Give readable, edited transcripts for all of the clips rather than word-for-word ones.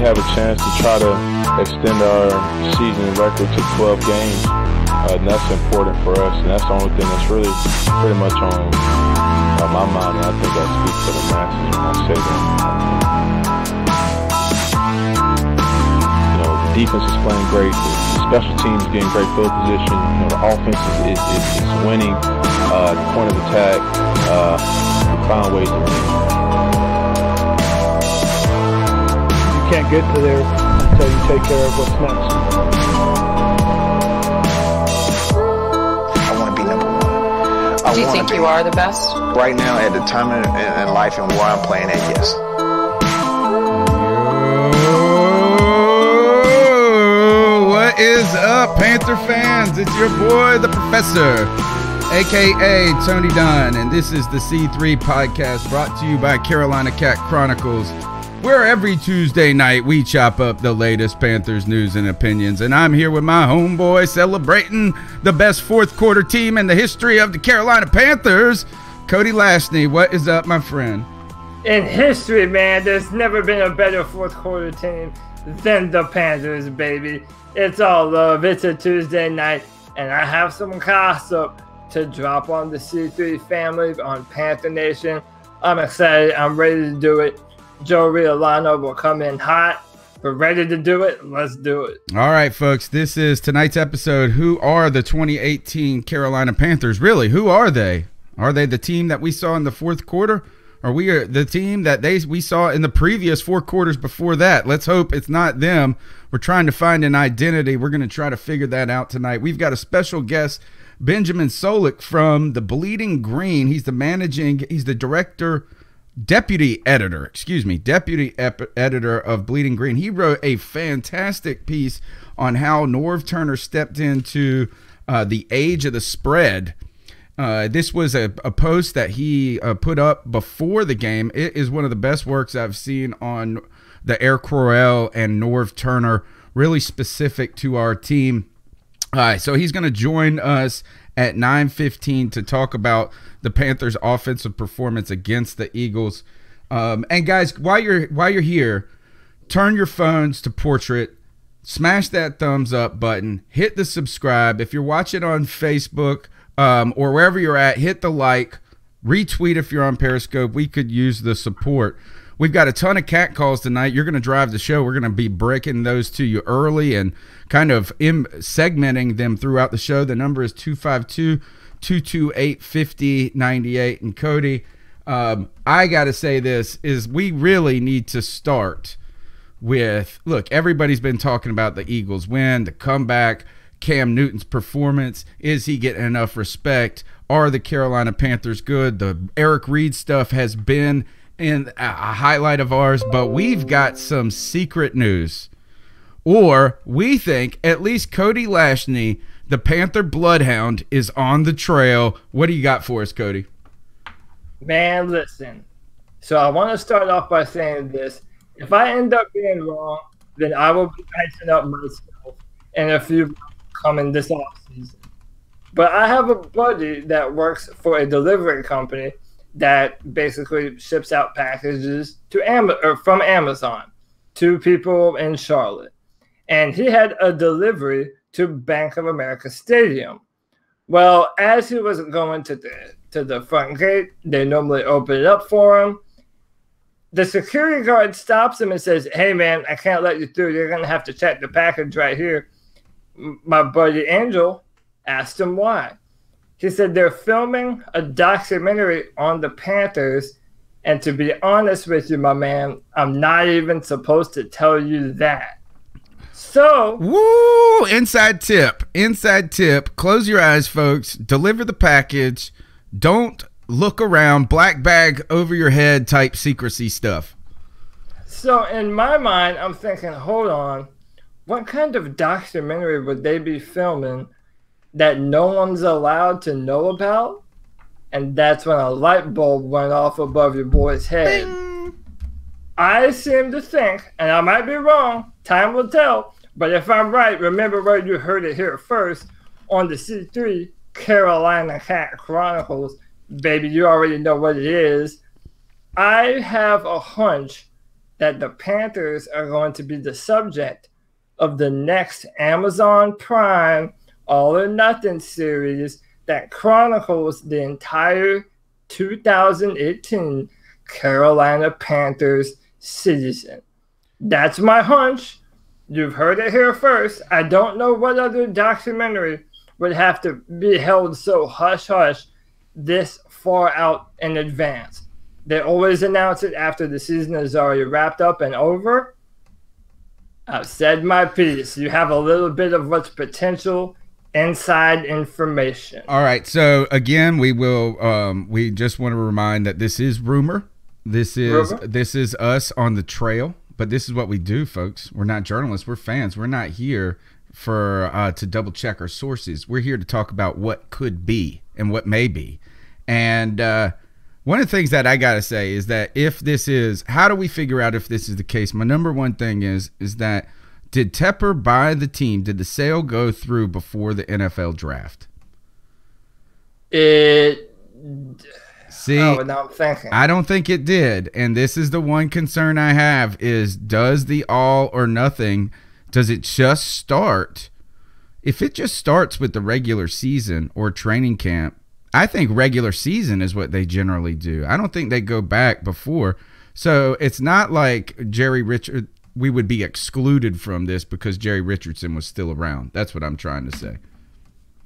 have a chance to try to extend our season record to 12 games. And that's important for us, and that's the only thing that's really pretty much on my mind, and I think that speaks to the masses when I say that. The defense is playing great, the special teams getting great field position, the offense is winning, the point of attack, we found ways to win. You can't get to there until you take care of what's next. Do you think you are the best? Right now, at the time in life and where I'm playing at, yes. What is up, Panther fans? It's your boy, the Professor, a.k.a. Tony Dunn, and this is the C3 Podcast brought to you by Carolina Cat Chronicles, where every Tuesday night we chop up the latest Panthers news and opinions. And I'm here with my homeboy celebrating the best fourth quarter team in the history of the Carolina Panthers, Cody Lashney. What is up, my friend? In history, man, there's never been a better fourth quarter team than the Panthers, baby. It's all love. It's a Tuesday night, and I have some gossip to drop on the C3 family on Panther Nation. I'm excited. I'm ready to do it. Joe Riolano will come in hot. We're ready to do it. Let's do it. All right, folks. This is tonight's episode. Who are the 2018 Carolina Panthers? Really, who are they? Are they the team that we saw in the fourth quarter? Or we are the team that we saw in the previous four quarters before that? Let's hope it's not them. We're trying to find an identity. We're going to try to figure that out tonight. We've got a special guest, BenjaminSolak from the Bleeding Green. He's the deputy editor of Bleeding Green. He wrote a fantastic piece on how Norv Turner stepped into the age of the spread. This was a post that he put up before the game. It is one of the best works I've seen on the Air Crowell and Norv Turner, really specific to our team. So he's going to join us at 9:15 to talk about the Panthers' offensive performance against the Eagles. And guys, while you're here, turn your phones to portrait, smash that thumbs up button, hit the subscribe. If you're watching on Facebook or wherever you're at, hit the like, retweet if you're on Periscope. We could use the support. We've got a ton of cat calls tonight. You're going to drive the show. We're going to be breaking those to you early and kind of segmenting them throughout the show. The number is 252-228-5098. And Cody, I got to say this, is we really need to start with, look, everybody's been talking about the Eagles win, the comeback, Cam Newton's performance. Is he getting enough respect? Are the Carolina Panthers good? The Eric Reid stuff has been in a highlight of ours, but we've got some secret news, or we think at least Cody Lashney, the Panther Bloodhound, is on the trail. What do you got for us, Cody? Man, listen. So I want to start off by saying this. If I end up being wrong, then I will be patching up myself in a few months coming this offseason. But I have a buddy that works for a delivery company that basically ships out packages to from Amazon to people in Charlotte. And he had a delivery to Bank of America Stadium. Well, as he was going to the front gate, they normally open it up for him. The security guard stops him and says, "Hey, man, I can't let you through. You're going to have to check the package right here." My buddy Angel asked him why. He said they're filming a documentary on the Panthers, and to be honest with you, my man, I'm not even supposed to tell you that. So, woo! Inside tip. Close your eyes, folks. Deliver the package. Don't look around. Black bag over your head type secrecy stuff. So in my mind, I'm thinking, hold on. What kind of documentary would they be filming that no one's allowed to know about? And that's when a light bulb went off above your boy's head. Bing. I seem to think, and I might be wrong, time will tell, but if I'm right, remember where you heard it here first on the C3 Carolina Cat Chronicles. Baby, you already know what it is. I have a hunch that the Panthers are going to be the subject of the next Amazon Prime All or Nothing series that chronicles the entire 2018 Carolina Panthers season. That's my hunch. You've heard it here first. I don't know what other documentary would have to be held so hush-hush this far out in advance. They always announce it after the season is already wrapped up and over. I've said my piece. You have a little bit of what's potential inside information. All right. So again, we just want to remind that this is rumor. This is us on the trail, but this is what we do, folks. We're not journalists. We're fans. We're not here for to double check our sources. We're here to talk about what could be and what may be. And one of the things that I got to say is that if this is, how do we figure out if this is the case? My number one thing is that did Tepper buy the team? Did the sale go through before the NFL draft? See, now I'm thinking. I don't think it did. And this is the one concern I have is, does the all or nothing, does it just start? If it just starts with the regular season or training camp, I think regular season is what they generally do. I don't think they go back before. So it's not like Jerry Richard, we would be excluded from this because Jerry Richardson was still around. That's what I'm trying to say.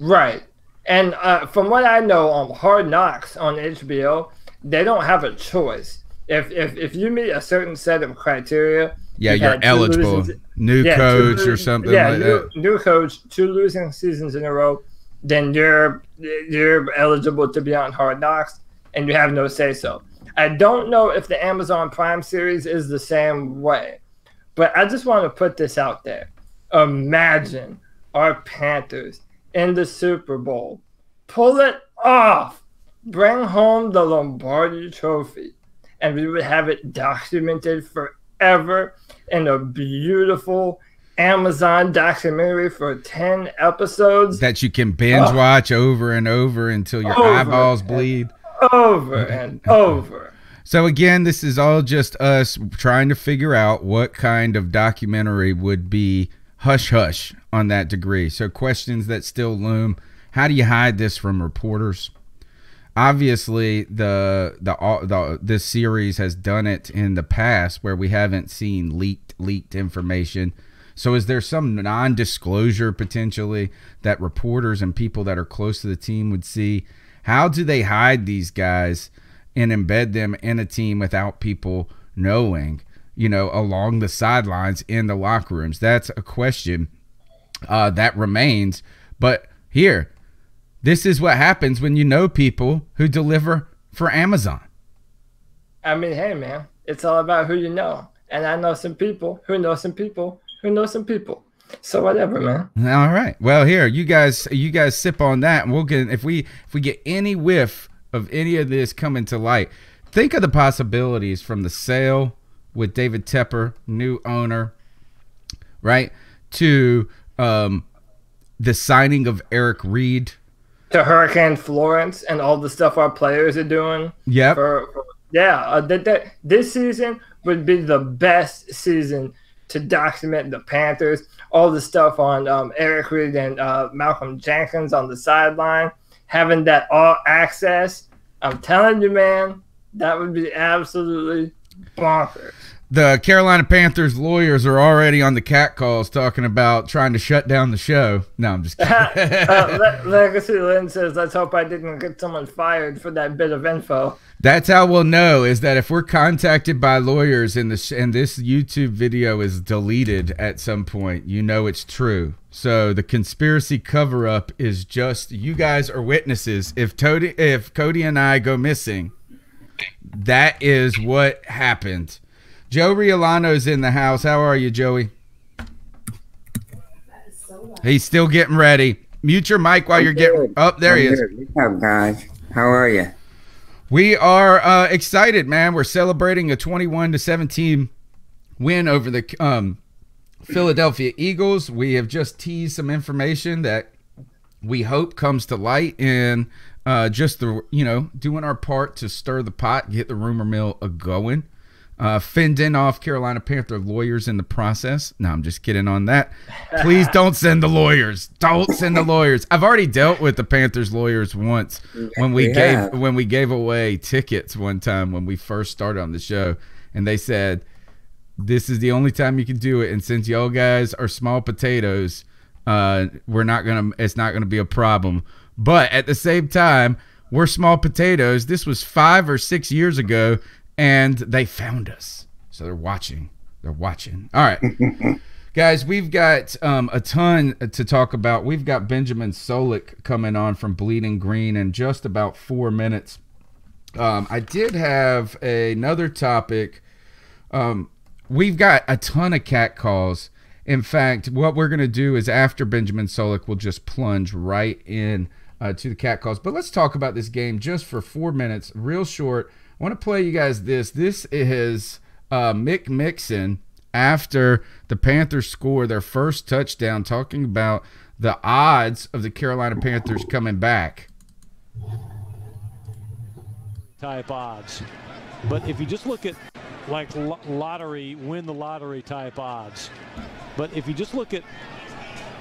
Right. And from what I know on Hard Knocks on HBO, they don't have a choice. If you meet a certain set of criteria, you're eligible. New coach or something like that. New coach, 2 losing seasons in a row, then you're eligible to be on Hard Knocks, and you have no say so. I don't know if the Amazon Prime series is the same way, but I just want to put this out there. Imagine our Panthers in the Super Bowl. Pull it off. Bring home the Lombardi Trophy, and we would have it documented forever in a beautiful Amazon documentary for 10 episodes that you can binge watch over and over until your eyeballs bleed. Over and over. So again, this is all just us trying to figure out what kind of documentary would be hush-hush on that degree. So questions that still loom. How do you hide this from reporters? Obviously, this series has done it in the past where we haven't seen leaked information. So is there some non-disclosure potentially that reporters and people that are close to the team would see? How do they hide these guys and embed them in a team without people knowing, along the sidelines in the locker rooms? That's a question that remains. But here, this is what happens when you know people who deliver for Amazon. I mean, hey, man, it's all about who you know. And I know some people who know some people who know some people. So whatever, man. All right. Well, here, you guys sip on that, and we'll get if we get any whiff of any of this coming to light. Think of the possibilities from the sale with David Tepper, new owner, right, to the signing of Eric Reed, to Hurricane Florence, and all the stuff our players are doing. Yep. This season would be the best season to document the Panthers. All the stuff on Eric Reed and Malcolm Jenkins on the sideline, having that all access. I'm telling you, man, that would be absolutely bonkers. The Carolina Panthers lawyers are already on the cat calls talking about trying to shut down the show. No, I'm just kidding. Legacy Lynn says, let's hope I didn't get someone fired for that bit of info. That's how we'll know, is that if we're contacted by lawyers and this YouTube video is deleted at some point, it's true. So the conspiracy cover-up is just, you guys are witnesses. If Cody and I go missing, that is what happened. Joe Riolano's in the house. How are you, Joey? He's still getting ready. Mute your mic while you're getting up. There he is. What's up, guys? How are you? We are excited, man. We're celebrating a 21-17 win over the Philadelphia Eagles. We have just teased some information that we hope comes to light in just doing our part to stir the pot, get the rumor mill going. fending off Carolina Panther lawyers in the process. No, I'm just kidding on that. Please don't send the lawyers. Don't send the lawyers. I've already dealt with the Panthers lawyers once when we gave away tickets one time when we first started on the show, and they said, "This is the only time you can do it, and since y'all guys are small potatoes, it's not gonna be a problem." But at the same time, we're small potatoes. This was 5 or 6 years ago, and they found us. So they're watching. They're watching. All right. Guys, we've got a ton to talk about. We've got BenjaminSolak coming on from Bleeding Green in just about 4 minutes. I did have another topic. We've got a ton of cat calls. In fact, what we're going to do is after BenjaminSolak, we'll just plunge right in to the cat calls. But let's talk about this game just for 4 minutes, real short. I want to play you guys this. This is Mick Mixon after the Panthers score their first touchdown, talking about the odds of the Carolina Panthers coming back. Type odds. But if you just look at like lottery, win the lottery type odds. But if you just look at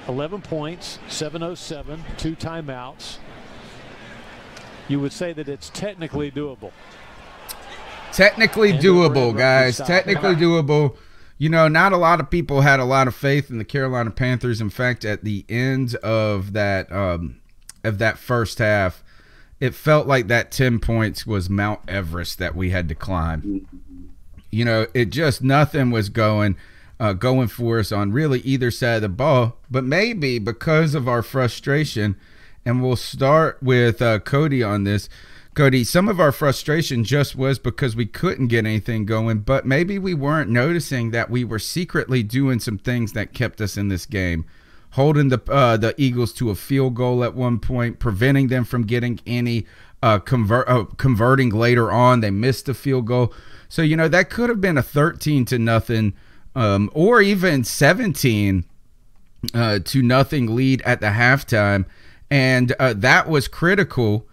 11 points, 707, 2 timeouts, you would say that it's technically doable. Technically doable, guys. Technically doable. You know, not a lot of people had a lot of faith in the Carolina Panthers. In fact, at the end of that first half, it felt like that 10 points was Mount Everest that we had to climb. You know, it just nothing was going for us on really either side of the ball. But maybe because of our frustration, and we'll start with Cody on this. Cody, some of our frustration just was because we couldn't get anything going, but maybe we weren't noticing that we were secretly doing some things that kept us in this game. Holding the Eagles to a field goal at one point, preventing them from getting any converting later on. They missed the field goal. So, you know, that could have been a 13-0 or even 17-0 lead at the halftime. And that was critical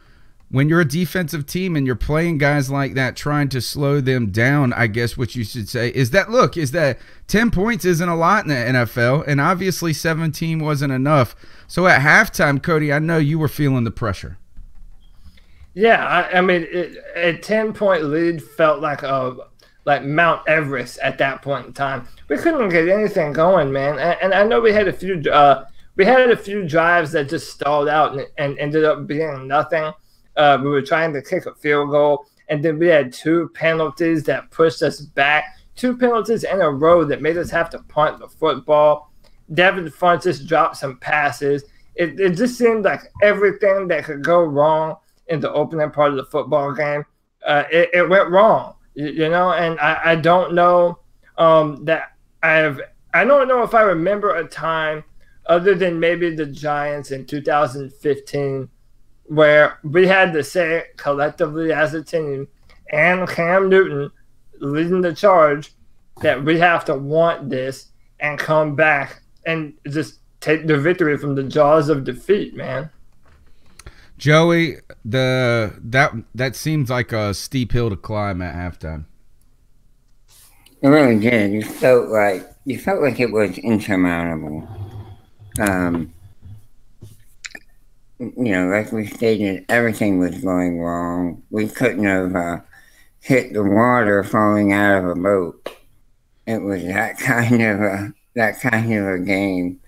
when you're a defensive team and you're playing guys like that, trying to slow them down. I guess what you should say is that, look, is that 10 points isn't a lot in the NFL, and obviously 17 wasn't enough. So at halftime, Cody, I know you were feeling the pressure. Yeah, I mean, a 10-point lead felt like Mount Everest at that point in time. We couldn't get anything going, man. And I know we had a few drives that just stalled out and ended up being nothing. We were trying to kick a field goal, and then we had 2 penalties that pushed us back. 2 penalties in a row that made us have to punt the football. Devin Funchess dropped some passes. It just seemed like everything that could go wrong in the opening part of the football game, it went wrong. You know, and I don't know I don't know if I remember a time other than maybe the Giants in 2015 where we had to say collectively as a team and Cam Newton leading the charge that we have to want this and come back and just take the victory from the jaws of defeat, man. Joey, that seems like a steep hill to climb at halftime. It really did. You felt like it was insurmountable. You know, like we stated, everything was going wrong. We couldn't have hit the water falling out of a boat. It was that kind of a game.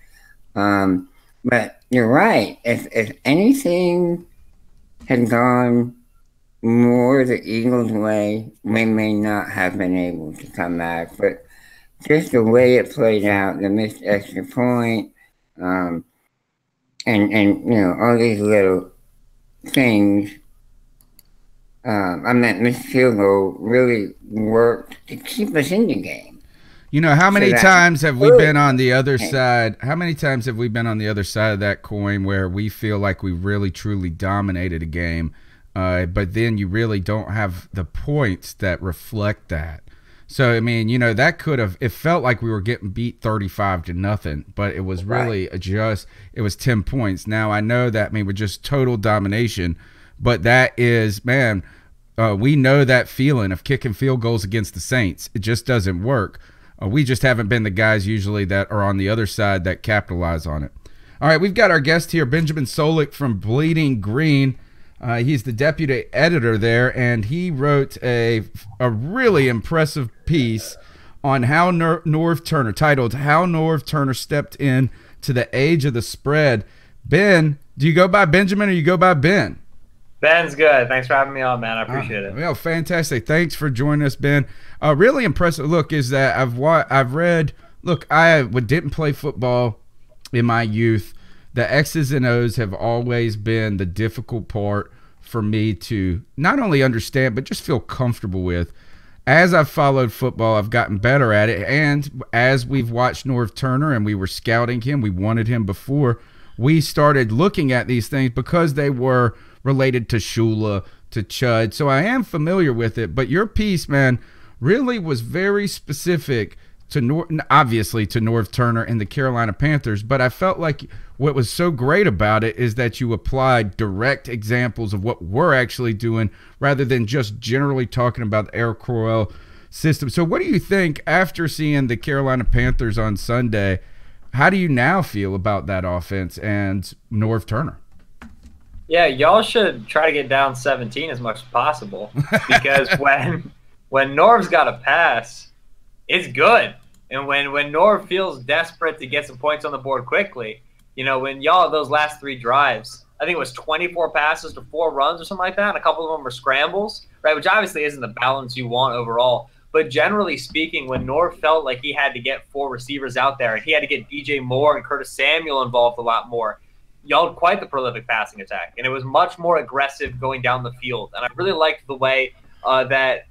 But you're right. If anything had gone more the Eagles' way, we may not have been able to come back. But just the way it played out, the missed extra point, and you know, all these little things, missed field goal really worked to keep us in the game. You know, how many times have we been on the other side? How many times have we been on the other side of that coin where we feel like we really, truly dominated a game, but then you really don't have the points that reflect that? So, I mean, you know, that could have – it felt like we were getting beat 35-0, but it was really it was 10 points. Now, I know that, I mean, with just total domination, but that is, man – We know that feeling of kicking field goals against the Saints. It just doesn't work. We just haven't been the guys usually that are on the other side that capitalize on it. All right, we've got our guest here, BenjaminSolak from Bleeding Green. He's the deputy editor there, and he wrote a really impressive piece on how Norv Turner, titled "How Norv Turner Stepped In to the Age of the Spread." Ben, do you go by Benjamin or you go by Ben? Ben's good. Thanks for having me on, man. I appreciate it. Well, fantastic. Thanks for joining us, Ben. Really impressive look is that I've read. Look, I didn't play football in my youth. The X's and O's have always been the difficult part for me to not only understand but just feel comfortable with. As I've followed football, I've gotten better at it, and as we've watched Norv Turner and we were scouting him, we wanted him before, we started looking at these things because they were related to Shula, to Chud. So I am familiar with it, but your piece, man, really was very specific to obviously to Norv Turner and the Carolina Panthers, but I felt like what was so great about it is that you applied direct examples of what we're actually doing rather than just generally talking about the Air Coryell system. So what do you think after seeing the Carolina Panthers on Sunday? How do you now feel about that offense and Norv Turner? Yeah, y'all should try to get down 17 as much as possible, because when Norv's got a pass, it's good. And when Norv feels desperate to get some points on the board quickly, you know, when y'all, those last 3 drives, I think it was 24 passes to 4 runs or something like that, and a couple of them were scrambles, right, which obviously isn't the balance you want overall. But generally speaking, when Norv felt like he had to get 4 receivers out there and he had to get DJ Moore and Curtis Samuel involved a lot more, y'all had quite the prolific passing attack. And it was much more aggressive going down the field. And I really liked the way that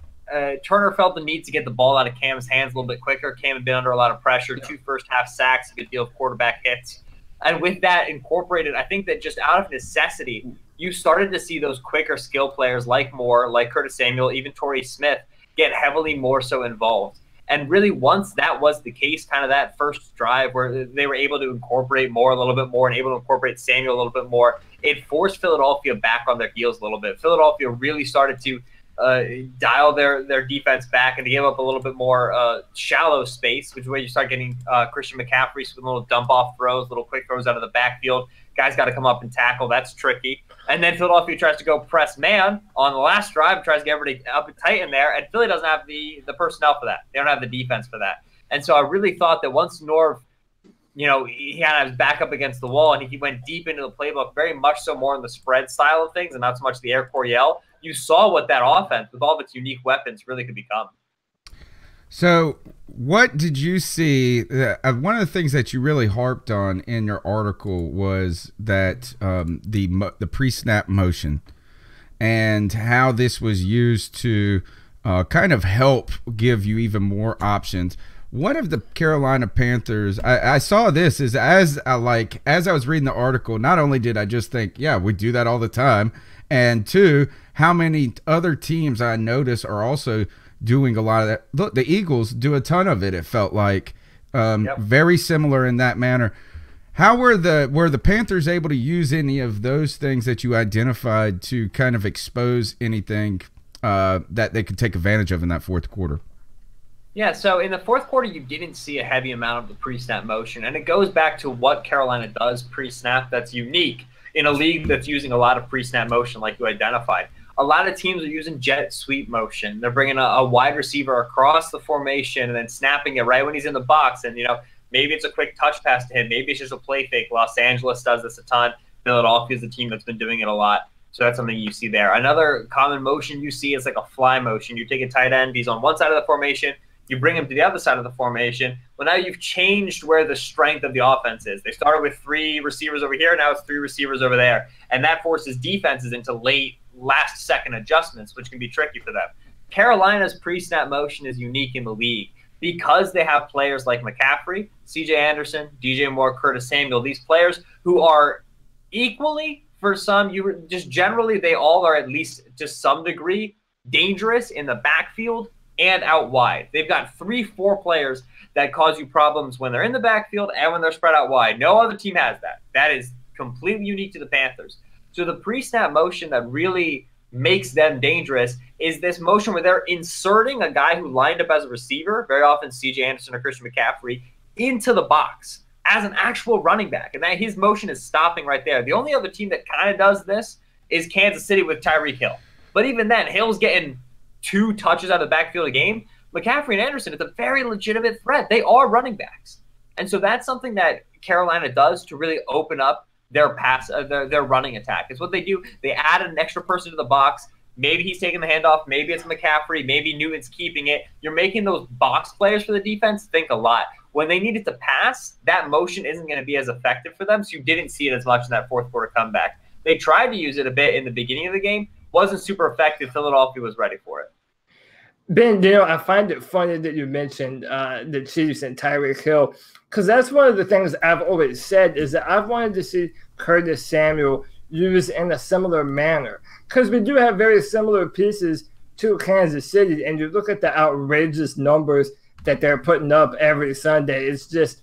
Turner felt the need to get the ball out of Cam's hands a little bit quicker. Cam had been under a lot of pressure, 2 first-half sacks, a good deal of quarterback hits. And with that incorporated, I think that just out of necessity, you started to see those quicker skill players like Moore, like Curtis Samuel, even Torrey Smith, get heavily more so involved. And really, once that was the case, kind of that first drive where they were able to incorporate Moore a little bit more and able to incorporate Samuel a little bit more, it forced Philadelphia back on their heels a little bit. Philadelphia really started to dial their defense back and to give up a little bit more shallow space, which is where you start getting Christian McCaffrey with little dump-off throws, little quick throws out of the backfield. Guys got to come up and tackle. That's tricky. And then Philadelphia tries to go press man on the last drive, tries to get everybody up and tight in there, and Philly doesn't have the personnel for that. They don't have the defense for that. And so I really thought that once Norv, you know, he had his back up against the wall and he went deep into the playbook, very much so more in the spread style of things and not so much the Air Coryell, you saw what that offense, with all of its unique weapons, really could become. So what did you see? One of the things that you really harped on in your article was that the pre-snap motion and how this was used to kind of help give you even more options. One of the Carolina Panthers, I saw this is as I was reading the article, not only did I just think, yeah, we do that all the time, and 2, how many other teams I notice are also doing a lot of that. Look, the Eagles do a ton of it. It felt like very similar in that manner. How were the Panthers able to use any of those things that you identified to kind of expose anything that they could take advantage of in that fourth quarter? Yeah, so in the fourth quarter, you didn't see a heavy amount of the pre-snap motion, and it goes back to what Carolina does pre-snap that's unique in a league that's using a lot of pre-snap motion like you identified. A lot of teams are using jet sweep motion. They're bringing a wide receiver across the formation and then snapping it right when he's in the box. And, you know, maybe it's a quick touch pass to him. Maybe it's just a play fake. Los Angeles does this a ton. Philadelphia is the team that's been doing it a lot. So that's something you see there. Another common motion you see is like a fly motion. You take a tight end. He's on one side of the formation. You bring him to the other side of the formation. Well, now you've changed where the strength of the offense is. They started with 3 receivers over here. Now it's 3 receivers over there. And that forces defenses into last-second adjustments, which can be tricky for them. Carolina's pre-snap motion is unique in the league because they have players like McCaffrey, C.J. Anderson, DJ Moore, Curtis Samuel, these players who are equally, for some, just generally they all are at least to some degree dangerous in the backfield and out wide. They've got 3-4 players that cause you problems when they're in the backfield and when they're spread out wide. No other team has that. That is completely unique to the Panthers. So the pre-snap motion that really makes them dangerous is this motion where they're inserting a guy who lined up as a receiver, very often C.J. Anderson or Christian McCaffrey, into the box as an actual running back. And that his motion is stopping right there. The only other team that kind of does this is Kansas City with Tyreek Hill. But even then, Hill's getting 2 touches out of the backfield a game. McCaffrey and Anderson, it's a very legitimate threat. They are running backs. And so that's something that Carolina does to really open up their their running attack. It's what they do. They add an extra person to the box. Maybe he's taking the handoff. Maybe it's McCaffrey. Maybe Newton's keeping it. You're making those box players for the defense think a lot. When they needed to pass, that motion isn't going to be as effective for them, so you didn't see it as much in that fourth quarter comeback. They tried to use it a bit in the beginning of the game. Wasn't super effective. Philadelphia was ready for it. Ben, I find it funny that you mentioned the Chiefs and Tyreek Hill, because that's one of the things I've always said is that I've wanted to see Curtis Samuel used in a similar manner, because we do have very similar pieces to Kansas City, and you look at the outrageous numbers that they're putting up every Sunday. It's just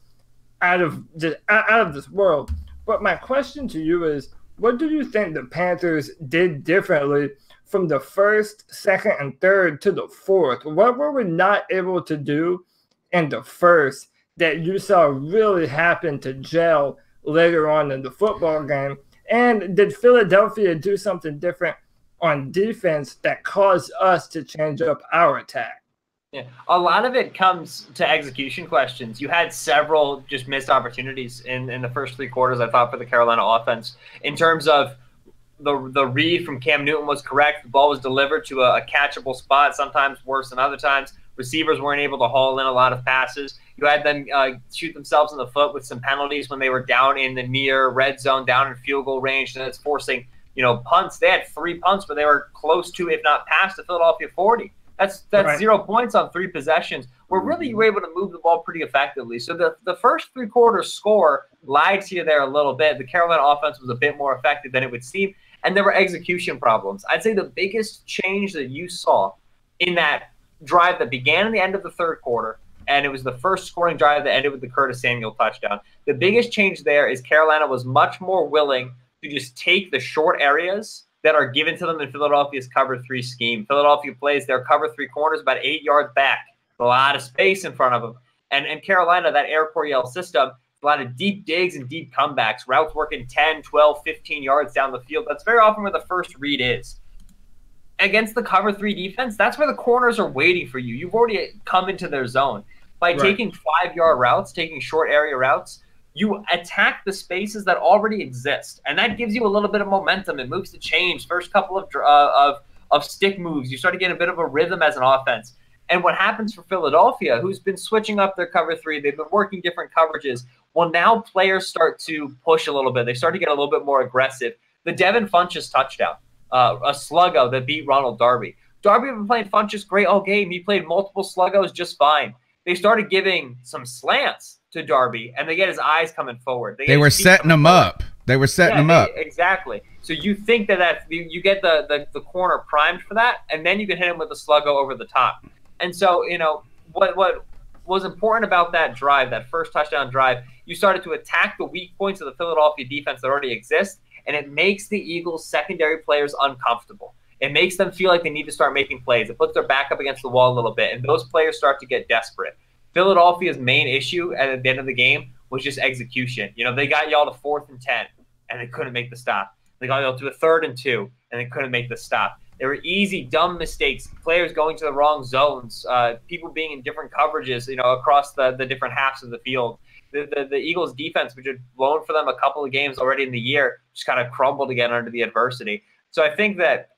out of this world. But my question to you is, what do you think the Panthers did differently from the first, second, and third to the fourth? What were we not able to do in the first that you saw really happen to gel later on in the football game? And did Philadelphia do something different on defense that caused us to change up our attack? Yeah, a lot of it comes to execution questions. You had several just missed opportunities in the first 3 quarters, I thought, for the Carolina offense. In terms of the read from Cam Newton was correct. The ball was delivered to a catchable spot, sometimes worse than other times. Receivers weren't able to haul in a lot of passes. You had them shoot themselves in the foot with some penalties when they were down in the near red zone, down in field goal range, and it's forcing, punts. They had 3 punts, but they were close to, if not past, the Philadelphia 40. That's right. 0 points on 3 possessions, where really you were able to move the ball pretty effectively. So the first 3 quarters score lied to you there a little bit. The Carolina offense was a bit more effective than it would seem, and there were execution problems. I'd say the biggest change that you saw in that drive that began in the end of the third quarter, and it was the first scoring drive that ended with the Curtis Samuel touchdown. The biggest change there is Carolina was much more willing to just take the short areas that are given to them in Philadelphia's cover 3 scheme. Philadelphia plays their cover 3 corners about 8 yards back, a lot of space in front of them. And Carolina, that Air Coryell system, a lot of deep digs and deep comebacks, routes working 10, 12, 15 yards down the field. That's very often where the first read is. Against the cover 3 defense, that's where the corners are waiting for you. You've already come into their zone. By taking 5-yard routes, taking short area routes, you attack the spaces that already exist, and that gives you a little bit of momentum. It moves the chains. First couple of stick moves, you start to get a bit of a rhythm as an offense. And what happens for Philadelphia, who's been switching up their cover 3, they've been working different coverages. Well, now players start to push a little bit. They start to get a little bit more aggressive. The Devin Funchess touchdown, a sluggo that beat Ronald Darby. Darby had been playing Funchess great all game. He played multiple sluggos just fine. They started giving some slants to Darby, and they get his eyes coming forward. They were setting him up. They were setting him up. Exactly. So you think that you get the corner primed for that, and then you can hit him with a sluggo over the top. And so, what was important about that drive, that first touchdown drive, you started to attack the weak points of the Philadelphia defense that already exist, and it makes the Eagles' secondary players uncomfortable. It makes them feel like they need to start making plays. It puts their back up against the wall a little bit, and those players start to get desperate. Philadelphia's main issue at the end of the game was just execution. They got y'all to 4th and 10, and they couldn't make the stop. They got y'all to a 3rd and 2, and they couldn't make the stop. There were easy, dumb mistakes, players going to the wrong zones, people being in different coverages, across the different halves of the field. The Eagles' defense, which had blown for them a couple of games already in the year, just kind of crumbled again under the adversity. So I think that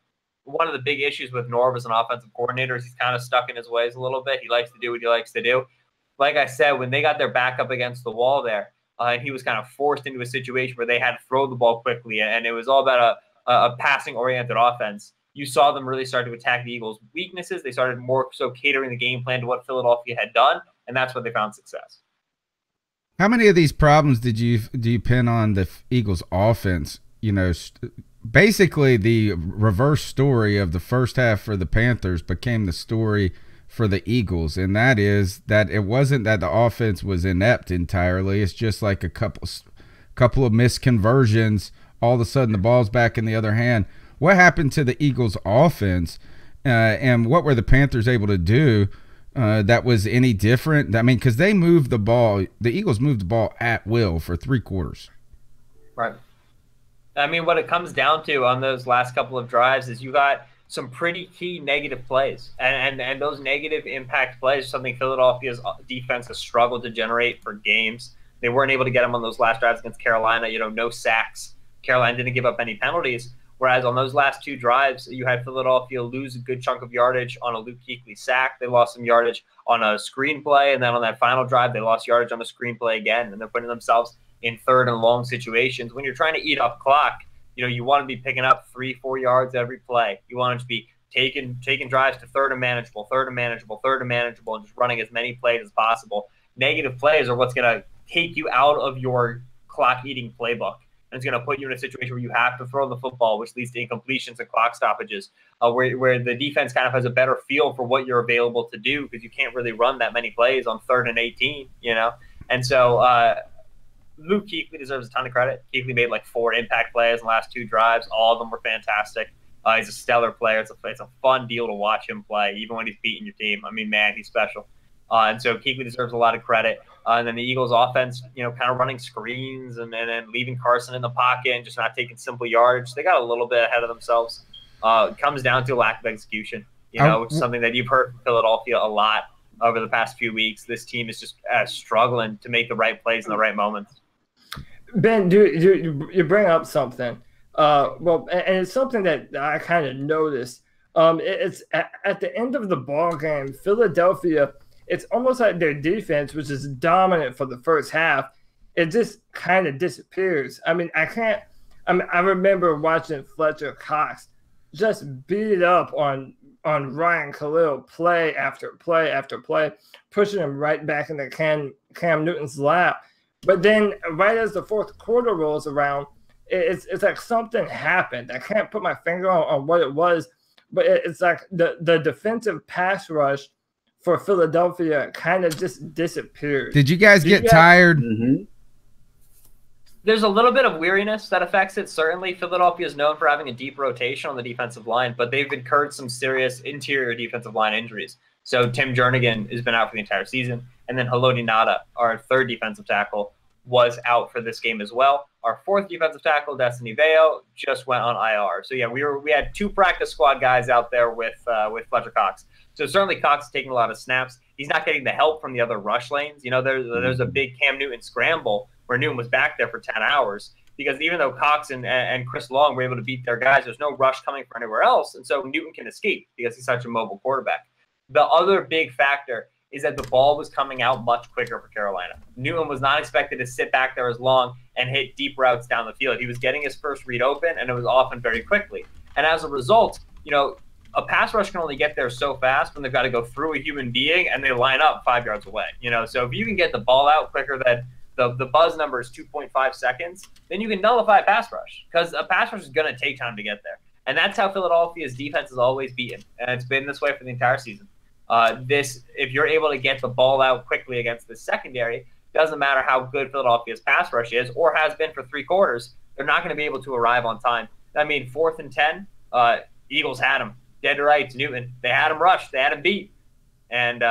one of the big issues with Norv as an offensive coordinator is he's kind of stuck in his ways a little bit. He likes to do what he likes to do. Like I said, when they got their back up against the wall there, he was kind of forced into a situation where they had to throw the ball quickly, and it was all about a passing-oriented offense. You saw them really start to attack the Eagles' weaknesses. They started more so catering the game plan to what Philadelphia had done, and that's where they found success. How many of these problems do you pin on the Eagles' offense? Basically the reverse story of the first half for the Panthers became the story for the Eagles, and that is that it wasn't that the offense was inept entirely. It's just like a couple of missed conversions. All of a sudden, the ball's back in the other hand. what happened to the Eagles' offense, and what were the Panthers able to do that was any different? I mean, because they moved the ball. The Eagles moved the ball at will for 3 quarters. Right. I mean, what it comes down to on those last couple of drives is you got some pretty key negative plays. And those negative impact plays are something Philadelphia's defense has struggled to generate for games. They weren't able to get them on those last drives against Carolina. No sacks. Carolina didn't give up any penalties. Whereas on those last 2 drives, you had Philadelphia lose a good chunk of yardage on a Luke Kuechly sack. They lost some yardage on a screenplay. And then on that final drive, they lost yardage on a screenplay again. And they're putting themselves in 3rd and long situations. When you're trying to eat up clock, you want to be picking up 3-4 yards every play. You want to be taking drives to 3rd and manageable, 3rd and manageable, 3rd and manageable, and just running as many plays as possible. Negative plays are what's going to take you out of your clock-eating playbook. And it's going to put you in a situation where you have to throw the football, which leads to incompletions and clock stoppages, where the defense kind of has a better feel for what you're available to do because you can't really run that many plays on 3rd and 18, And so Luke Kuechly deserves a ton of credit. Kuechly made like 4 impact plays in the last 2 drives. All of them were fantastic. He's a stellar player. It's a fun deal to watch him play, even when he's beating your team. I mean, man, he's special. And so Kuechly deserves a lot of credit. And then the Eagles' offense, kind of running screens and leaving Carson in the pocket and just not taking simple yardage. They got a little bit ahead of themselves. It comes down to a lack of execution, which is something that you've heard from Philadelphia a lot over the past few weeks. This team is just struggling to make the right plays in the right moments. Ben, you bring up something. And it's something that I kind of noticed. It's at the end of the ball game, Philadelphia, it's almost like their defense, which is dominant for the first half, it just kind of disappears. I mean, I remember watching Fletcher Cox just beat up on Ryan Khalil play after play after play, pushing him right back into Cam Newton's lap. But then right as the 4th quarter rolls around, it's like something happened. I can't put my finger on what it was, but it's like the defensive pass rush for Philadelphia kind of just disappeared. Did you guys get tired? Mm-hmm. There's a little bit of weariness that affects it. Certainly, Philadelphia is known for having a deep rotation on the defensive line, but they've incurred some serious interior defensive line injuries. So Tim Jernigan has been out for the entire season. And then Haloti Ngata, our 3rd defensive tackle, was out for this game as well. Our 4th defensive tackle, Destiny Veo, just went on IR. So yeah, we had 2 practice squad guys out there with Fletcher Cox. So certainly Cox is taking a lot of snaps. He's not getting the help from the other rush lanes. There's a big Cam Newton scramble where Newton was back there for 10 hours because even though Cox and Chris Long were able to beat their guys, there's no rush coming from anywhere else. And so Newton can escape because he's such a mobile quarterback. The other big factor is that the ball was coming out much quicker for Carolina. Newton was not expected to sit back there as long and hit deep routes down the field. He was getting his first read open, and it was often very quickly. And as a result, a pass rush can only get there so fast when they've got to go through a human being and they line up 5 yards away. So if you can get the ball out quicker than the buzz number is 2.5 seconds, then you can nullify a pass rush because a pass rush is going to take time to get there. And that's how Philadelphia's defense is always beaten. And it's been this way for the entire season. If you're able to get the ball out quickly against the secondary, doesn't matter how good Philadelphia's pass rush is or has been for 3 quarters, they're not going to be able to arrive on time. I mean, 4th and 10, Eagles had him. Dead to rights, Newton. They had him rushed. They had him beat. And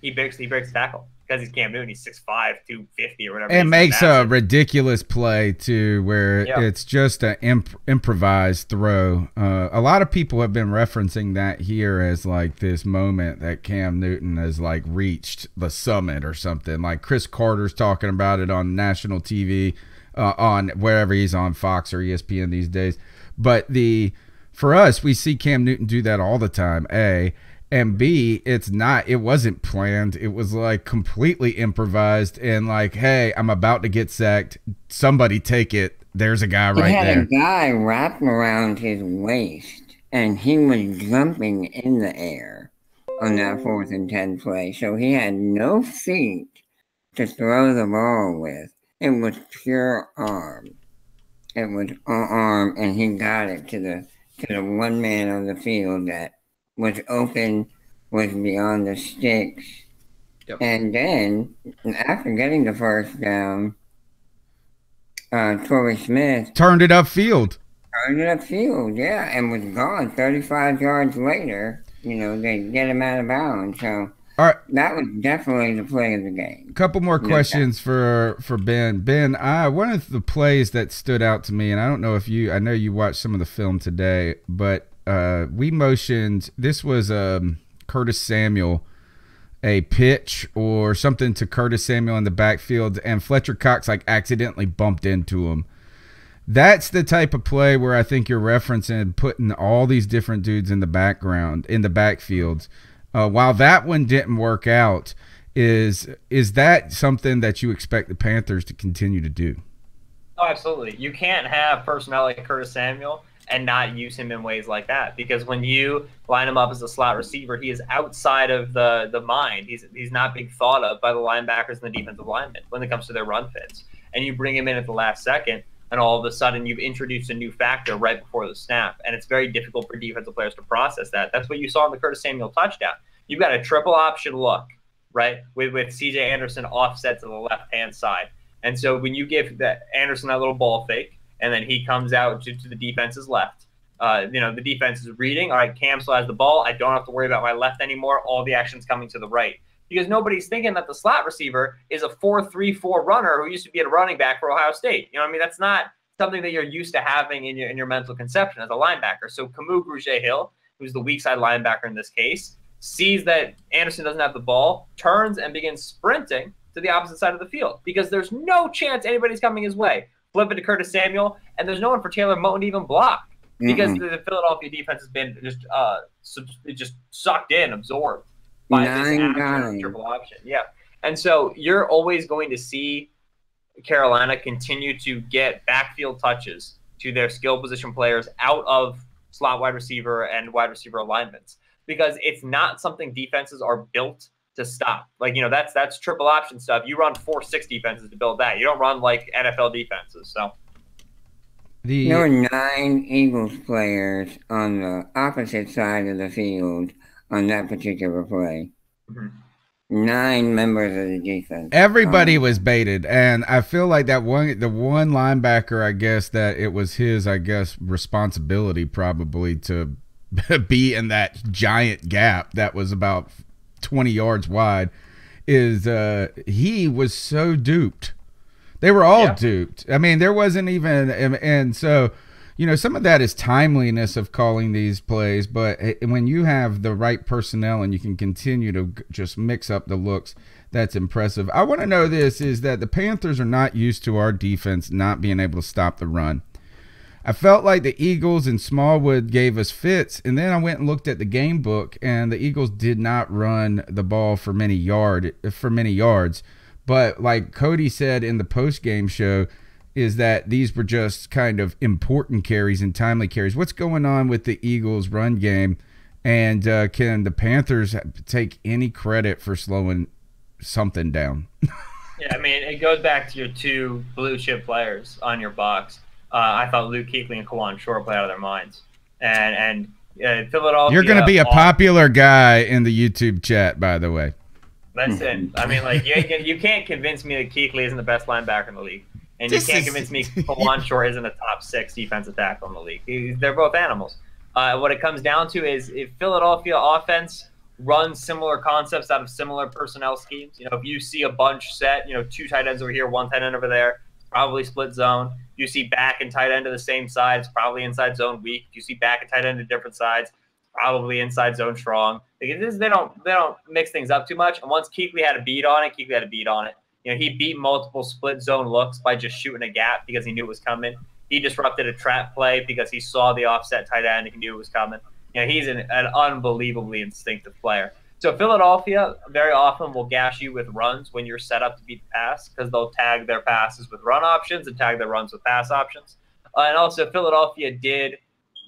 he breaks the tackle because he's Cam Newton. He's 6'5", 250 or whatever. And makes a ridiculous play, too, where it's just an improvised throw. A lot of people have been referencing that here as like this moment that Cam Newton has like reached the summit or something. Like Chris Carter's talking about it on national TV, on wherever he's on, Fox or ESPN these days. But for us, we see Cam Newton do that all the time, A. And B, it wasn't planned. It was like completely improvised and like, hey, I'm about to get sacked. Somebody take it. There's a guy right there. He had a guy wrapped around his waist and he was jumping in the air on that 4th and 10 play. So he had no feet to throw the ball with. It was pure arm. It was arm, and he got it to the one man on the field that was open, was beyond the sticks. Yep. And then, after getting the first down, Torrey Smith turned it upfield. Started upfield, yeah, and was gone 35 yards later. They get him out of bounds. So All right. that was definitely the play of the game. Couple more questions for Ben. Ben, one of the plays that stood out to me, and I don't know if I know you watched some of the film today, but we motioned, this was Curtis Samuel, a pitch or something to Curtis Samuel in the backfield, and Fletcher Cox accidentally bumped into him. That's the type of play where I think you're referencing putting all these different dudes in the background, in the backfields. While that one didn't work out, is that something that you expect the Panthers to continue to do? Oh, absolutely. You can't have personnel like Curtis Samuel and not use him in ways like that, because when you line him up as a slot receiver, he is outside of the mind. He's not being thought of by the linebackers and the defensive linemen when it comes to their run fits. And you bring him in at the last second, and all of a sudden you've introduced a new factor right before the snap, and it's very difficult for defensive players to process that. That's what you saw in the Curtis Samuel touchdown. You've got a triple option look, right, with C.J. Anderson offset to the left-hand side. And so when you give Anderson that little ball fake, and then he comes out to the defense's left, the defense is reading, all right, Cam still has the ball. I don't have to worry about my left anymore. All the action's coming to the right. Because nobody's thinking that the slot receiver is a 4-3-4 runner who used to be a running back for Ohio State. You know what I mean? That's not something that you're used to having in your mental conception as a linebacker. So Camus Grugier-Hill, who's the weak side linebacker in this case, sees that Anderson doesn't have the ball, turns and begins sprinting to the opposite side of the field because there's no chance anybody's coming his way. Flip it to Curtis Samuel, and there's no one for Taylor Moton to even block because the Philadelphia defense has been just sucked in, absorbed by this triple option. Yeah. And so you're always going to see Carolina continue to get backfield touches to their skill position players out of slot wide receiver and wide receiver alignments, because it's not something defenses are built to stop. That's triple option stuff. You run 4-6 defenses to build that. You don't run like NFL defenses. So there were 9 Eagles players on the opposite side of the field on that particular play. 9 members of the defense. Everybody was baited, and I feel like the one linebacker, I guess that it was his, responsibility probably to be in that giant gap that was about 20 yards wide. He was so duped. They were all duped. I mean, there wasn't even, and so, some of that is timeliness of calling these plays, but when you have the right personnel and you can continue to just mix up the looks, that's impressive. I want to know this, is that the Panthers are not used to our defense not being able to stop the run. I felt like the Eagles and Smallwood gave us fits, and then I went and looked at the game book, and the Eagles did not run the ball for many yards. But like Cody said in the post-game show, is that these were just kind of important carries and timely carries. What's going on with the Eagles' run game, and can the Panthers take any credit for slowing something down? Yeah, I mean, it goes back to your 2 blue-chip players on your box. I thought Luke Kuechly and Kawan Shore played out of their minds. And Philadelphia... You're going to be a popular guy in the YouTube chat, by the way. Listen, I mean, you can't convince me that Kuechly isn't the best linebacker in the league. And you can't convince me Kawan Shore isn't a top 6 defensive tackle in the league. They're both animals. What it comes down to is if Philadelphia offense runs similar concepts out of similar personnel schemes, if you see a bunch set, 2 tight ends over here, 1 tight end over there, probably split zone. You see back and tight end to the same side, it's probably inside zone weak. You see back and tight end to different sides, probably inside zone strong. They don't mix things up too much. And once Kuechly had a beat on it, He beat multiple split zone looks by just shooting a gap because he knew it was coming. He disrupted a trap play because he saw the offset tight end and he knew it was coming. He's an unbelievably instinctive player. So Philadelphia very often will gash you with runs when you're set up to beat the pass because they'll tag their passes with run options and tag their runs with pass options. And also Philadelphia did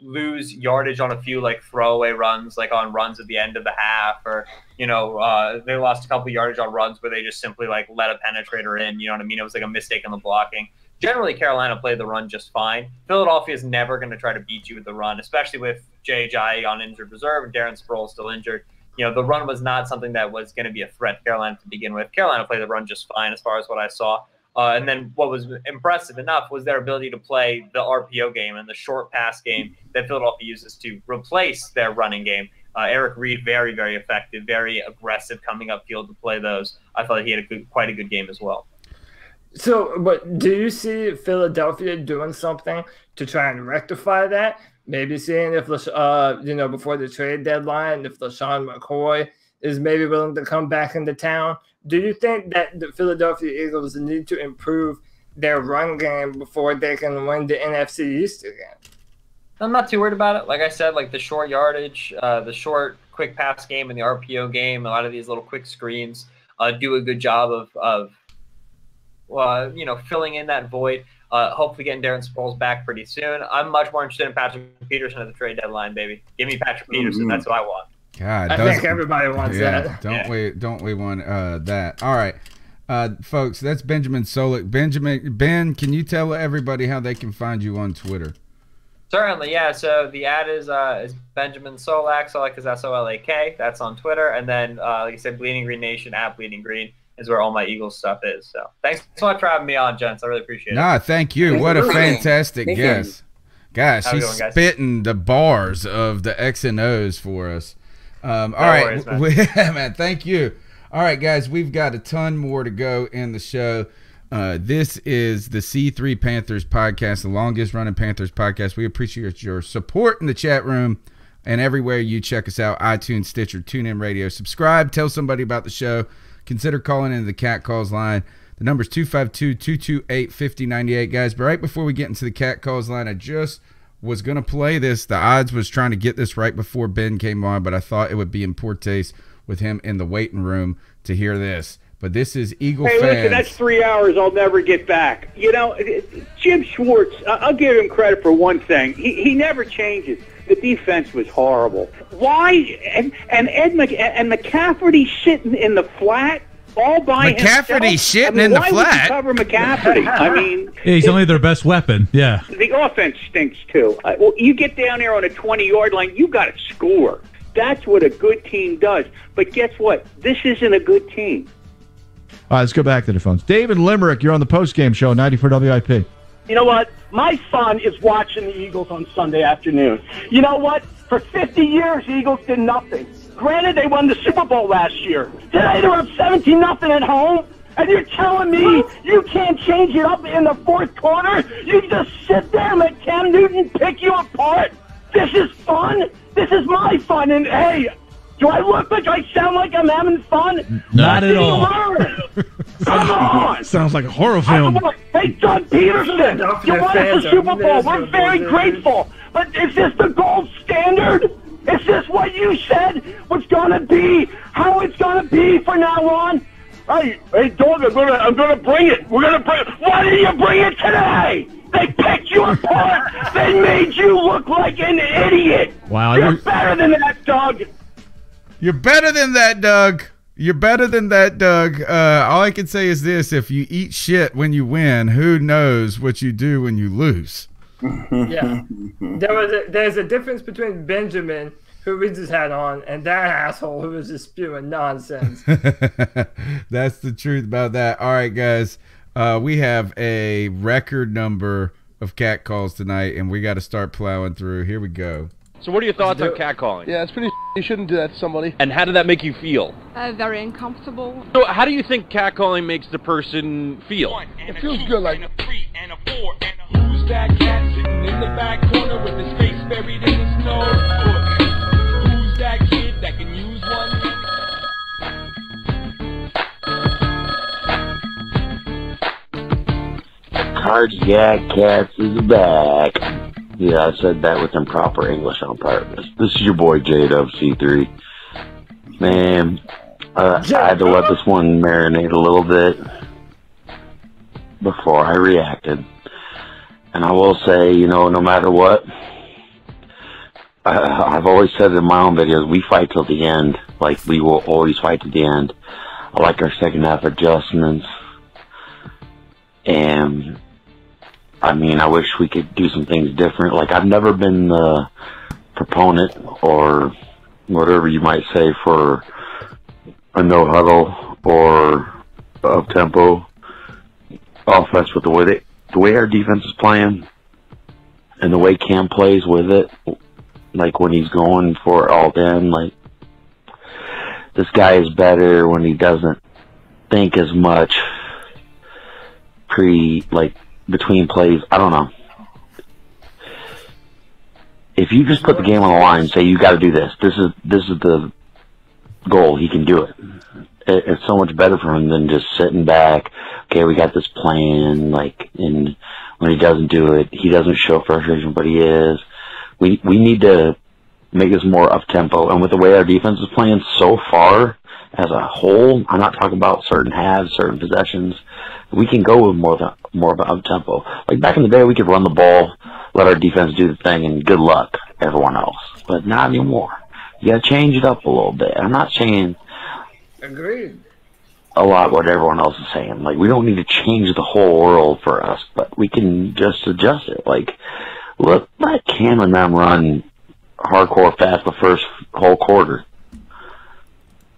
lose yardage on a few throwaway runs, on runs at the end of the half, or they lost a couple yardage on runs where they just simply let a penetrator in. You know what I mean? It was a mistake in the blocking. Generally, Carolina played the run just fine. Philadelphia is never going to try to beat you with the run, especially with Jay Ajayi on injured reserve and Darren Sproles still injured. The run was not something that was going to be a threat to Carolina to begin with. Carolina played the run just fine as far as what I saw. And then what was impressive enough was their ability to play the RPO game and the short pass game that Philadelphia uses to replace their running game. Eric Reed, very, very effective, very aggressive coming upfield to play those. I thought he had quite a good game as well. So, but do you see Philadelphia doing something to try and rectify that? Maybe seeing if, before the trade deadline, if LaShawn McCoy is maybe willing to come back into town. Do you think that the Philadelphia Eagles need to improve their run game before they can win the NFC East again? I'm not too worried about it. Like I said, like the short yardage, the short quick pass game and the RPO game, a lot of these little quick screens do a good job of filling in that void. Hopefully getting Darren Sproles back pretty soon. I'm much more interested in Patrick Peterson at the trade deadline, baby. Give me Patrick Peterson. That's what I want. God, I think everybody wants that. Don't we want that? All right, folks, that's BenjaminSolak. Ben, can you tell everybody how they can find you on Twitter? Certainly, yeah. So the ad is BenjaminSolak. Solak is SOLAK. That's on Twitter. And then, like I said, Bleeding Green Nation at Bleeding Green is where all my Eagles stuff is. So thanks so much for having me on, gents. I really appreciate it. Nah, thank you. What a fantastic guest. Gosh, he's spitting the bars of the X and O's for us. All right, man. Thank you. All right, guys, we've got a ton more to go in the show. This is the C3 Panthers podcast, the longest running Panthers podcast. We appreciate your support in the chat room and everywhere you check us out: iTunes, Stitcher, TuneIn Radio. Subscribe, tell somebody about the show. Consider calling into the Cat Calls line. The number's 252-228-5098, guys. But right before we get into the Cat Calls line, I just was going to play this. The odds was trying to get this right before Ben came on, but I thought it would be in poor taste with him in the waiting room to hear this. But this is Eagle fans. Listen, that's 3 hours I'll never get back. You know, Jim Schwartz, I'll give him credit for one thing. He never changes. The defense was horrible. Why? And McCafferty sitting in the flat all by himself. McCafferty shitting in the flat? Why would you cover McCafferty? I mean, he's only their best weapon. Yeah. The offense stinks too. Well, you get down there on a 20-yard line, you got to score. That's what a good team does. But guess what? This isn't a good team. All right, let's go back to the phones. David Limerick, you're on the postgame show, 94 WIP. You know what? My son is watching the Eagles on Sunday afternoon. You know what? For 50 years, the Eagles did nothing. Granted, they won the Super Bowl last year. Today, they're up 17-0 at home. And you're telling me you can't change it up in the fourth quarter? You just sit there and let Cam Newton pick you apart? This is fun? This is my fun. And, hey, do I look like I sound like I'm having fun? Not at all. Come on. Sounds like a horror film. Hey, Doug Peterson, you won us the Super Bowl. We're very grateful. But is this the gold standard? Is this what you said was going to be, how it's going to be from now on? Hey, Doug, I'm gonna bring it. We're going to bring it. Why didn't you bring it today? They picked you apart. They made you look like an idiot. Wow. You're better than that, Doug. You're better than that, Doug. You're better than that, Doug. All I can say is this: if you eat shit when you win, who knows what you do when you lose? Yeah. There's a difference between Benjamin, who we just had on, and that asshole who was just spewing nonsense. That's the truth about that. All right, guys. We have a record number of cat calls tonight, and we got to start plowing through. Here we go. So what are your thoughts on catcalling? Yeah, it's pretty you shouldn't do that to somebody. And how did that make you feel? Very uncomfortable. So how do you think catcalling makes the person feel? It feels good, like... Who's that cat sitting in the back corner with his face buried in the snow? Who's that kid that can use one? Cardiac Cats is back. Yeah, I said that with improper English on purpose. This is your boy J-Dub C3. Man, I had to let this one marinate a little bit before I reacted. And I will say, you know, no matter what, I've always said in my own videos, we fight till the end. Like, we will always fight to the end. I like our second half adjustments. And I mean, I wish we could do some things different. Like, I've never been the proponent or whatever you might say for a no huddle or up tempo. offense with the way our defense is playing and the way Cam plays with it, like when he's going for it all in, like this guy is better when he doesn't think as much between plays. I don't know. If you just put the game on the line and say you got to do this, this is the goal, he can do it. It's so much better for him than just sitting back. Okay, we got this plan, and when he doesn't do it, he doesn't show frustration, but he is. We need to make this more up tempo, and with the way our defense is playing so far as a whole, I'm not talking about certain halves, certain possessions. We can go with more of an up tempo. Like back in the day, we could run the ball, let our defense do the thing, and good luck, everyone else. But not anymore. You got to change it up a little bit. I'm not saying agreed a lot what everyone else is saying. Like, we don't need to change the whole world for us, but we can just adjust it. Like, let Cam and them run hardcore fast the first whole quarter.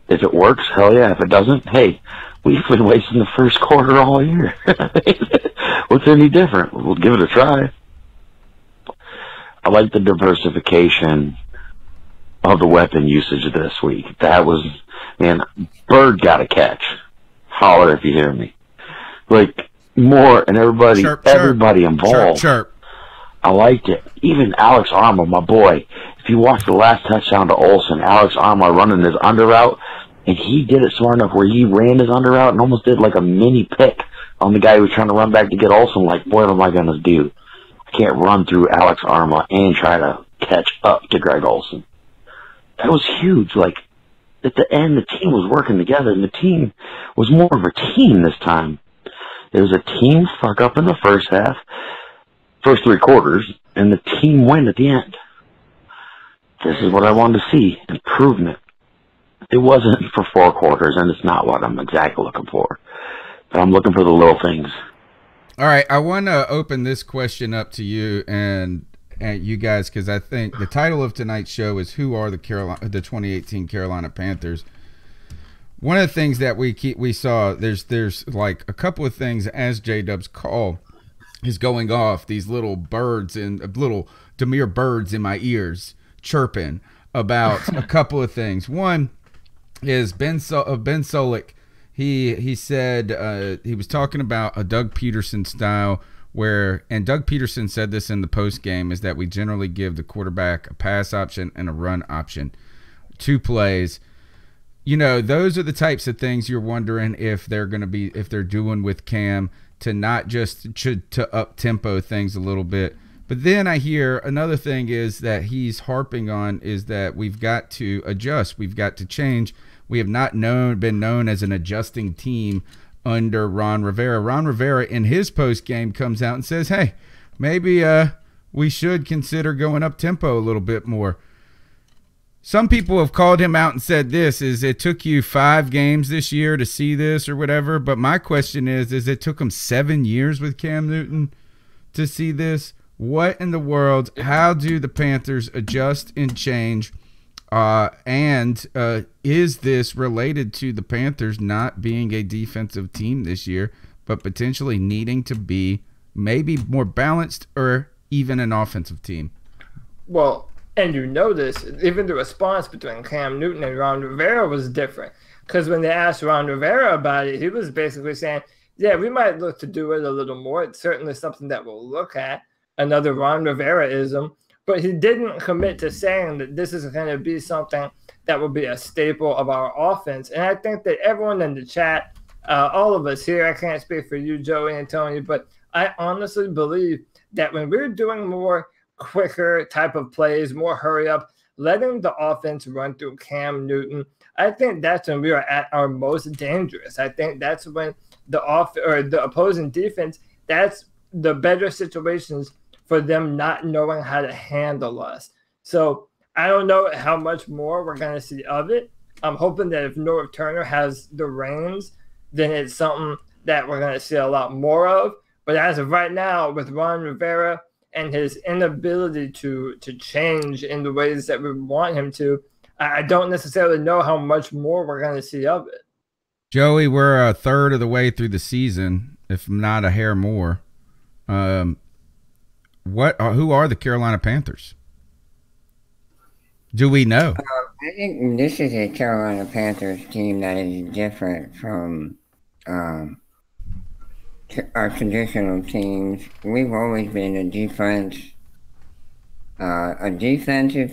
If it works, hell yeah. If it doesn't, hey, we've been wasting the first quarter all year. What's any different? We'll give it a try. I like the diversification of the weapon usage this week. That was, man, Bird got a catch. Holler if you hear me. Like, more, and everybody involved. Chirp. I liked it. Even Alex Armour, my boy. If you watch the last touchdown to Olsen, Alex Armour running his under route, and he did it smart enough where he ran his under route and almost did like a mini pick on the guy who was trying to run back to get Olsen. Like, what am I going to do? I can't run through Alex Armour and try to catch up to Greg Olsen. That was huge. Like, at the end, the team was working together, and the team was more of a team this time. There was a team fuck up in the first half, first three quarters, and the team win at the end. This is what I wanted to see, improvement. It wasn't for 4 quarters, and it's not what I'm exactly looking for. But I'm looking for the little things. All right, I want to open this question up to you and you guys, because I think the title of tonight's show is "Who are the 2018 Carolina Panthers?" One of the things that we saw, there's like a couple of things as J-Dub's call is going off. These little birds and little demure birds in my ears chirping about a couple of things. One is BenjaminSolak. He said he was talking about a Doug Peterson style and Doug Peterson said this in the post game, is that we generally give the quarterback a pass option and a run option, 2 plays. You know, those are the types of things you're wondering if they're doing with Cam, to not just to up tempo things a little bit. But then I hear another thing is that he's harping on is that we've got to adjust, we've got to change. We have not been known as an adjusting team under Ron Rivera. Ron Rivera in his post game comes out and says, hey, maybe we should consider going up tempo a little bit more. Some people have called him out and said this is it took you 5 games this year to see this or whatever. But my question is it took him 7 years with Cam Newton to see this? What in the world? How do the Panthers adjust and change? And is this related to the Panthers not being a defensive team this year, but potentially needing to be maybe more balanced or even an offensive team? Well, and you notice even the response between Cam Newton and Ron Rivera was different. Because when they asked Ron Rivera about it, he was basically saying, yeah, we might look to do it a little more. It's certainly something that we'll look at. Another Ron Rivera-ism. But he didn't commit to saying that this is going to be something that will be a staple of our offense. And I think that everyone in the chat, all of us here, I can't speak for you, Joey and Tony, but I honestly believe that when we're doing more quicker type of plays, more hurry up, letting the offense run through Cam Newton, I think that's when we are at our most dangerous. I think that's when the opposing defense, that's the better situations for them not knowing how to handle us. So I don't know how much more we're going to see of it. I'm hoping that if Norv Turner has the reins, then it's something that we're going to see a lot more of. But as of right now, with Ron Rivera and his inability to change in the ways that we want him to, I don't necessarily know how much more we're going to see of it. Joey, we're a third of the way through the season. if not a hair more. Who are the Carolina Panthers? Do we know? I think this is a Carolina Panthers team that is different from our traditional teams. We've always been a defensive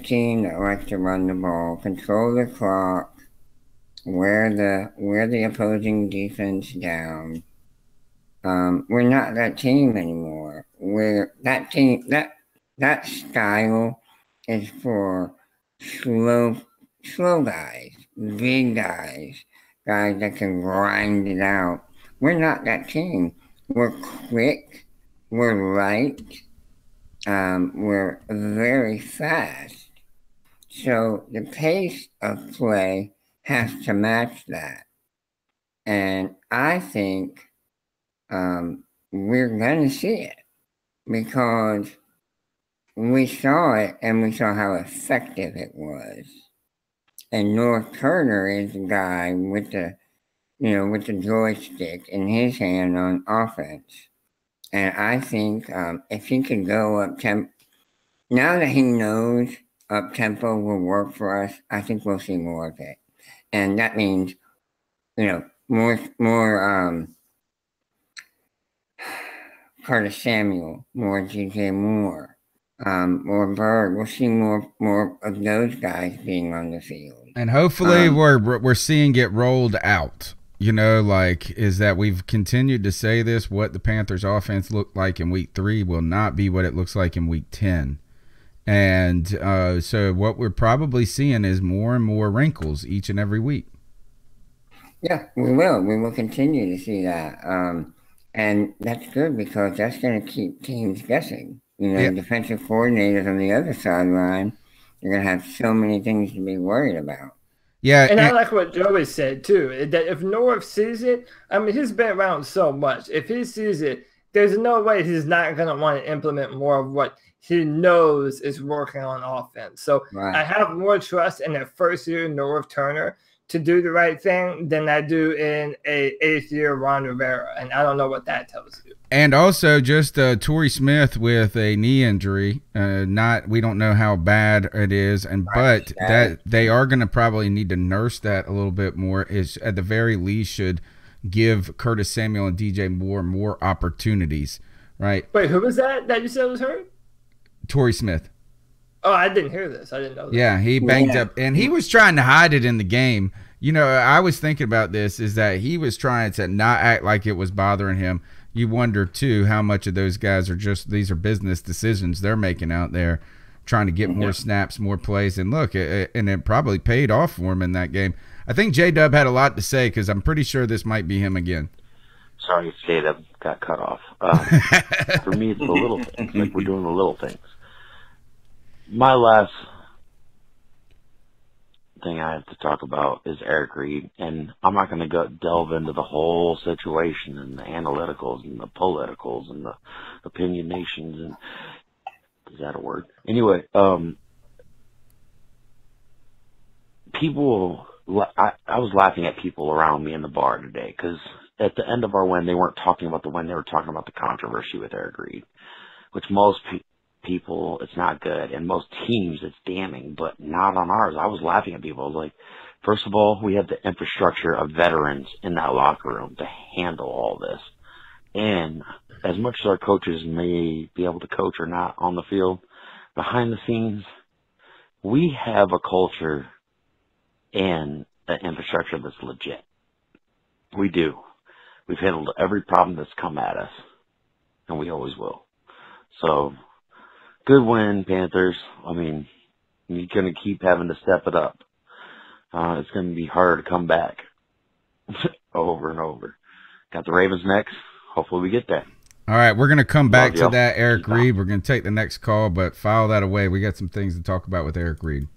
team that likes to run the ball, control the clock, wear the opposing defense down. We're not that team anymore. That style is for slow guys, big guys that can grind it out. We're not that team. We're quick, we're light, we're very fast. So the pace of play has to match that. And I think we're going to see it because we saw it and we saw how effective it was. And North Turner is the guy with the joystick in his hand on offense. And I think if he could go up tempo, now that he knows up tempo will work for us, I think we'll see more of it. And that means, more Curtis Samuel, more DJ Moore, more Bird. We'll see more of those guys being on the field. And hopefully we're seeing it rolled out. Is that we've continued to say this, what the Panthers offense looked like in week 3 will not be what it looks like in week 10. And so what we're probably seeing is more and more wrinkles each and every week. Yeah, we will. We will continue to see that. And that's good because that's going to keep teams guessing. Defensive coordinators on the other sideline, you're going to have so many things to be worried about. Yeah, and I like what Joey said too. That if Norv sees it, I mean, he's been around so much. If he sees it, there's no way he's not going to want to implement more of what he knows is working on offense. So I have more trust in a first-year Norv Turner to do the right thing than I do in a 8th-year Ron Rivera, and I don't know what that tells you. And also just Torrey Smith with a knee injury. We don't know how bad it is, but that they are going to probably need to nurse that a little bit more. Is at the very least should give Curtis Samuel and DJ Moore more opportunities, right? Wait, who was that you said was hurt? Torrey Smith. Oh, I didn't hear this. I didn't know that. Yeah, he banged up, and he was trying to hide it in the game. I was thinking about this, is that he was trying to not act like it was bothering him. You wonder, too, how much of those guys are these are business decisions they're making out there, trying to get more snaps, more plays. And look, and it probably paid off for him in that game. I think J-Dub had a lot to say because I'm pretty sure this might be him again. Sorry, J-Dub got cut off. For me, it's the little things. Like we're doing the little things. My last thing I have to talk about is Eric Reed, and I'm not going to delve into the whole situation and the analyticals and the politicals and the opinionations and is that a word? Anyway, people. I was laughing at people around me in the bar today because at the end of our win, they weren't talking about the win; they were talking about the controversy with Eric Reed, which most people, it's not good, and most teams, it's damning, but not on ours. I was laughing at people. I was like, first of all, we have the infrastructure of veterans in that locker room to handle all this. And as much as our coaches may be able to coach or not on the field, behind the scenes, we have a culture and an infrastructure that's legit. We do. We've handled every problem that's come at us, and we always will. So, good win, Panthers. I mean, you're going to keep having to step it up. It's going to be harder to come back over and over. Got the Ravens next. Hopefully we get there. All right, we're going to come back to that, Eric Reed. We're going to take the next call, but file that away. We got some things to talk about with Eric Reed.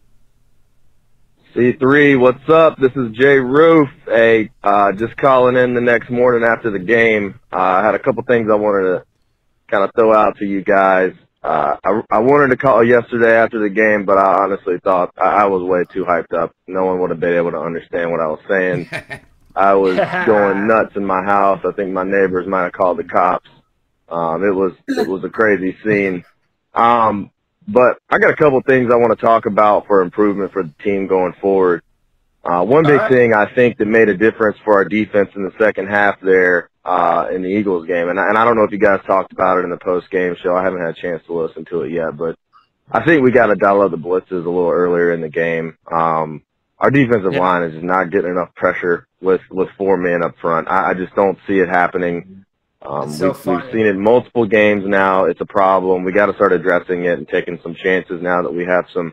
C3, what's up? This is Jay Roof. Hey, just calling in the next morning after the game. I had a couple things I wanted to kind of throw out to you guys. I wanted to call yesterday after the game, but I honestly thought I was way too hyped up. No one would have been able to understand what I was saying. I was going nuts in my house. I think my neighbors might have called the cops. It was a crazy scene. But I got a couple things I want to talk about for improvement for the team going forward. One big thing I think that made a difference for our defense in the second half there in the Eagles game, and I don't know if you guys talked about it in the post-game show. I haven't had a chance to listen to it yet, but I think we got to dial up the blitzes a little earlier in the game. Our defensive line is just not getting enough pressure with 4 men up front. I just don't see it happening. We've seen it in multiple games now. It's a problem. We got to start addressing it and taking some chances now that we have some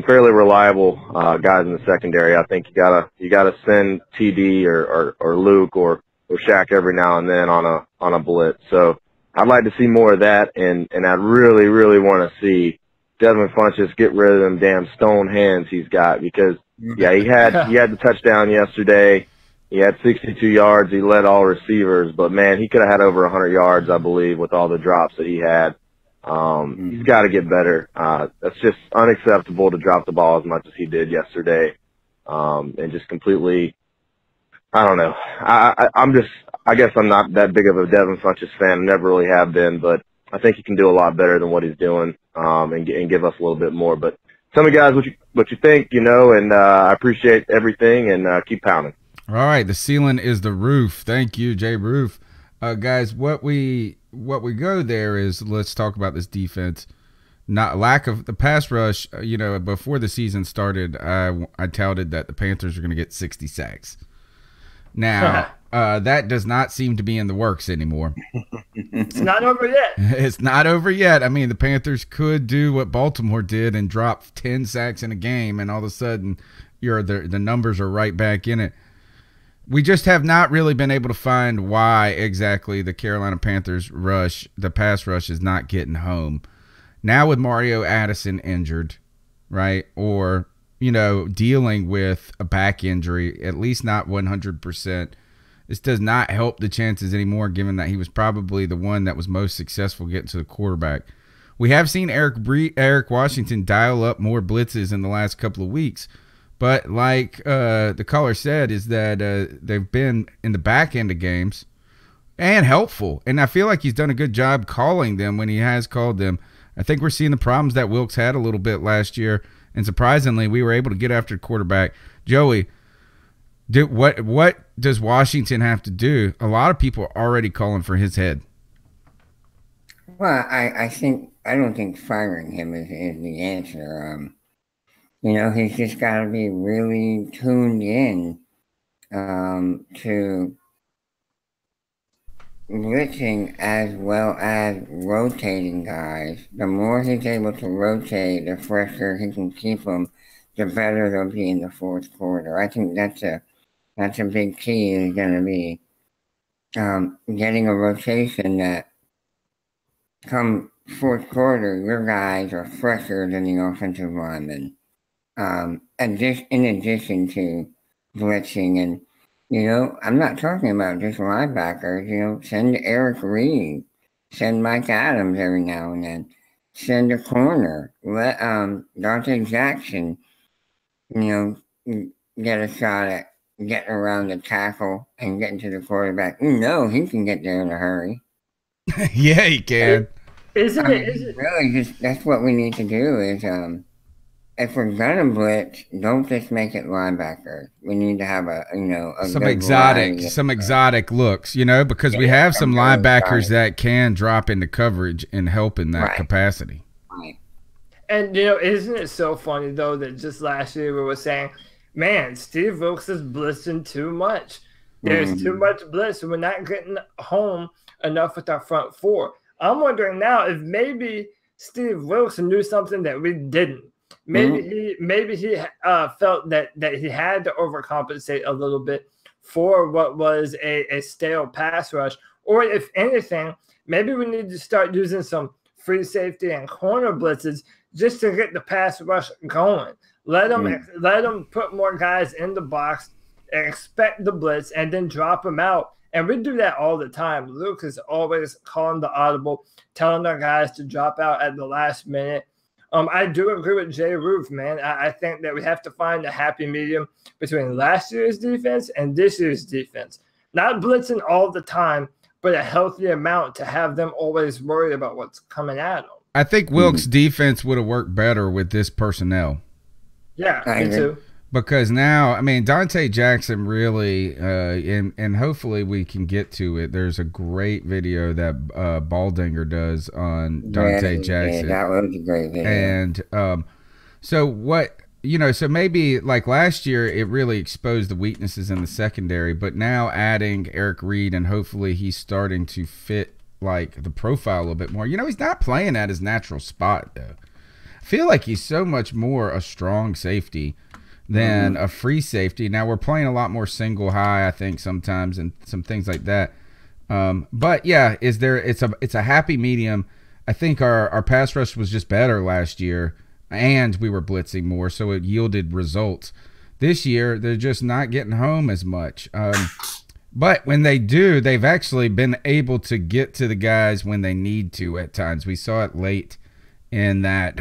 fairly reliable guys in the secondary. I think you gotta send TD or Luke or Shaq every now and then on a blitz. So I'd like to see more of that, and I really want to see Desmond Funchess get rid of them damn stone hands he's got, because he had the touchdown yesterday. He had 62 yards. He led all receivers, but man, he could have had over 100 yards, I believe, with all the drops that he had. He's got to get better. That's just unacceptable to drop the ball as much as he did yesterday, and just completely. I don't know. I guess I'm not that big of a Devin Funchess fan. I never really have been, but I think he can do a lot better than what he's doing, and give us a little bit more. But tell me, guys, what you think, and I appreciate everything, and keep pounding. All right, the ceiling is the roof. Thank you, Jay Roof. Guys, what we go there is, let's talk about this defense. Not lack of the pass rush. Before the season started, I touted that the Panthers are going to get 60 sacks. Now, that does not seem to be in the works anymore. It's not over yet. It's not over yet. I mean, the Panthers could do what Baltimore did and drop 10 sacks in a game, and all of a sudden, the numbers are right back in it. We just have not really been able to find why exactly the Carolina Panthers the pass rush is not getting home. Now with Mario Addison injured, right, or, dealing with a back injury, at least not 100%, this does not help the chances anymore, given that he was probably the one that was most successful getting to the quarterback. We have seen Eric Washington dial up more blitzes in the last couple of weeks. But like the caller said, is that they've been in the back end of games and helpful. And I feel like he's done a good job calling them when he has called them. I think we're seeing the problems that Wilkes had a little bit last year. And surprisingly, we were able to get after the quarterback. Joey, what does Washington have to do? A lot of people are already calling for his head. Well, I don't think firing him is the answer. He's just got to be really tuned in to blitzing as well as rotating guys. The more he's able to rotate, the fresher he can keep them, the better they'll be in the fourth quarter. I think that's a big key, is going to be getting a rotation that come fourth quarter, your guys are fresher than the offensive linemen. In addition to blitzing, and I'm not talking about just linebackers. Send Eric Reed, send Mike Adams every now and then, send a corner, let Dante Jackson, get a shot at getting around the tackle and getting to the quarterback. He can get there in a hurry. Yeah, he can. Isn't it really just that's what we need to do? Is if we're gonna blitz, don't just make it linebackers. We need to have some exotic looks, because we have some linebackers that can drop into coverage and help in that capacity. Right. And isn't it so funny though that just last year we were saying, man, Steve Wilkes is blitzing too much. There's too much blitz. We're not getting home enough with our front four. I'm wondering now if maybe Steve Wilkes knew something that we didn't. Maybe he felt that he had to overcompensate a little bit for what was a stale pass rush, or if anything, maybe we need to start using some free safety and corner blitzes just to get the pass rush going. Let them put more guys in the box, expect the blitz, and then drop them out. And we do that all the time. Luke is always calling the audible, telling our guys to drop out at the last minute. I do agree with Jay Roof, man. I think that we have to find a happy medium between last year's defense and this year's defense. Not blitzing all the time, but a healthy amount to have them always worried about what's coming at them. I think Wilkes' defense would have worked better with this personnel. Yeah, me too. Because now, I mean, Dante Jackson really, and hopefully we can get to it. There's a great video that Baldinger does on Dante Jackson. Yeah, that was a great video. And so what, so maybe like last year it really exposed the weaknesses in the secondary, but now adding Eric Reed and hopefully he's starting to fit like the profile a little bit more. He's not playing at his natural spot though. I feel like he's so much more a strong safety than a free safety. Now we're playing a lot more single high, I think, sometimes, and some things like that. But yeah, it's a happy medium. I think our pass rush was just better last year, and we were blitzing more, so it yielded results. This year, they're just not getting home as much. But when they do, they've actually been able to get to the guys when they need to at times. We saw it late in that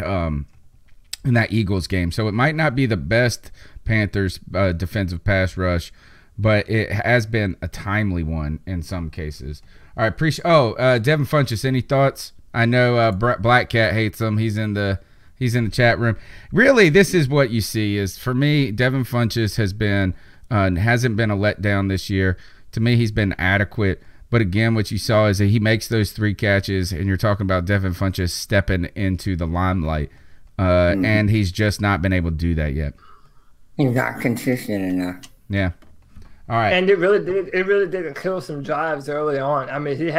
Eagles game. So it might not be the best Panthers defensive pass rush, but it has been a timely one in some cases. All right, appreciate. Devin Funchess, any thoughts? I know Black Cat hates him. He's in the chat room. Really, this is what you see. Is for me, Devin Funchess has been hasn't been a letdown this year. To me, he's been adequate. But again, what you saw is that he makes those 3 catches, and you're talking about Devin Funchess stepping into the limelight. And he's just not been able to do that yet. He's not consistent enough. Yeah. All right. And it really did kill some drives early on. I mean,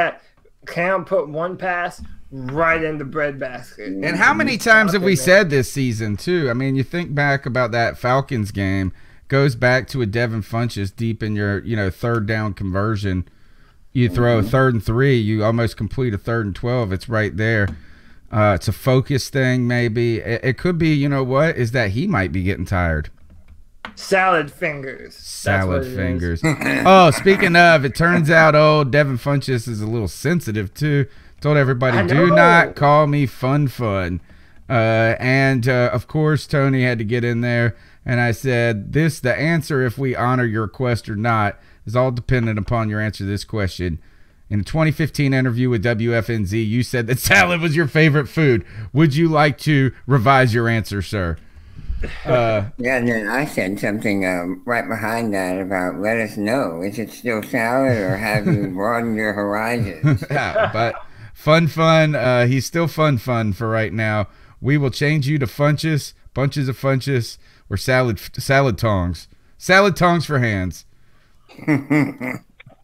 Cam put one pass right in the breadbasket. And how many times have we said this season too? I mean, you think back about that Falcons game, goes back to a Devin Funchess deep in your, 3rd down conversion. You throw a 3rd and 3, you almost complete a 3rd and 12. It's right there. It's a focus thing, maybe. It could be, is that he might be getting tired. Salad fingers. Salad fingers. Oh, speaking of, it turns out old Devin Funchess is a little sensitive, too. Told everybody, do not call me fun. And, of course, Tony had to get in there. And I said, the answer, if we honor your request or not, is all dependent upon your answer to this question. In a 2015 interview with WFNZ, you said that salad was your favorite food. Would you like to revise your answer, sir? Yeah, and then I said something right behind that about let us know. Is it still salad or have you broadened your horizons? But fun. He's still fun for right now. We will change you to Funchess, bunches of Funchess, or salad tongs. Salad tongs for hands.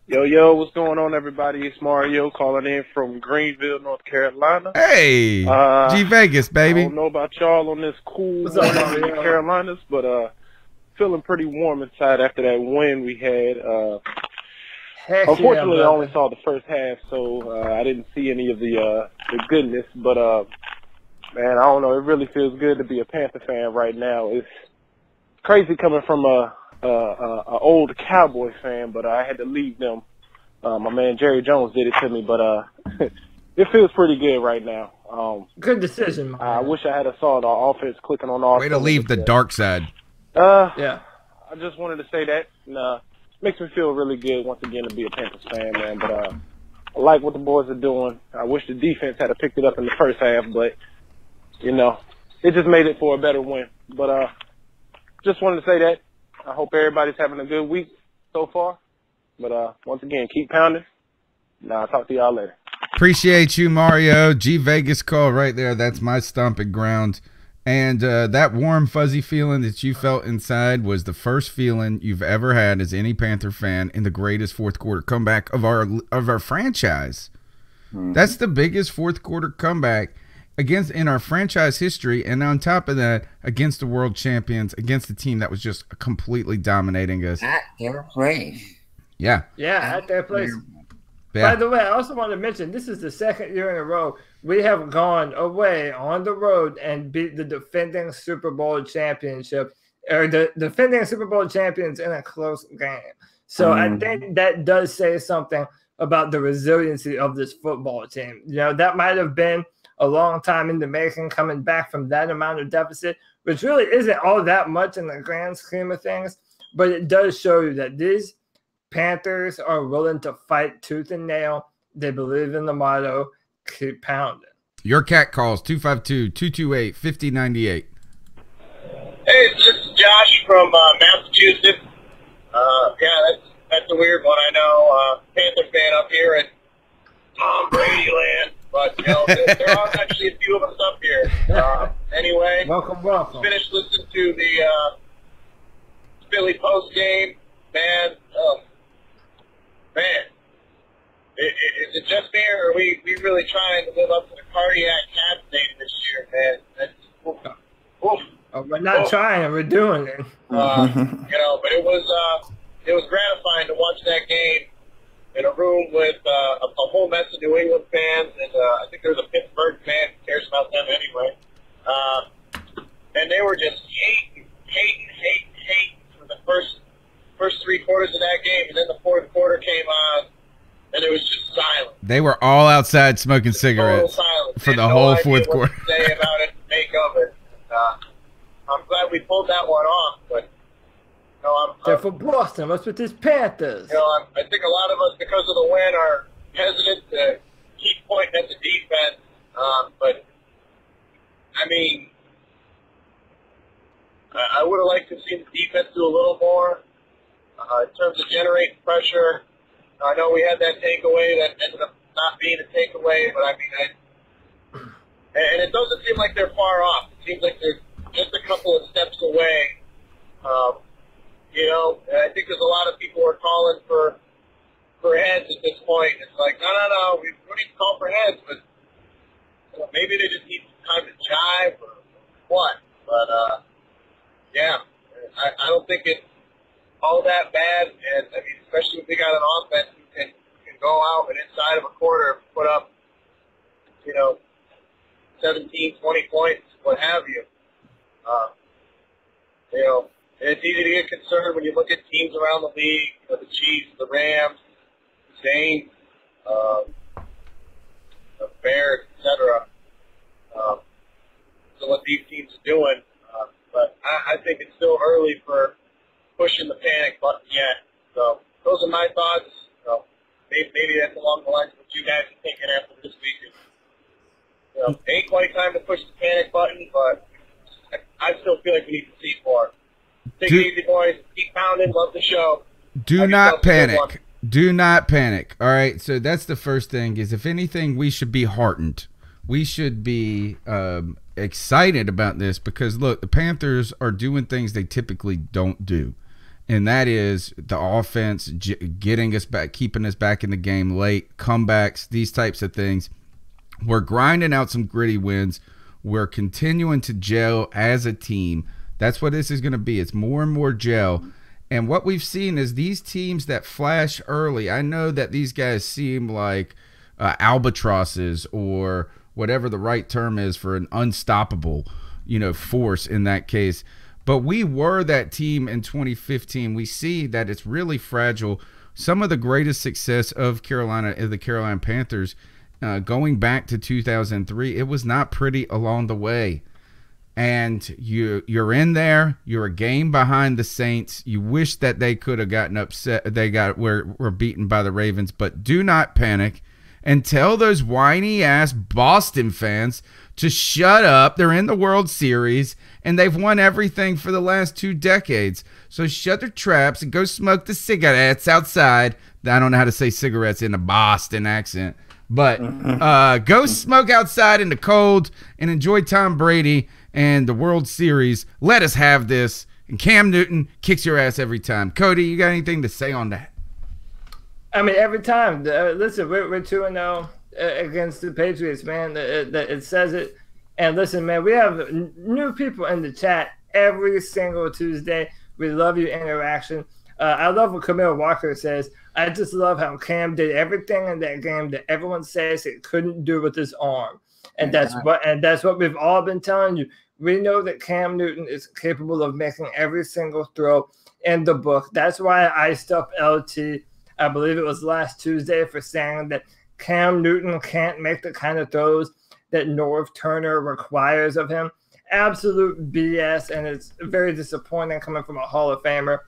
Yo, what's going on, everybody? It's Mario calling in from Greenville, North Carolina. Hey, G Vegas, baby. I don't know about y'all on this cool morning in the Carolinas, but feeling pretty warm inside after that win we had. Unfortunately, I only saw the first half, so I didn't see any of the goodness. But man, I don't know. It really feels good to be a Panther fan right now. It's crazy coming from a old Cowboy fan, but I had to leave them. My man Jerry Jones did it to me, but it feels pretty good right now. Good decision, man. I wish I had saw the offense clicking on all. Way to leave the dark side. Yeah. I just wanted to say that. And, makes me feel really good once again to be a Panthers fan, man. But I like what the boys are doing. I wish the defense had picked it up in the first half, but it just made it for a better win. But just wanted to say that. I hope everybody's having a good week so far. But once again, keep pounding. Now I'll talk to y'all later. Appreciate you, Mario. G Vegas call right there. That's my stomping ground. And that warm, fuzzy feeling that you felt inside was the first feeling you've ever had as any Panther fan in the greatest fourth quarter comeback of our franchise. Mm-hmm. That's the biggest fourth quarter comeback in our franchise history, and on top of that, against the world champions, against a team that was just completely dominating us. At their place. Yeah. Yeah, at their place. Yeah. By the way, I also want to mention this is the second year in a row we have gone away on the road and beat the defending Super Bowl championship, or the defending Super Bowl champions in a close game. So I think that does say something about the resiliency of this football team. That might have been a long time in the making, coming back from that amount of deficit, which really isn't all that much in the grand scheme of things. But it does show you that these Panthers are willing to fight tooth and nail. They believe in the motto, keep pounding. Your cat calls 252-228-5098. Hey, this is Josh from Massachusetts. Yeah, that's a weird one. I know, Panther fan up here in Tom Brady land, but you know, there are actually a few of us up here. Anyway, welcome. Finished listening to the Philly post game. Man, is it just me, or are we really trying to live up to the cardiac cat state this year, man? That's We're not trying, we're doing it. You know, but it was gratifying to watch that game in a room with a whole mess of New England fans, and I think there was a Pittsburgh fan who cares about them anyway. And they were just hating for the first 3 quarters of that game, and then the fourth quarter came on, and it was just silent. They were all outside smoking cigarettes for the whole fourth quarter. What to say about it, make of it. I'm glad we pulled that one off, but you know, they're for Boston. What's with these Panthers? You know, I think a lot of us, because of the win, are hesitant to keep pointing at the defense. But I mean, I would have liked to see the defense do a little more in terms of generating pressure. I know we had that takeaway that ended up not being a takeaway, but I mean, and it doesn't seem like they're far off. It seems like they're just a couple of steps away. You know, and I think there's a lot of people who are calling for heads at this point. It's like, no, we don't need to call for heads, but you know, maybe they just need some time to jive or what. But yeah, I don't think it's all that bad. And I mean, especially if we got an offense who can go out and inside of a quarter put up, you know, 17, 20 points, what have you. You know, it's easy to get concerned when you look at teams around the league, you know, the Chiefs, the Rams, the Saints, the Bears, etc. So what these teams are doing. But I think it's still early for pushing the panic button yet. So those are my thoughts. So maybe that's along the lines of what you guys are thinking after this weekend. You know, ain't quite time to push the panic button, but I still feel like we need to see more. Take it easy, boys. Keep pounding. Love the show. Do not panic. Do not panic. All right. So that's the first thing. Is if anything, we should be heartened. We should be excited about this because look, the Panthers are doing things they typically don't do, and that is the offense getting us back, keeping us back in the game late, comebacks, these types of things. We're grinding out some gritty wins. We're continuing to gel as a team. That's what this is going to be. It's more and more gel. And what we've seen is these teams that flash early. I know that these guys seem like albatrosses or whatever the right term is for an unstoppable, you know, force in that case. But we were that team in 2015. We see that it's really fragile. Some of the greatest success of Carolina is the Carolina Panthers. Going back to 2003, it was not pretty along the way. And you're in there. You're a game behind the Saints. You wish that they could have gotten upset. They were beaten by the Ravens. But do not panic. And tell those whiny-ass Boston fans to shut up. They're in the World Series, and they've won everything for the last 2 decades. So shut their traps and go smoke the cigarettes outside. I don't know how to say cigarettes in a Boston accent. But go smoke outside in the cold and enjoy Tom Brady and the World Series. Let us have this. And Cam Newton kicks your ass every time. Cody, you got anything to say on that? I mean, every time. Listen, we're 2-0 against the Patriots, man. It says it. And listen, man, we have new people in the chat every single Tuesday. We love your interaction. I love what Camille Walker says. I just love how Cam did everything in that game that everyone says it couldn't do with his arm. And that's what we've all been telling you. We know that Cam Newton is capable of making every single throw in the book. That's why I iced up LT. I believe it was last Tuesday for saying that Cam Newton can't make the kind of throws that Norv Turner requires of him. Absolute BS, and it's very disappointing coming from a Hall of Famer.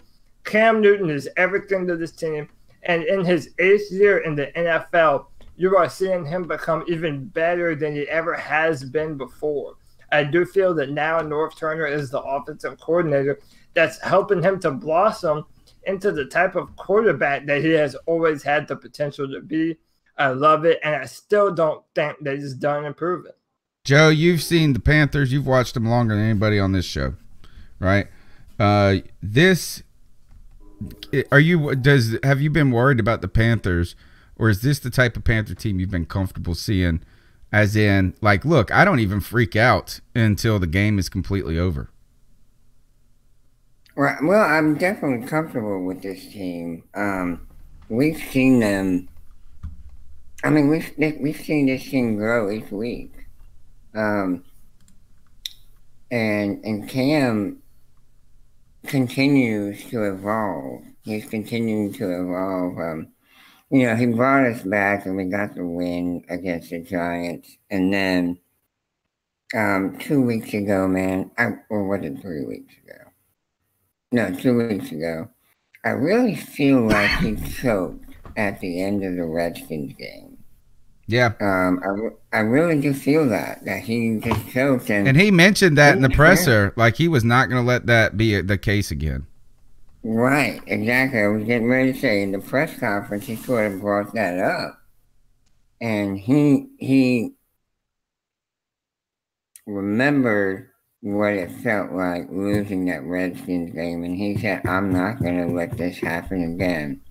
Cam Newton is everything to this team, and in his 8th year in the NFL, you are seeing him become even better than he ever has been before. I do feel that now Norv Turner is the offensive coordinator that's helping him to blossom into the type of quarterback that he has always had the potential to be. I love it, and I still don't think that he's done improving. Joe, you've seen the Panthers. You've watched them longer than anybody on this show, right? Have you been worried about the Panthers, or is this the type of Panther team you've been comfortable seeing? As in, like, look, I don't even freak out until the game is completely over. Well, I'm definitely comfortable with this team. We've seen them. I mean, we've seen this team grow each week. And Cam continues to evolve. He's continuing to evolve. You know, he brought us back and we got the win against the Giants. And then 2 weeks ago, man, or was it 3 weeks ago? No, 2 weeks ago. I really feel like he choked at the end of the Redskins game. Yeah. I really do feel that he just choked. And he mentioned that in the presser, like he was not going to let that be the case again. Right, exactly. I was getting ready to say, in the press conference, he sort of brought that up. And he remembered what it felt like losing that Redskins game. And he said, I'm not going to let this happen again.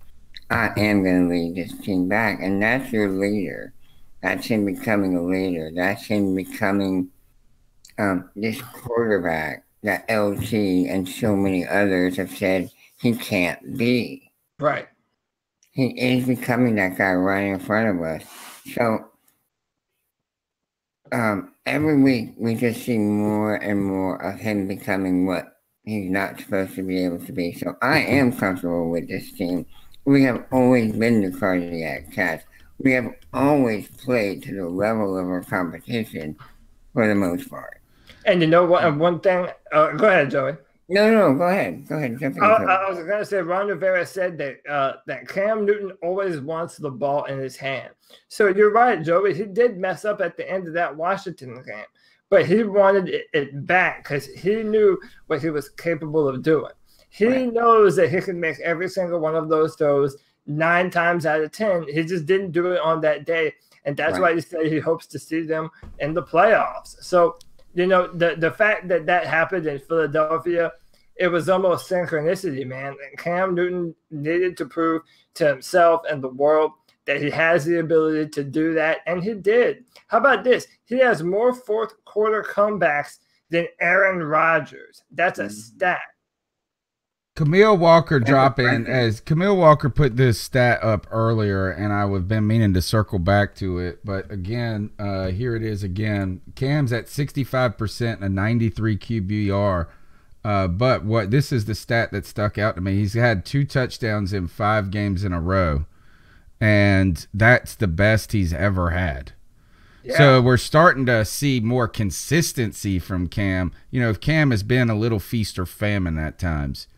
I am going to lead this team back. And that's your leader. That's him becoming a leader. That's him becoming this quarterback that LT and so many others have said he can't be. Right. He is becoming that guy right in front of us. So every week we just see more and more of him becoming what he's not supposed to be able to be. So I am comfortable with this team. We have always been the cardiac cats. We have always played to the level of our competition for the most part. And you know what? One thing, go ahead, Joey. No, go ahead. Go ahead. I was going to say, Ron Rivera said that Cam Newton always wants the ball in his hand. So you're right, Joey. He did mess up at the end of that Washington game, but he wanted it back because he knew what he was capable of doing. He knows that he can make every single one of those throws 9 times out of 10. He just didn't do it on that day, and that's why he said he hopes to see them in the playoffs. So, you know, the fact that happened in Philadelphia, it was almost synchronicity, man. And Cam Newton needed to prove to himself and the world that he has the ability to do that, and he did. How about this? He has more fourth quarter comebacks than Aaron Rodgers. That's a stat. Camille Walker Camille Walker put this stat up earlier, and I've been meaning to circle back to it. But again, here it is again. Cam's at 65% and a 93 QBR. But this is the stat that stuck out to me. He's had 2 touchdowns in 5 games in a row, and that's the best he's ever had. Yeah. So we're starting to see more consistency from Cam. You know, Cam has been a little feast or famine at times.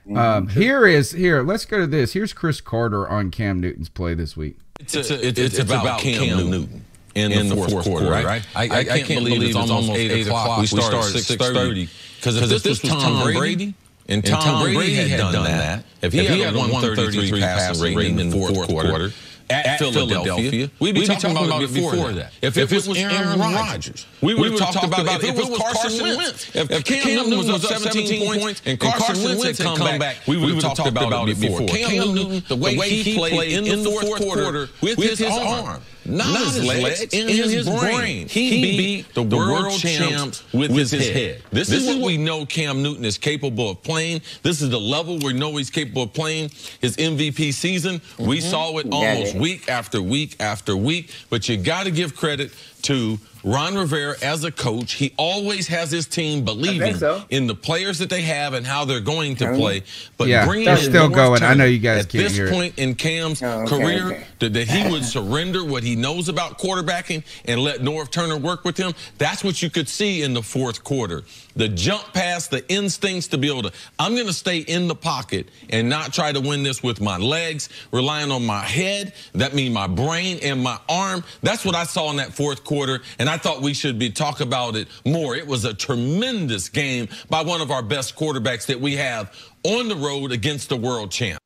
Let's go to this. Here's Chris Carter on Cam Newton's play this week. It's about Cam Newton in the fourth quarter, right? I can't believe it's almost 8 o'clock. We started at 6:30. Because if this was Tom Brady, and Tom Brady had done that, if he had a 133 passer rating in the fourth quarter at Philadelphia, we'd be talking about it before that. If it was Aaron Rodgers, we would have talked about it. If it was Carson Wentz, if Cam Newton was up 17 points and Carson Wentz had come back, we would have talked about it before. Cam Newton, the way he played in the fourth quarter with his arm, not his legs, in his brain. He beat the world champs with his head. This is what we know Cam Newton is capable of playing. This is the level we know he's capable of playing. His MVP season, we saw it almost week after week after week. But you got to give credit to Ron Rivera as a coach. He always has his team believing in the players that they have and how they're going to play. But bringing in still going. I know you guys can't hear it. At this point in Cam's career, that he would surrender what he knows about quarterbacking and let Norv Turner work with him. That's what you could see in the fourth quarter. The jump pass, the instincts to be able to, I'm going to stay in the pocket and not try to win this with my legs, relying on my head. That means my brain and my arm. That's what I saw in that fourth quarter, and I thought we should be talk about it more. It was a tremendous game by one of our best quarterbacks that we have on the road against the world champ.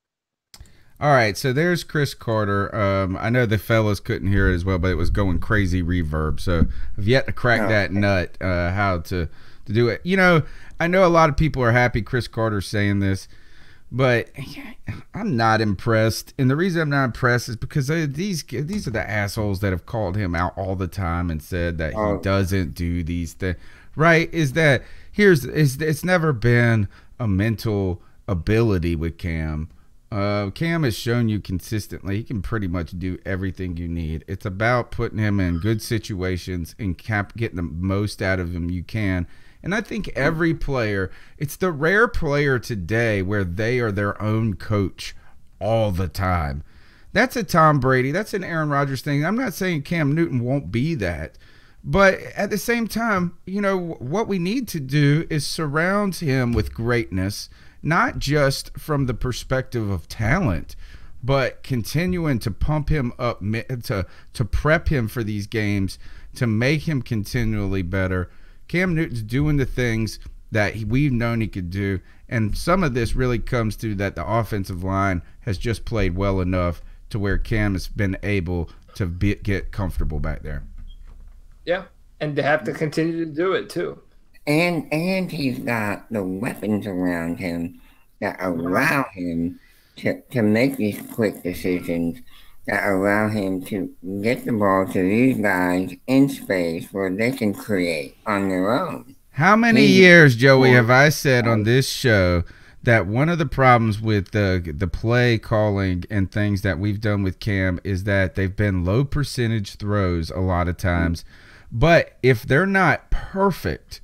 All right, so there's Chris Carter. I know the fellas couldn't hear it as well, but it was going crazy reverb. So I've yet to crack that nut, how to do it. You know, I know a lot of people are happy Chris Carter's saying this, but I'm not impressed. And the reason I'm not impressed is because these are the assholes that have called him out all the time and said that he doesn't do these things. Right? Is that it's never been a mental ability with Cam. Cam has shown you consistently he can pretty much do everything you need. It's about putting him in good situations and getting the most out of him you can. And I think every player, it's the rare player today where they are their own coach all the time. That's a Tom Brady. That's an Aaron Rodgers thing. I'm not saying Cam Newton won't be that. But at the same time, you know, what we need to do is surround him with greatness, not just from the perspective of talent, but continuing to pump him up, to prep him for these games, to make him continually better. Cam Newton's doing the things that we've known he could do, and some of this really comes to that the offensive line has just played well enough to where Cam has been able to get comfortable back there. Yeah, and they have to continue to do it too. And he's got the weapons around him that allow him to make these quick decisions, that allow him to get the ball to these guys in space where they can create on their own. How many years, Joey, have I said on this show that one of the problems with the play calling and things that we've done with Cam is that they've been low percentage throws a lot of times. But if they're not perfect,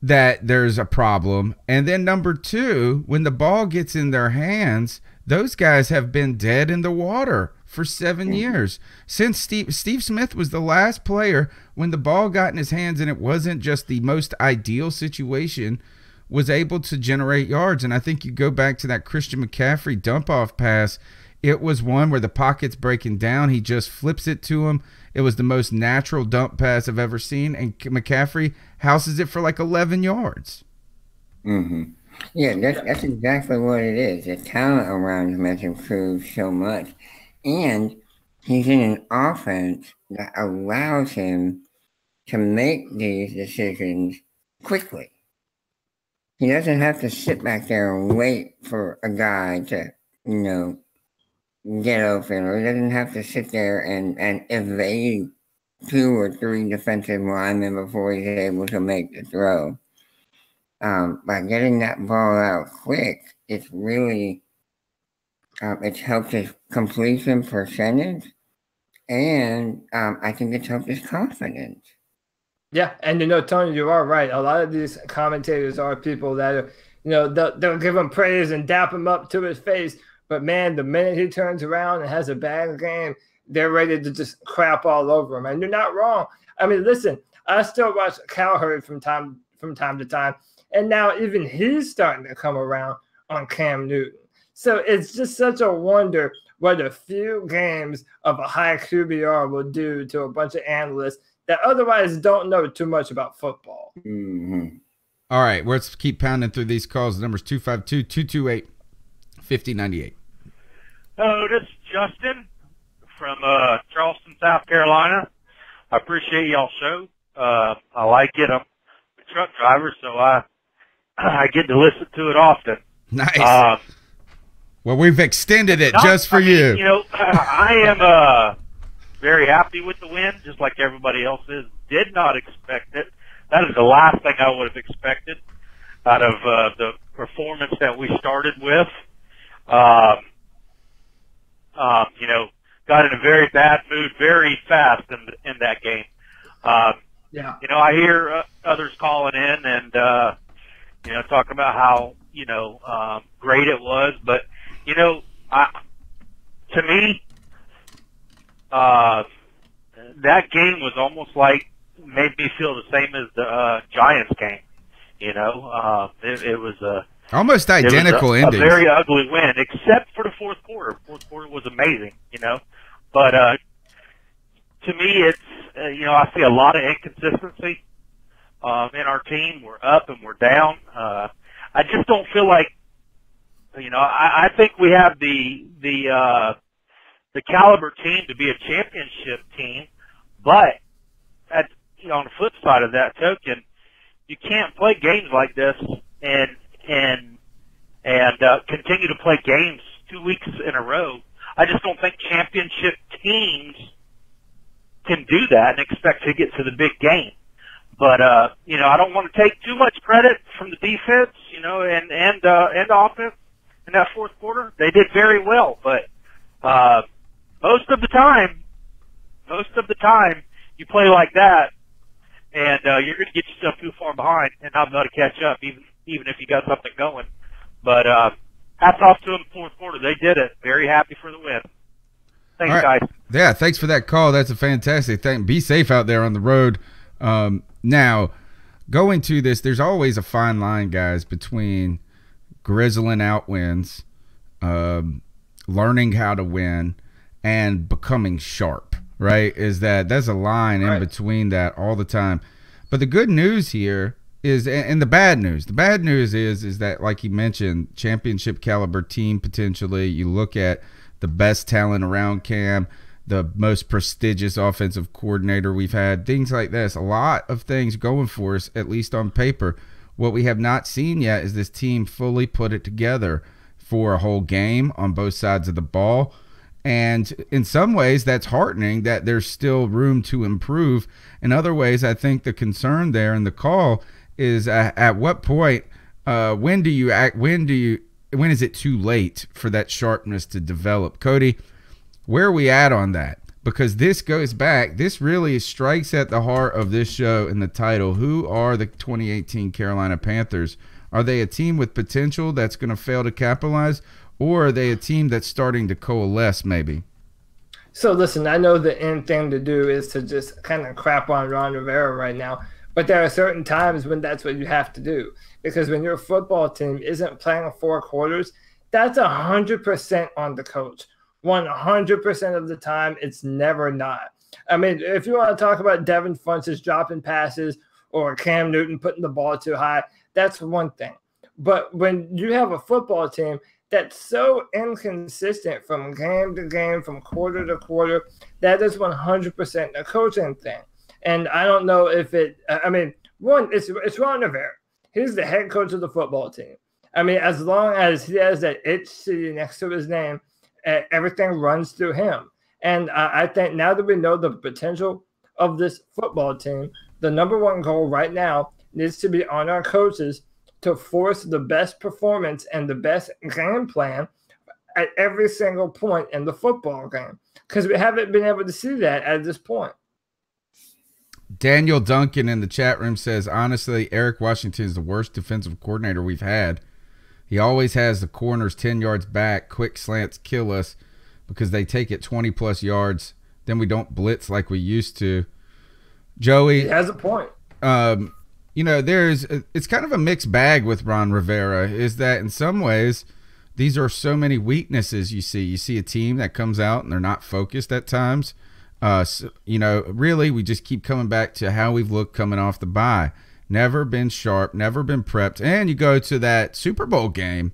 that there's a problem. And then number two, when the ball gets in their hands, those guys have been dead in the water for 7 years. Since Steve Smith was the last player when the ball got in his hands and it wasn't just the most ideal situation, was able to generate yards. And I think you go back to that Christian McCaffrey dump-off pass. It was one where the pocket's breaking down. He just flips it to him. It was the most natural dump pass I've ever seen, and McCaffrey houses it for like 11 yards. Mm-hmm. Yeah, that's exactly what it is. The talent around him has improved so much. And he's in an offense that allows him to make these decisions quickly. He doesn't have to sit back there and wait for a guy to, you know, get open, or he doesn't have to sit there and evade 2 or 3 defensive linemen before he's able to make the throw. By getting that ball out quick, it's really it's helped his completion percentage, and I think it's helped his confidence. Yeah, and you know, Tony, you are right. A lot of these commentators are people that are, you know, they'll give him praise and dap him up to his face. But, man, the minute he turns around and has a bad game, they're ready to just crap all over him. And you're not wrong. I mean, listen, I still watch Cowherd from time to time, and now even he's starting to come around on Cam Newton. So it's just such a wonder what a few games of a high QBR will do to a bunch of analysts that otherwise don't know too much about football. Mm-hmm. All right, let's keep pounding through these calls. The number's 252-228-5098. Hello, this is Justin from Charleston, South Carolina. I appreciate y'all's show. I like it. I'm a truck driver, so I get to listen to it often. Nice. Well, we've extended it just for you. You know, I am very happy with the win, just like everybody else is. Did not expect it. That is the last thing I would have expected out of the performance that we started with. You know, got in a very bad mood very fast in that game. Yeah. You know, I hear others calling in and, you know, talking about how, you know, great it was. But, you know, to me, that game was almost like made me feel the same as the Giants game. You know, it was a almost identical a endings. A very ugly win, except for the fourth quarter. Fourth quarter was amazing. You know, but to me, it's you know, I see a lot of inconsistency in our team. We're up and we're down. I just don't feel like, you know, I think we have the caliber team to be a championship team, but at, you know, on the flip side of that token, you can't play games like this and continue to play games 2 weeks in a row. I just don't think championship teams can do that and expect to get to the big game. But you know, I don't want to take too much credit from the defense, you know, and offense in that fourth quarter. They did very well, but most of the time you play like that, and you're going to get yourself too far behind and not be able to catch up, even if you got something going. But hats off to them in the fourth quarter. They did it. Very happy for the win. Thanks, right, guys. Yeah, thanks for that call. That's a fantastic thing. Be safe out there on the road. Now, going to this, there's always a fine line, guys, between grizzling out wins, learning how to win, and becoming sharp, right? There's a line in between that all the time. But the good news here is, and the bad news is that, like you mentioned, championship caliber team potentially. You look at the best talent around Cam, the most prestigious offensive coordinator we've had, things like this. A lot of things going for us, at least on paper. What we have not seen yet is this team fully put it together for a whole game on both sides of the ball. And in some ways, that's heartening that there's still room to improve. In other ways, I think the concern there in the call is at what point, when is it too late for that sharpness to develop? Cody, where are we at on that? Because this goes back, this really strikes at the heart of this show in the title. Who are the 2018 Carolina Panthers? Are they a team with potential that's going to fail to capitalize, or are they a team that's starting to coalesce maybe? So listen, I know the end thing to do is to just kind of crap on Ron Rivera right now, but there are certain times when that's what you have to do. Because when your football team isn't playing 4 quarters, that's 100% on the coach. 100% of the time, it's never not. I mean, if you want to talk about Devin Funchess dropping passes or Cam Newton putting the ball too high, that's one thing. But when you have a football team that's so inconsistent from game to game, from quarter to quarter, that is 100% a coaching thing. And I don't know if it's Ron Rivera. He's the head coach of the football team. I mean, as long as he has that itch sitting next to his name, everything runs through him. And I think now that we know the potential of this football team, the number one goal right now needs to be on our coaches to force the best performance and the best game plan at every single point in the football game, because we haven't been able to see that at this point. Daniel Duncan in the chat room says, honestly, Eric Washington is the worst defensive coordinator we've had. He always has the corners 10 yards back. Quick slants kill us because they take it 20-plus yards. Then we don't blitz like we used to. Joey. He has a point. You know, it's kind of a mixed bag with Ron Rivera, is that in some ways these are so many weaknesses you see. You see a team that comes out and they're not focused at times. So, you know, really we just keep coming back to how we've looked coming off the bye. Never been sharp, never been prepped. And you go to that Super Bowl game,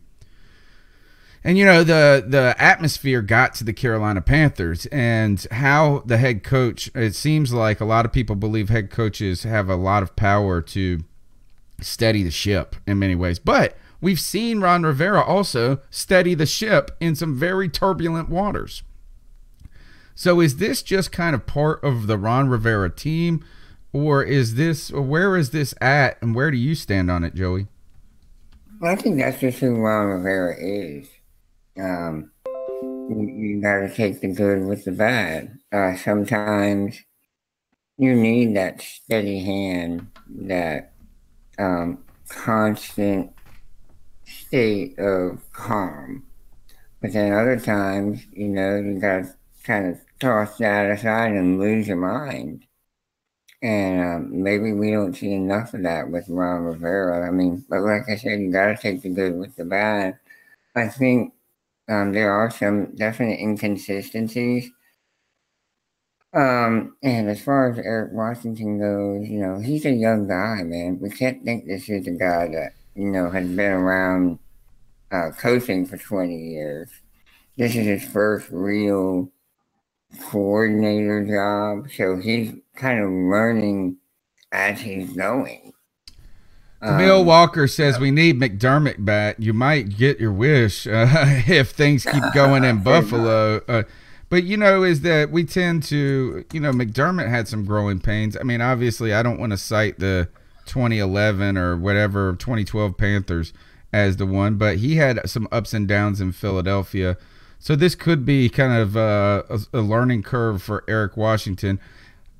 and, you know, the atmosphere got to the Carolina Panthers, and how the head coach, it seems like a lot of people believe head coaches have a lot of power to steady the ship in many ways. But we've seen Ron Rivera also steady the ship in some very turbulent waters. So is this just kind of part of the Ron Rivera team, or where is this at, and where do you stand on it, Joey? I think that's just who Ron Rivera is. You gotta take the good with the bad. Sometimes you need that steady hand, that constant state of calm. But then other times, you know, you gotta kind of toss that aside and lose your mind. And maybe we don't see enough of that with Ron Rivera. I mean, but like I said, you got to take the good with the bad. I think there are some definite inconsistencies. And as far as Eric Washington goes, he's a young guy, man. We can't think this is a guy that, has been around coaching for 20 years. This is his first real coordinator job, so he's kind of learning as he's going. Bill Walker says we need McDermott back. You might get your wish if things keep going in Buffalo. But, is that we tend to, McDermott had some growing pains. I mean, obviously, I don't want to cite the 2011 or whatever 2012 Panthers as the one, but he had some ups and downs in Philadelphia. So this could be kind of a learning curve for Eric Washington.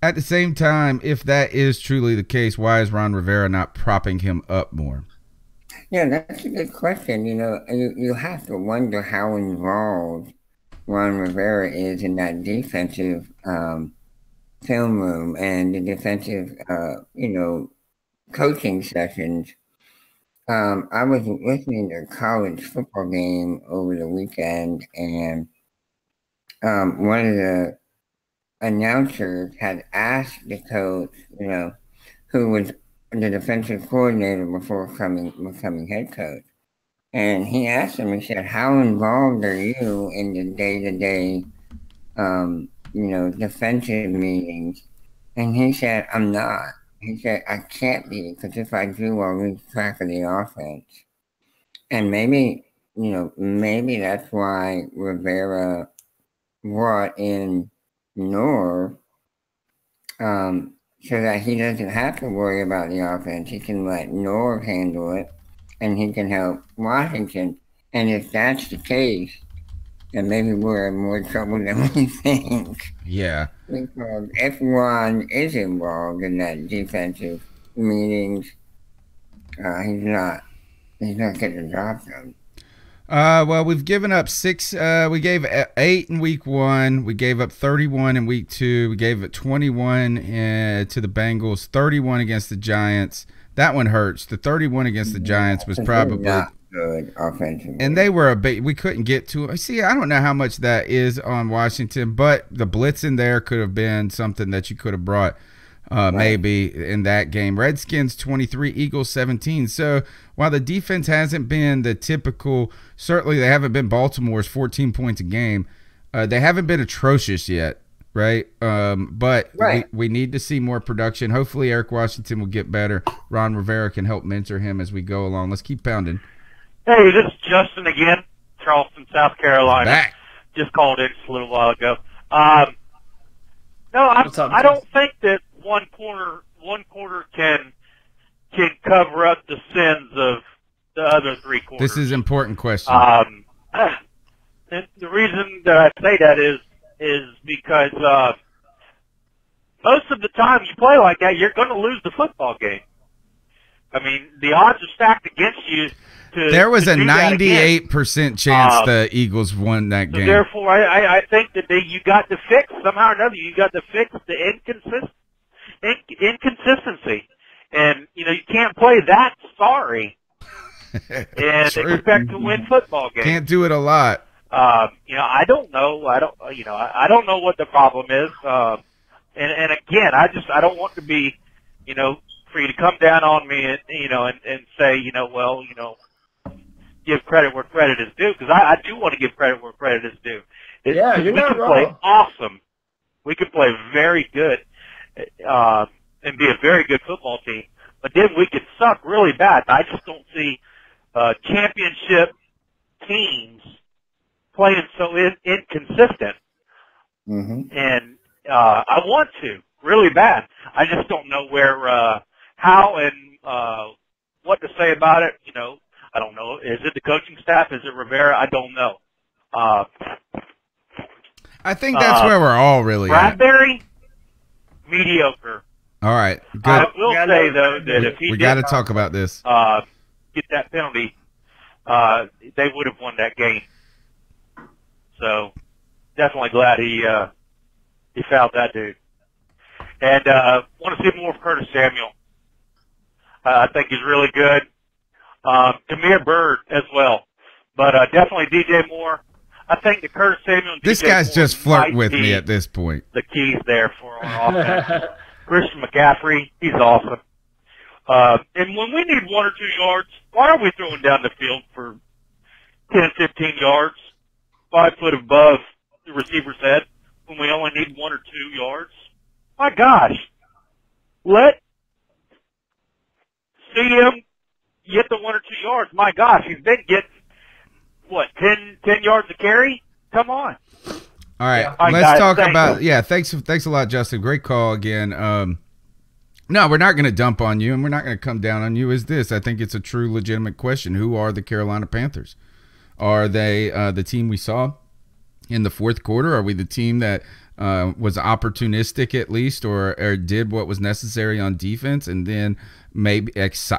At the same time, if that is truly the case, why is Ron Rivera not propping him up more? Yeah, that's a good question. You have to wonder how involved Ron Rivera is in that defensive film room and the defensive, coaching sessions. I was listening to a college football game over the weekend, and one of the announcers had asked the coach, who was the defensive coordinator before becoming head coach. And he asked him, he said, how involved are you in the day-to-day, defensive meetings? And he said, I'm not. He said, I can't be, because if I do, I'll lose track of the offense. And maybe that's why Rivera brought in Norv, so that he doesn't have to worry about the offense. He can let Norv handle it, and he can help Washington. And if that's the case, then maybe we're in more trouble than we think. Yeah. Because if Ron is involved in that defensive meetings, he's not getting the job done. Well, we've given up 6. We gave 8 in week 1. We gave up 31 in week 2. We gave it 21 to the Bengals, 31 against the Giants. That one hurts. The 31 against the Giants was probably not good offensively. And they were we couldn't get to it. See, I don't know how much that is on Washington, but the blitz in there could have been something that you could have brought maybe in that game. Redskins 23, Eagles 17. So while the defense hasn't been the typical, certainly they haven't been Baltimore's 14 points a game. They haven't been atrocious yet, right? But we need to see more production. Hopefully Eric Washington will get better. Ron Rivera can help mentor him as we go along. Let's keep pounding. Hey, this is Justin again, Charleston, South Carolina. Back. Just called in just a little while ago. No, I don't think that one quarter can cover up the sins of the other 3 quarters. This is an important question. The reason that I say that is because most of the time you play like that, you're going to lose the football game. I mean, the odds are stacked against you. There was a 98% chance the Eagles won that game. Therefore, I think that you got to fix, somehow or another, you got to fix the inconsistency. And, you can't play that sorry and expect to win football games. Can't do it a lot. I don't know. I don't know what the problem is. And again, I don't want to be, for you to come down on me and say, give credit where credit is due, because I do want to give credit where credit is due. Yeah, you're not wrong. We can play awesome. We can play very good and be a very good football team, but then we could suck really bad. I just don't see championship teams playing so inconsistent. Mm-hmm. And I want to really bad. I just don't know where, how, and what to say about it. I don't know. Is it the coaching staff? Is it Rivera? I don't know. I think that's where we're all really Bradbury, mediocre. All right. Good. I will say, though, that if he we got to talk about this. Get that penalty, they would have won that game. So definitely glad he he fouled that dude. And want to see more of Curtis Samuel. I think he's really good. Jameer Byrd as well. But definitely DJ Moore. I think the Curtis Samuel and This DJ guy's Moore just flirting might with be me at this point. the keys there for our offense. Christian McCaffrey, he's awesome. And when we need 1 or 2 yards, why are we throwing down the field for 10, 15 yards, 5 foot above the receiver's head when we only need 1 or 2 yards? My gosh. Let CM get the 1 or 2 yards. My gosh, he's been getting, 10 yards a carry? Come on. All right, All right, let's guys, talk thanks. about thanks a lot, Justin. Great call again. No, we're not going to dump on you, and we're not going to come down on you. I think it's a true, legitimate question. Who are the Carolina Panthers? Are they the team we saw in the fourth quarter? Are we the team that was opportunistic at least, or did what was necessary on defense, and then maybe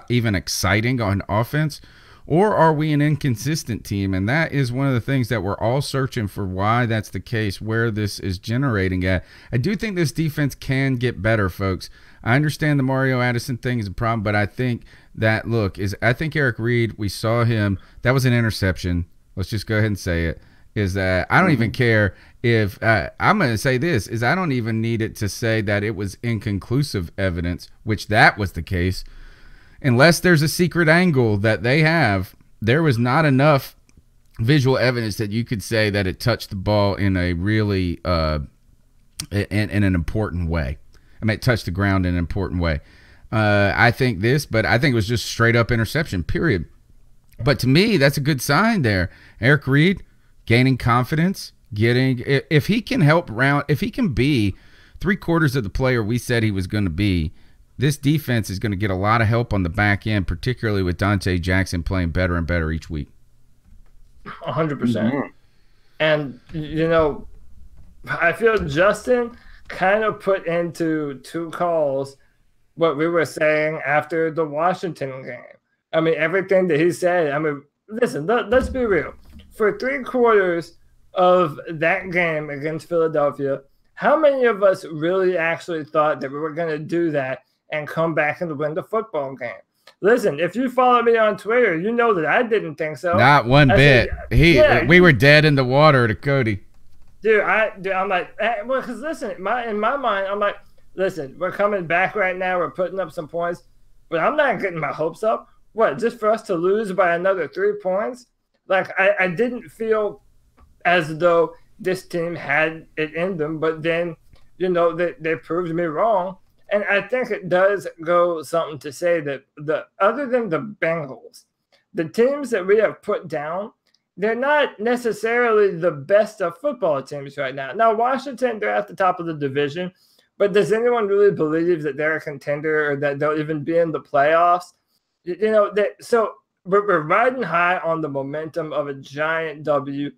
even exciting on offense? Or are we an inconsistent team? And that is one of the things that we're all searching for, why that's the case, where this is generating at. I do think this defense can get better, folks. I understand the Mario Addison thing is a problem, but I think that, I think Eric Reed, we saw him, that was an interception. Let's just go ahead and say it, is that I don't even care if, I'm going to say this, is I don't even need it to say that it was inconclusive evidence, which that was the case. Unless there's a secret angle that they have, there was not enough visual evidence that you could say that it touched the ball in a really in an important way. I mean, it touched the ground in an important way. I think it was just straight up interception, period. But to me, that's a good sign there. Eric Reed gaining confidence, if he can if he can be 3/4 of the player we said he was going to be, this defense is going to get a lot of help on the back end, particularly with Dante Jackson playing better and better each week. 100%. And, I feel Justin kind of put into 2 calls what we were saying after the Washington game. I mean, everything that he said, listen, let's be real. For 3/4 of that game against Philadelphia, how many of us really actually thought that we were going to do that and come back and win the football game? Listen, if you follow me on Twitter, you know that I didn't think so. Not one bit. We were dead in the water to Cody. Dude, I'm like, well, because listen, in my mind, I'm like, listen, we're coming back right now. We're putting up some points, but I'm not getting my hopes up. What, just for us to lose by another 3 points? Like, I didn't feel as though this team had it in them, but then, they proved me wrong. And I think it does go something to say that other than the Bengals, the teams that we have put down, they're not necessarily the best of football teams right now. Now, Washington, they're at the top of the division, but does anyone really believe that they're a contender or that they'll even be in the playoffs? So we're riding high on the momentum of a giant W.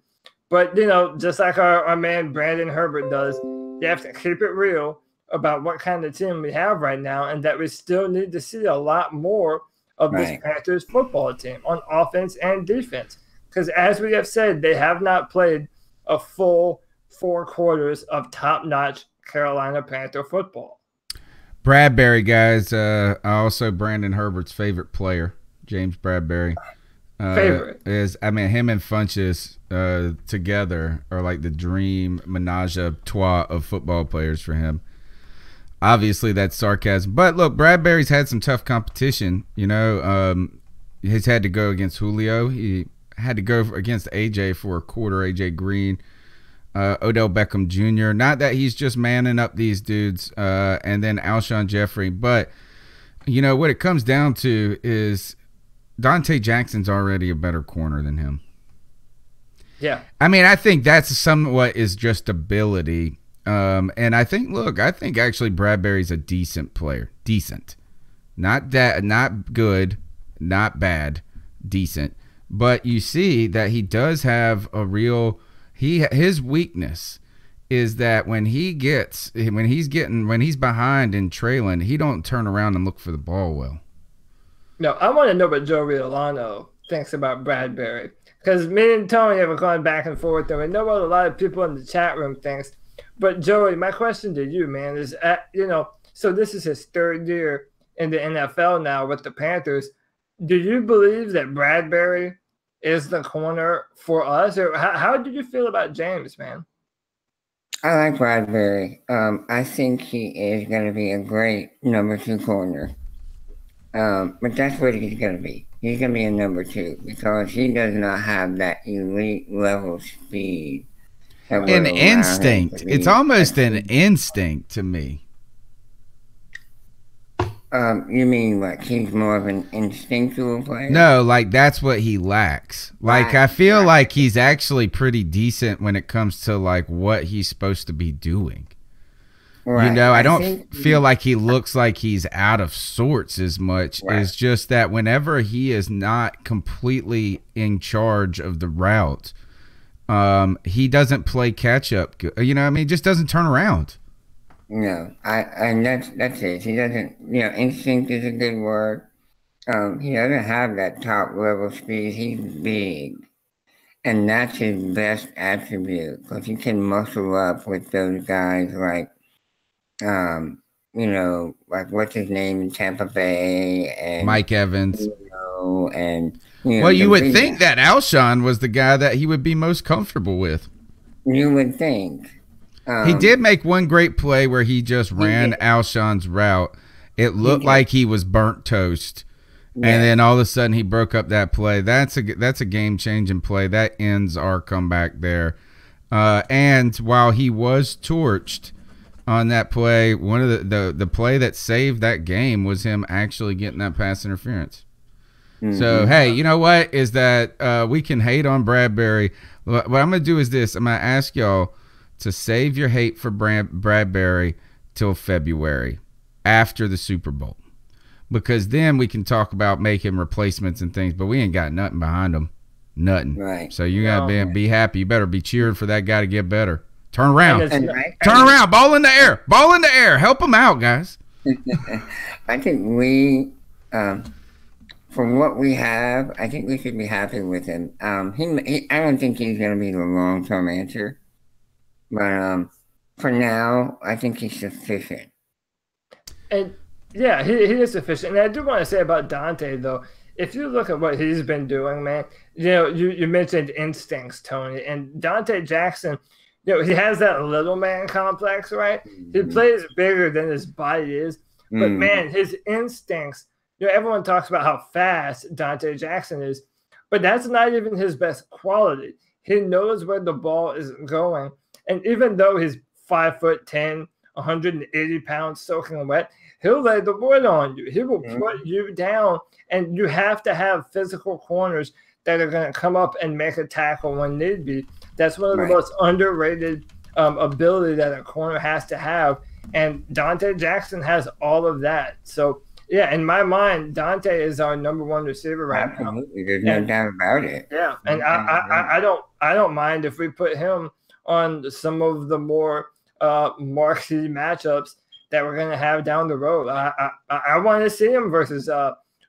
But, just like our man Brandon Herbert does, you have to keep it real about what kind of team we have right now, and that we still need to see a lot more of this Panthers football team on offense and defense. Because as we have said, they have not played a full 4 quarters of top-notch Carolina Panther football. Bradbury, guys, also Brandon Herbert's favorite player, James Bradbury. Favorite. Him and Funchess together are like the dream menage a trois of football players for him. Obviously, that's sarcasm. But look, Bradbury's had some tough competition. He's had to go against Julio. He had to go against AJ for a quarter, AJ Green, Odell Beckham Jr. Not that he's just manning up these dudes, and then Alshon Jeffrey. But, what it comes down to is Dante Jackson's already a better corner than him. Yeah. I think that's somewhat is just ability. And I think actually Bradbury's a decent player. Decent. Not good, not bad, decent. But you see that he does have a real his weakness is that when he's behind and trailing, he don't turn around and look for the ball well. No, I want to know what Joe Riolano thinks about Bradbury. Because me and Tony have gone back and forth, and we know what a lot of people in the chat room thinks. But Joey, my question to you, man, is so this is his third year in the NFL now with the Panthers. Do you believe that Bradbury is the corner for us, or how did you feel about James, man? I like Bradbury. I think he is going to be a great number 2 corner. But that's what he's going to be. He's going to be a number 2 because he does not have that elite level speed. An instinct. It's almost an instinct to me. You mean like he's more of an instinctual player? No, like that's what he lacks. Like I feel like he's actually pretty decent when it comes to like what he's supposed to be doing. Right. You know, I don't feel like he looks like he's out of sorts as much. Right. It's just that whenever he is not completely in charge of the route, he doesn't play catch up. You know, I mean, he just doesn't turn around. No, and that's it. He doesn't, instinct is a good word. He doesn't have that top level speed. He's big, and that's his best attribute because he can muscle up with those guys like, like what's his name in Tampa Bay and Mike Evans. And well, you would think that Alshon was the guy that he would be most comfortable with. You would think. He did make one great play where he just ran Alshon's route. It looked like he was burnt toast, and then all of a sudden he broke up that play. That's a game-changing play. That ends our comeback there. And while he was torched on that play, one of the play that saved that game was him actually getting that pass interference. So, hey, you know what? Is that we can hate on Bradbury. What I'm going to do is this. I'm going to ask y'all to save your hate for Bradbury till February after the Super Bowl, because then we can talk about making replacements and things, but we ain't got nothing behind them. Nothing. Right. So you got to be happy. You better be cheering for that guy to get better. Turn around. Turn around. Ball in the air. Ball in the air. Help him out, guys. I think we, from what we have, I think we should be happy with him. I don't think he's going to be the long-term answer. But for now, I think he's sufficient. And yeah, he is sufficient. And I do want to say about Dante, though, if you look at what he's been doing, man, you mentioned instincts, Tony, and Dante Jackson, he has that little man complex, right? He plays bigger than his body is, but man, his instincts, everyone talks about how fast Dante Jackson is, but that's not even his best quality. He knows where the ball is going. And even though he's 5'10", 180 pounds soaking wet, he'll lay the wood on you. He will put you down, and you have to have physical corners that are going to come up and make a tackle when need be. That's one of the most underrated ability that a corner has to have, and Dante Jackson has all of that. So, yeah, in my mind, Dante is our number 1 receiver right now. Absolutely, there's no doubt about it. Yeah, and I don't mind if we put him on some of the more marquee matchups that we're going to have down the road. I want to see him versus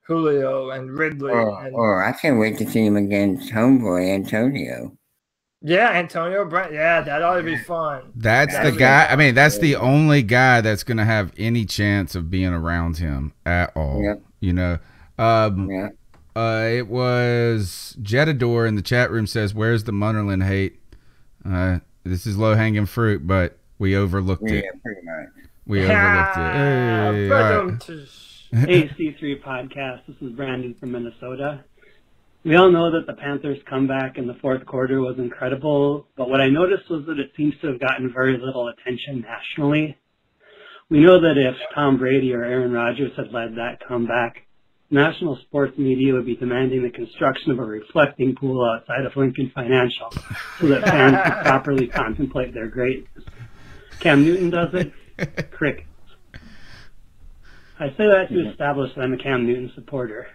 Julio and Ridley. I can't wait to see him against homeboy Antonio. Yeah, Antonio Brown. Yeah, that ought to be fun. That's the guy. I mean, that's the only guy that's going to have any chance of being around him at all. Yep. It was Jetador in the chat room says, "Where's the Munnerlyn hate?" This is low-hanging fruit, but we overlooked it. Yeah, pretty much. We overlooked it. Hey, C3 Podcast. This is Brandon from Minnesota. We all know that the Panthers' comeback in the fourth quarter was incredible, but what I noticed was that it seems to have gotten very little attention nationally. We know that if Tom Brady or Aaron Rodgers had led that comeback, national sports media would be demanding the construction of a reflecting pool outside of Lincoln Financial so that fans could properly contemplate their greatness. Cam Newton does it. Crickets. I say that to establish that I'm a Cam Newton supporter,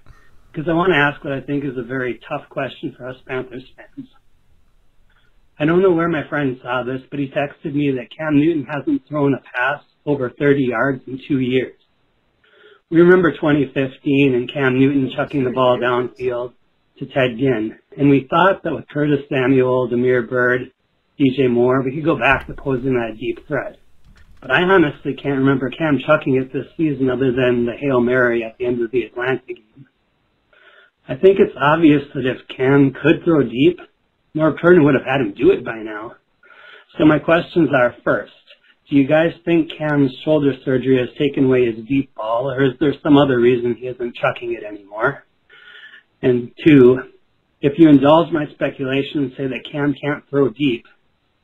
because I want to ask what I think is a very tough question for us Panthers fans. I don't know where my friend saw this, but he texted me that Cam Newton hasn't thrown a pass over 30 yards in 2 years. We remember 2015 and Cam Newton chucking the ball downfield to Ted Ginn, and we thought that with Curtis Samuel, Demir Bird, DJ Moore. We could go back to posing that deep threat. But I honestly can't remember Cam chucking it this season other than the Hail Mary at the end of the Atlanta game. I think it's obvious that if Cam could throw deep, Norv Turner would have had him do it by now. So my questions are, first, do you guys think Cam's shoulder surgery has taken away his deep ball, or is there some other reason he isn't chucking it anymore? And two, if you indulge my speculation and say that Cam can't throw deep,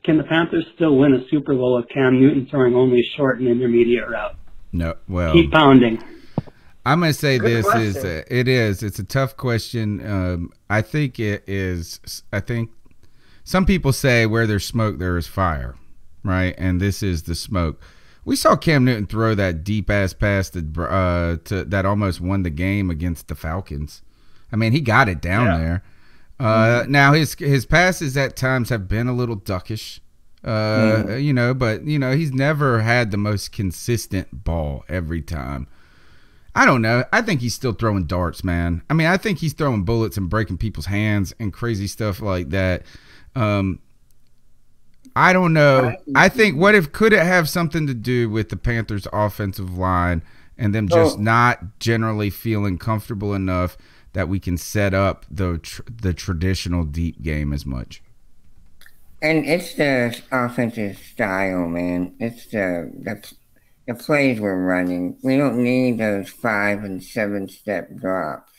can the Panthers still win a Super Bowl with Cam Newton throwing only short and intermediate route? No, well, keep pounding. I'm going to say Good this question. it's a tough question. I think some people say where there's smoke, there is fire, right? And this is the smoke. We saw Cam Newton throw that deep-ass pass that almost won the game against the Falcons. I mean, he got it down there. Now his passes at times have been a little duckish, but he's never had the most consistent ball every time. I don't know. I think he's still throwing darts, man. I mean, I think he's throwing bullets and breaking people's hands and crazy stuff like that. I don't know. I think could it have something to do with the Panthers' offensive line and them just not generally feeling comfortable enough that we can set up the traditional deep game as much? And it's the offensive style, man. It's the plays we're running. We don't need those 5 and 7 step drops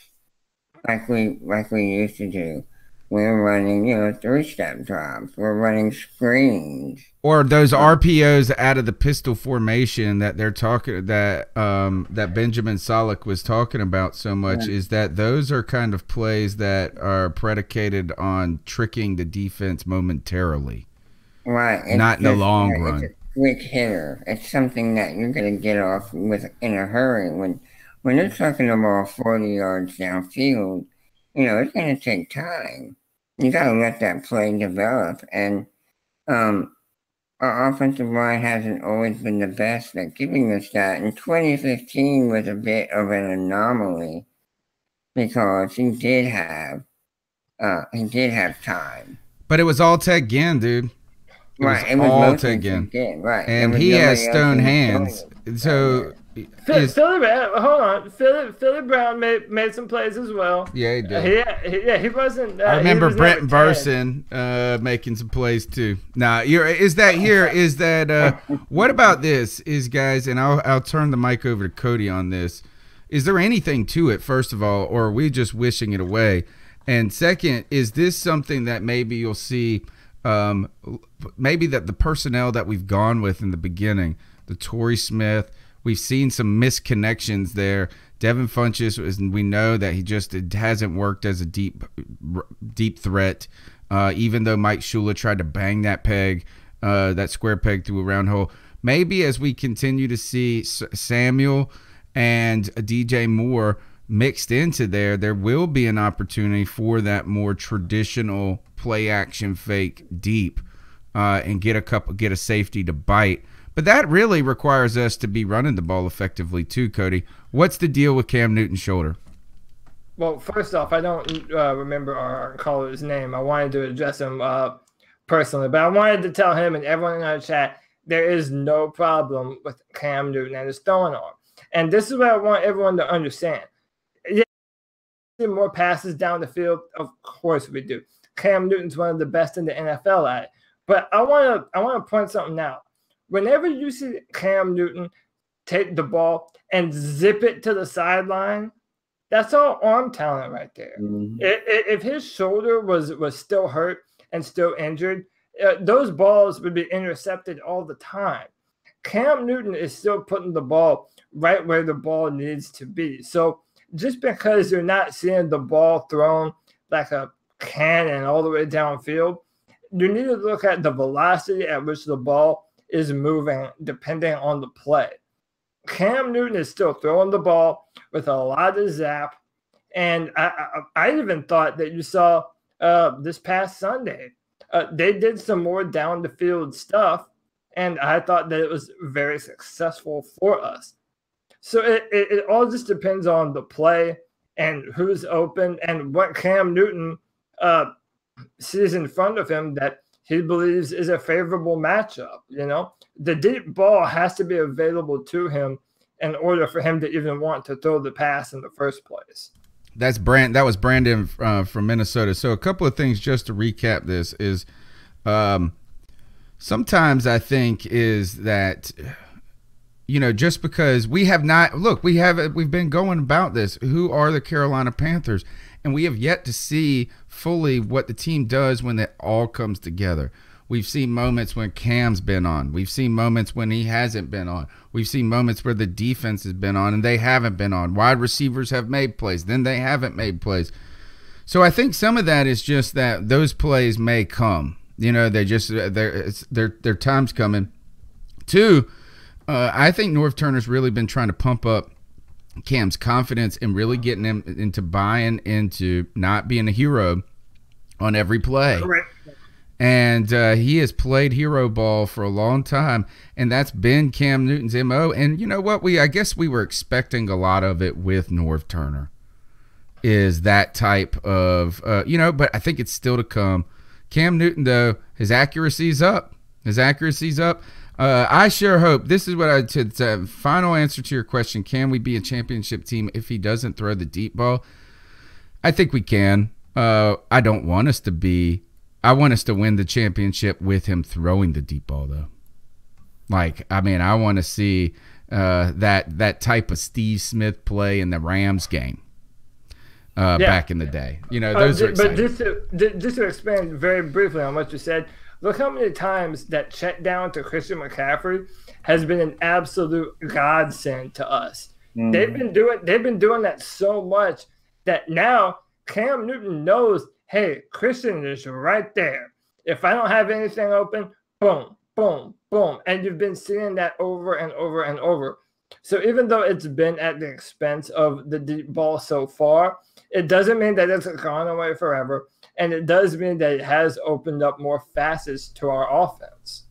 like we used to do. We're running, 3-step drops. We're running screens. Or those RPOs out of the pistol formation that they're talking that BenjaminSolak was talking about so much, is that those are kind of plays that are predicated on tricking the defense momentarily. Right. Not in the long run. It's a quick hitter. It's something that you're going to get off with in a hurry. When you're trucking the ball 40 yards downfield, it's going to take time. You got to let that play develop. And our offensive line hasn't always been the best at giving us that. And 2015 was a bit of an anomaly because he did have time. But it was all Ted Ginn, dude. It was all Ted Ginn. Right. And he has stone hands. So Philly Brown made some plays as well. Yeah, he did. He wasn't. I remember Brent Burson making some plays too. Now, what about this? Guys, and I'll turn the mic over to Cody on this. Is there anything to it? First of all, or are we just wishing it away? And second, is this something that maybe you'll see? Maybe that the personnel that we've gone with in the beginning, the Torrey Smith. We've seen some misconnections there. Devin Funchess, we know that it hasn't worked as a deep threat, even though Mike Shula tried to bang that square peg through a round hole. Maybe as we continue to see Samuel and DJ Moore mixed into there will be an opportunity for that more traditional play action fake deep and get a safety to bite. But that really requires us to be running the ball effectively too, Cody. What's the deal with Cam Newton's shoulder? Well, first off, I don't remember our caller's name. I wanted to address him personally, but I wanted to tell him and everyone in our chat there is no problem with Cam Newton and his throwing arm. And this is what I want everyone to understand. Yeah, more passes down the field, of course we do. Cam Newton's one of the best in the NFL at it. But I want to point something out. Whenever you see Cam Newton take the ball and zip it to the sideline, that's all arm talent right there. Mm-hmm. If his shoulder was still hurt and still injured, those balls would be intercepted all the time. Cam Newton is still putting the ball right where the ball needs to be. So just because you're not seeing the ball thrown like a cannon all the way downfield, you need to look at the velocity at which the ball is moving depending on the play. Cam Newton is still throwing the ball with a lot of zap. And I even thought that you saw this past Sunday, they did some more down the field stuff. And I thought that it was very successful for us. So it all just depends on the play and who's open and what Cam Newton sees in front of him that he believes is a favorable matchup. You know, the deep ball has to be available to him in order for him to even want to throw the pass in the first place. That was Brandon from Minnesota. So a couple of things just to recap this is sometimes I think is that, you know, just because we have not, look, we've been going about this. Who are the Carolina Panthers? And we have yet to see fully what the team does when it all comes together. We've seen moments when Cam's been on. We've seen moments when he hasn't been on. We've seen moments where the defense has been on and they haven't been on. Wide receivers have made plays, then they haven't made plays. So I think some of that is just that those plays may come. You know, they just their time's coming. Two, I think Norv Turner's really been trying to pump up Cam's confidence and really getting him into buying into not being a hero on every play. Correct. And he has played hero ball for a long time, and that's been Cam Newton's MO. And you know what? I guess we were expecting a lot of it with Norv Turner, is that type of, but I think it's still to come. Cam Newton, though, his accuracy's up. I sure hope, this is what I said, final answer to your question, can we be a championship team if he doesn't throw the deep ball? I think we can. I don't want us to be. I want us to win the championship with him throwing the deep ball, though. I want to see that type of Steve Smith play in the Rams game back in the day. You know, those are exciting. But just to expand very briefly on what you said, look how many times that check down to Christian McCaffrey has been an absolute godsend to us. They've been doing that so much that now Cam Newton knows, hey, Christian is right there. If I don't have anything open, boom, boom, boom. And you've been seeing that over and over and over. So even though it's been at the expense of the deep ball so far, it doesn't mean that it's gone away forever. And it does mean that it has opened up more facets to our offense.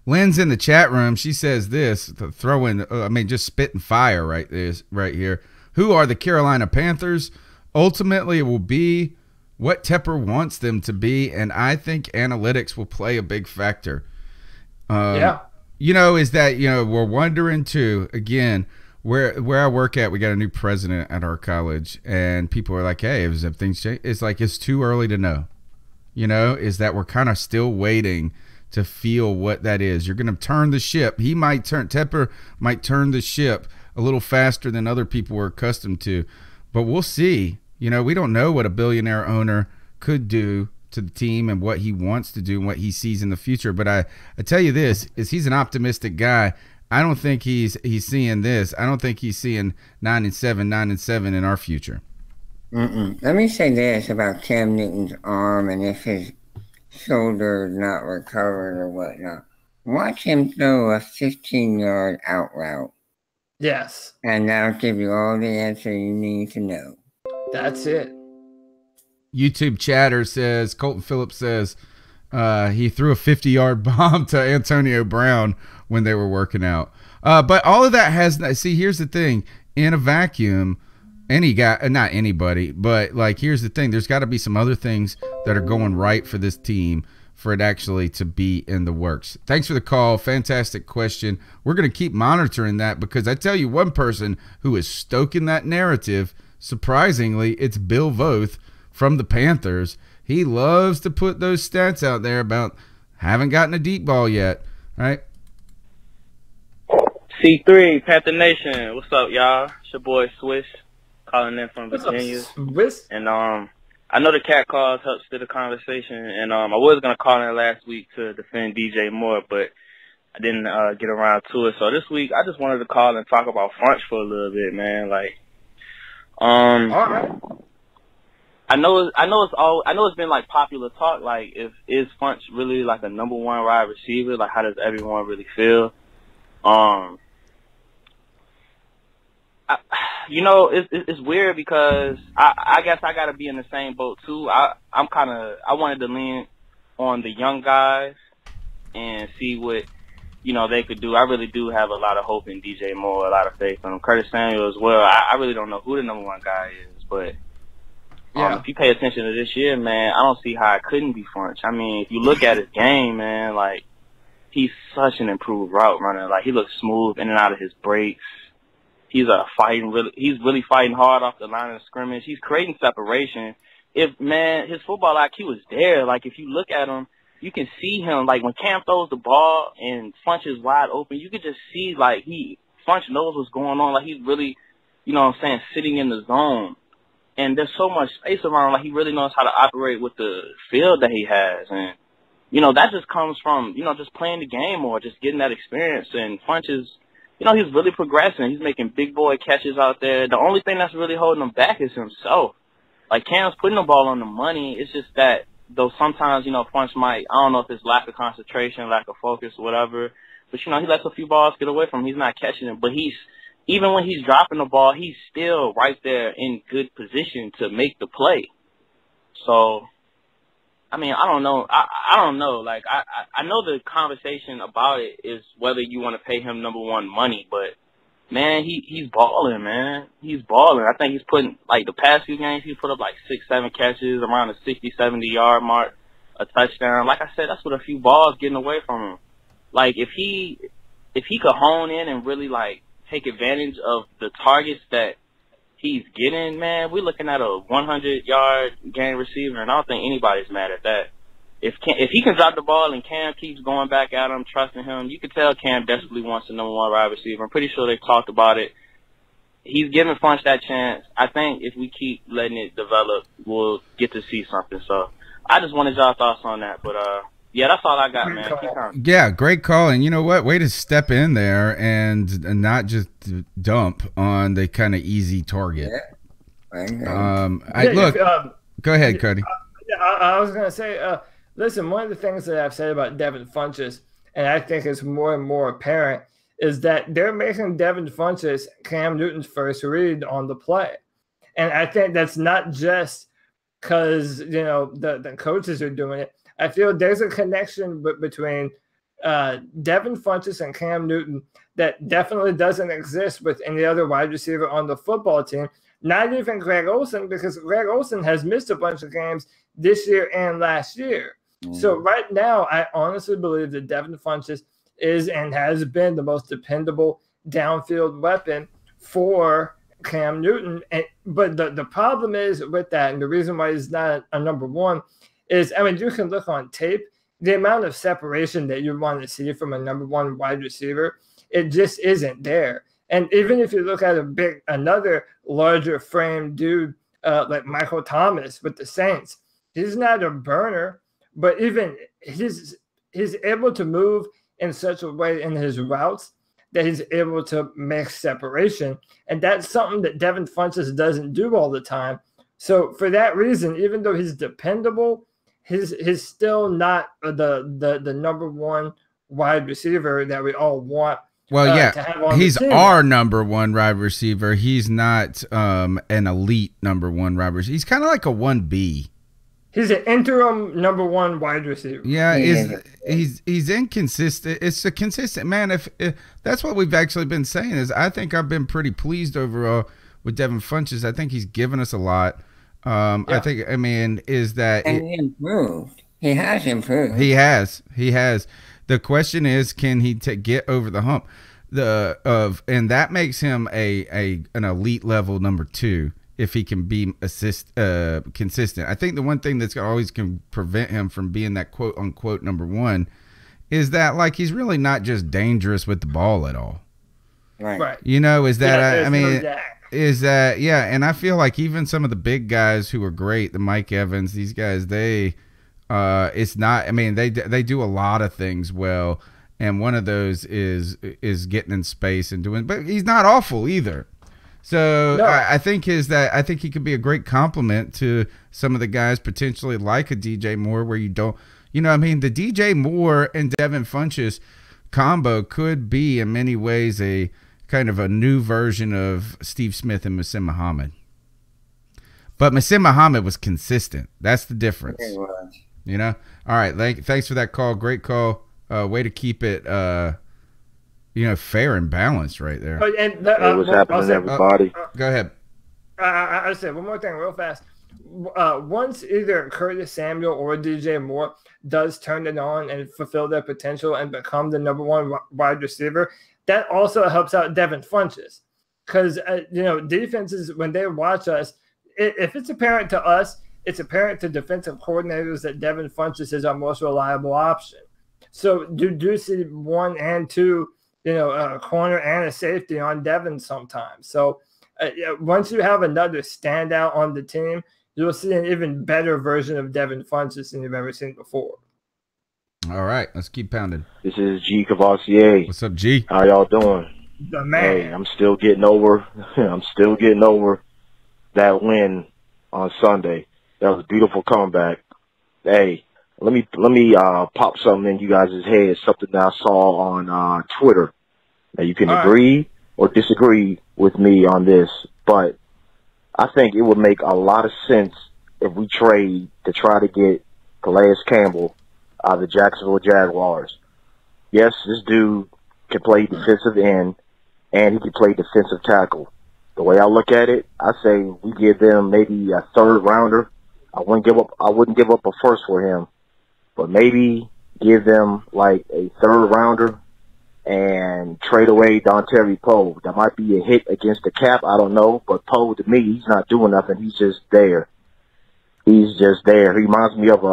Lynn's in the chat room. She says this, just spitting fire right here. Who are the Carolina Panthers? Ultimately, it will be what Tepper wants them to be, and I think analytics will play a big factor. Is that, we're wondering too, again, where I work at, we got a new president at our college, and people are like, hey, if things change, it's like, it's too early to know. Is that we're kind of still waiting to feel what that is. You're going to turn the ship. Tepper might turn the ship a little faster than other people were accustomed to, but we'll see. We don't know what a billionaire owner could do to the team and what he wants to do and what he sees in the future. But I tell you this, is he's an optimistic guy. I don't think he's seeing this. I don't think he's seeing 9-7 in our future. Let me say this about Cam Newton's arm and if his shoulder is not recovered or whatnot. Watch him throw a 15-yard out route. Yes. And that'll give you all the answer you need to know. That's it. YouTube chatter says, Colton Phillips says, he threw a 50-yard bomb to Antonio Brown when they were working out. But all of that here's the thing. In a vacuum, any guy, not anybody, but here's the thing. There's got to be some other things that are going right for this team for it actually to be in the works. Thanks for the call. Fantastic question. We're going to keep monitoring that because I tell you one person who is stoking that narrative, surprisingly, it's Bill Voth from the Panthers. He loves to put those stats out there about haven't gotten a deep ball yet, right? C3, Panther Nation. What's up, y'all? It's your boy Swish calling in from Virginia. And I know the cat calls helps to the conversation, and I was gonna call in last week to defend DJ Moore, but I didn't get around to it. So this week I just wanted to call and talk about Funch for a little bit, man. All right. I know it's been popular talk. Is Funch really a number one wide receiver? How does everyone really feel? It's weird because I guess I gotta be in the same boat too. I wanted to lean on the young guys and see what they could do. I really do have a lot of hope in DJ Moore, a lot of faith in him. Curtis Samuel as well. I really don't know who the number one guy is, but If you pay attention to this year, man, I don't see how it couldn't be Funch. I mean, if you look at his game, man, like, he's such an improved route runner. Like, he looks smooth in and out of his breaks. He's really fighting hard off the line of scrimmage. He's creating separation. His football IQ is there. Like, if you look at him, you can see him. Like, when Cam throws the ball and Funch is wide open, you can just see, like, Funch knows what's going on. Like, he's really, you know what I'm saying, sitting in the zone. And there's so much space around. Like, he really knows how to operate with the field that he has. And, you know, that just comes from, you know, just playing the game more, just getting that experience. And Funch is, you know, he's really progressing. He's making big boy catches out there. The only thing that's really holding him back is himself. Like, Cam's putting the ball on the money. It's just that, though sometimes, you know, Funch might, I don't know if it's lack of concentration, lack of focus, or whatever. But, you know, he lets a few balls get away from him. He's not catching them. But even when he's dropping the ball, he's still right there in good position to make the play. So, I mean, I don't know. I don't know. Like, I know the conversation about it is whether you want to pay him number one money, but, man, he's balling, man. He's balling. I think he's putting, like, the past few games, he's put up, like, 6-7 catches, around the 60, 70-yard mark, a touchdown. Like I said, that's with a few balls getting away from him. Like, if he could hone in and really, like, take advantage of the targets that he's getting, man, we're looking at a 100-yard game receiver, and I don't think anybody's mad at that. If he can drop the ball and Cam keeps going back at him, trusting him, you can tell Cam desperately wants the number one wide receiver. I'm pretty sure they talked about it. He's giving Funch that chance. I think if we keep letting it develop, we'll get to see something. So I just wanted y'all thoughts on that. But, yeah, that's all I got, man. Yeah, great call. And you know what? Way to step in there and not just dump on the kind of easy target. Yeah. Go ahead, Cody. I was going to say, listen, one of the things that I've said about Devin Funchess, and I think it's more and more apparent, is that they're making Devin Funchess Cam Newton's first read on the play. And I think that's not just because, you know, the coaches are doing it. I feel there's a connection between Devin Funchess and Cam Newton that definitely doesn't exist with any other wide receiver on the football team. Not even Greg Olsen, because Greg Olsen has missed a bunch of games this year and last year. So right now, I honestly believe that Devin Funchess is and has been the most dependable downfield weapon for Cam Newton. But the problem is with that, and the reason why he's not a number one, is, I mean, you can look on tape, the amount of separation that you want to see from a number one wide receiver, it just isn't there. And even if you look at another larger frame dude like Michael Thomas with the Saints, he's not a burner, but even he's able to move in such a way in his routes that he's able to make separation. And that's something that Devin Funchess doesn't do all the time. So for that reason, even though he's dependable, he's still not the number one wide receiver that we all want. Well, to have on he's the team. our number one wide receiver. He's not an elite number one wide receiver. He's kind of like a 1B. He's an interim number one wide receiver. Yeah, he's inconsistent. It's a consistent man. If that's what we've actually been saying, is I think I've been pretty pleased overall with Devin Funchess. I think he's given us a lot. I think, I mean, is that and he improved. He has improved. He has. The question is, can he get over the hump? And that makes him an elite level number 2 if he can be consistent. I think the one thing that's always can prevent him from being that quote unquote number 1 is that, like, he's really not just dangerous with the ball at all. Right. You know, is that and I feel like even some of the big guys who are great, the Mike Evans, these guys, it's not, I mean, they do a lot of things well, and one of those is getting in space and doing, but he's not awful either. So no. I think he could be a great compliment to some of the guys potentially like a DJ Moore, where you don't, you know, I mean, the DJ Moore and Devin Funchess combo could be in many ways a kind of a new version of Steve Smith and Muhsin Muhammad. But Muhsin Muhammad was consistent. That's the difference. You know? All right. Thanks for that call. Great call. Way to keep it, fair and balanced right there. What's happening, everybody? Go ahead. I said one more thing real fast. once either Curtis Samuel or DJ Moore does turn it on and fulfill their potential and become the number one wide receiver, that also helps out Devin Funchess. Because, defenses, when they watch us, if it's apparent to us, it's apparent to defensive coordinators that Devin Funchess is our most reliable option. So you do see 1 and 2, a corner and a safety on Devin sometimes. So once you have another standout on the team, you'll see an even better version of Devin Funchess than you've ever seen before. All right, let's keep pounding. This is G. Cavassier. What's up, G? How y'all doing? The man. Hey, I'm still getting over that win on Sunday. That was a beautiful comeback. Hey, let me pop something in you guys' head, something that I saw on Twitter. Now, you can agree or disagree with me on this, but I think it would make a lot of sense if we trade to try to get Calais Campbell out of the Jacksonville Jaguars. Yes, this dude can play defensive end, and he can play defensive tackle. The way I look at it, I say we give them maybe a 3rd rounder. I wouldn't give up a first for him, but maybe give them like a 3rd rounder and trade away Dontari Poe. That might be a hit against the cap. I don't know, but Poe, to me, he's not doing nothing. He's just there. He's just there. He reminds me of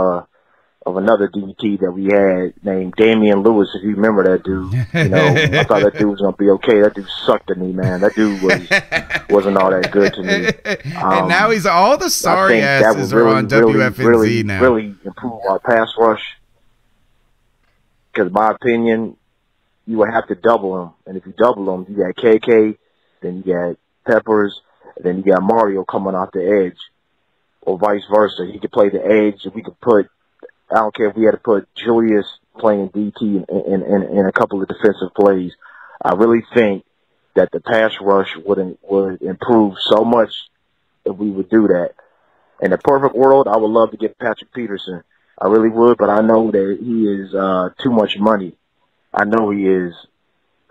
another DT that we had named Damian Lewis, if you remember that dude. I thought that dude was going to be okay. That dude sucked to me, man. That dude wasn't all that good to me. And now he's all the sorry asses are on WFNZ now. Really improve our pass rush. Because in my opinion, you would have to double him. And if you double him, you got KK, then you got Peppers, and then you got Mario coming off the edge. Or vice versa. He could play the edge, and we could put, I don't care if we had to put Julius playing DT in a couple of defensive plays. I really think that the pass rush would improve so much if we would do that. In a perfect world, I would love to get Patrick Peterson. I really would, but I know that he is too much money. I know he is.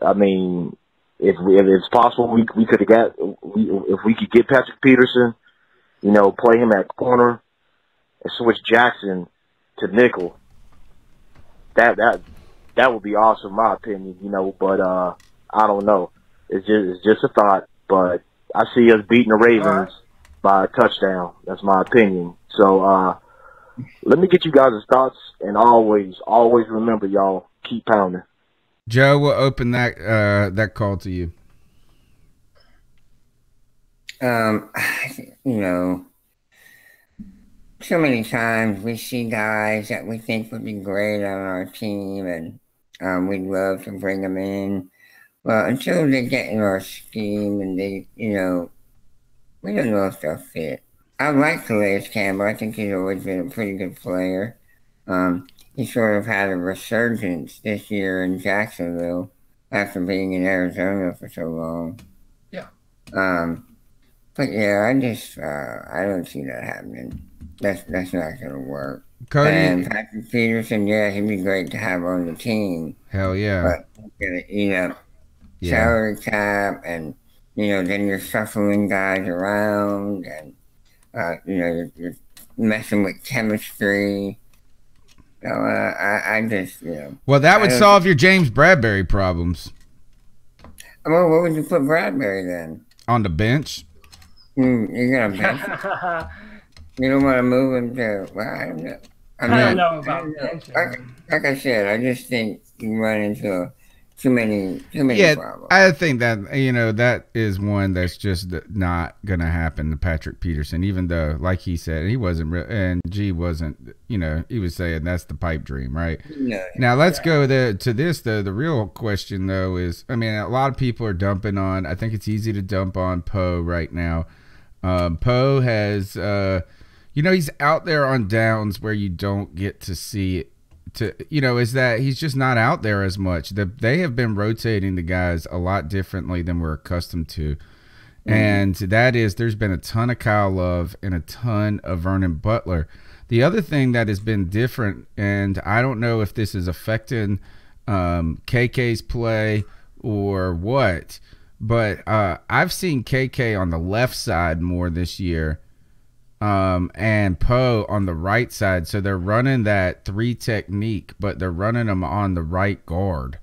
I mean, if it's possible, we could have got if we could get Patrick Peterson, play him at corner and switch Jackson to nickel. That would be awesome, in my opinion. But I don't know. It's just a thought. But I see us beating the Ravens by a touchdown. That's my opinion. So let me get you guys' thoughts, and always remember, y'all, keep pounding. Joe, we'll open that call to you. So many times we see guys that we think would be great on our team, and we'd love to bring them in. Well, until they get in our scheme and they, we don't know if they'll fit. I like Calais Campbell. I think he's always been a pretty good player. He sort of had a resurgence this year in Jacksonville after being in Arizona for so long. Yeah. But yeah, I don't see that happening. That's not gonna work. Cody. And Patrick Peterson, yeah, he'd be great to have on the team. Hell yeah. But salary cap, and then you're shuffling guys around, and you're messing with chemistry. So I just Well, that would solve your James Bradbury problems. Well, what would you put Bradbury then? On the bench. You're gonna bench. You don't want to move him to. Well, I don't know. I don't know about benching. Like I said, I just think you run into too many problems. I think that that is one that's just not gonna happen to Patrick Peterson. Even though, like he said, he wasn't real, and G wasn't. He was saying that's the pipe dream, right? No. Now let's go to this though. The real question though is, a lot of people are dumping on. I think it's easy to dump on Poe right now. Poe has, he's out there on downs where you don't get to see it. Is that he's just not out there as much. They have been rotating the guys a lot differently than we're accustomed to. Mm-hmm. And that is, there's been a ton of Kyle Love and a ton of Vernon Butler. The other thing that has been different, and I don't know if this is affecting KK's play or what, but I've seen KK on the left side more this year and Poe on the right side. So they're running that 3 technique, but they're running them on the right guard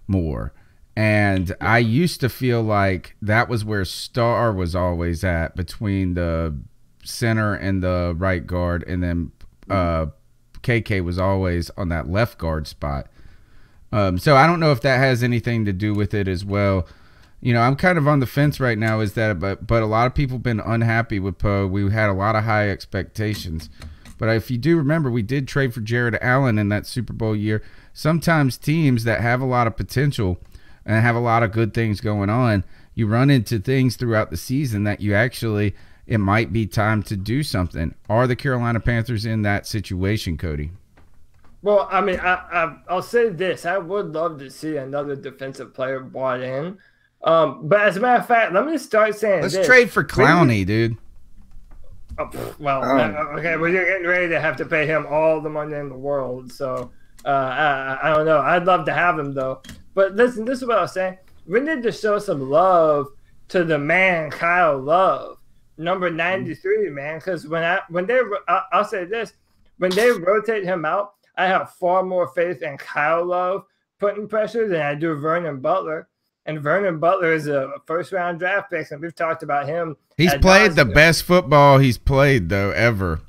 more. And I used to feel like that was where Star was always at, between the center and the right guard, and then KK was always on that left guard spot. So I don't know if that has anything to do with it as well. You know, I'm kind of on the fence right now, is that, but a lot of people have been unhappy with Poe. We had a lot of high expectations. But if you do remember, we did trade for Jared Allen in that Super Bowl year. Sometimes teams that have a lot of potential and have a lot of good things going on, you run into things throughout the season that you actually, it might be time to do something. Are the Carolina Panthers in that situation, Cody? Well, I mean, I'll say this. I would love to see another defensive player brought in. But as a matter of fact, let me start saying Let's trade for Clowney, dude. Okay, well, you're getting ready to have to pay him all the money in the world. So, I don't know. I'd love to have him, though. But listen, this is what I was saying. We need to show some love to the man, Kyle Love, number 93, man. Because I'll say this, when they rotate him out, I have far more faith in Kyle Love putting pressure than I do Vernon Butler. And Vernon Butler is a first-round draft pick, and we've talked about him. He's played the best football he's played, though, ever.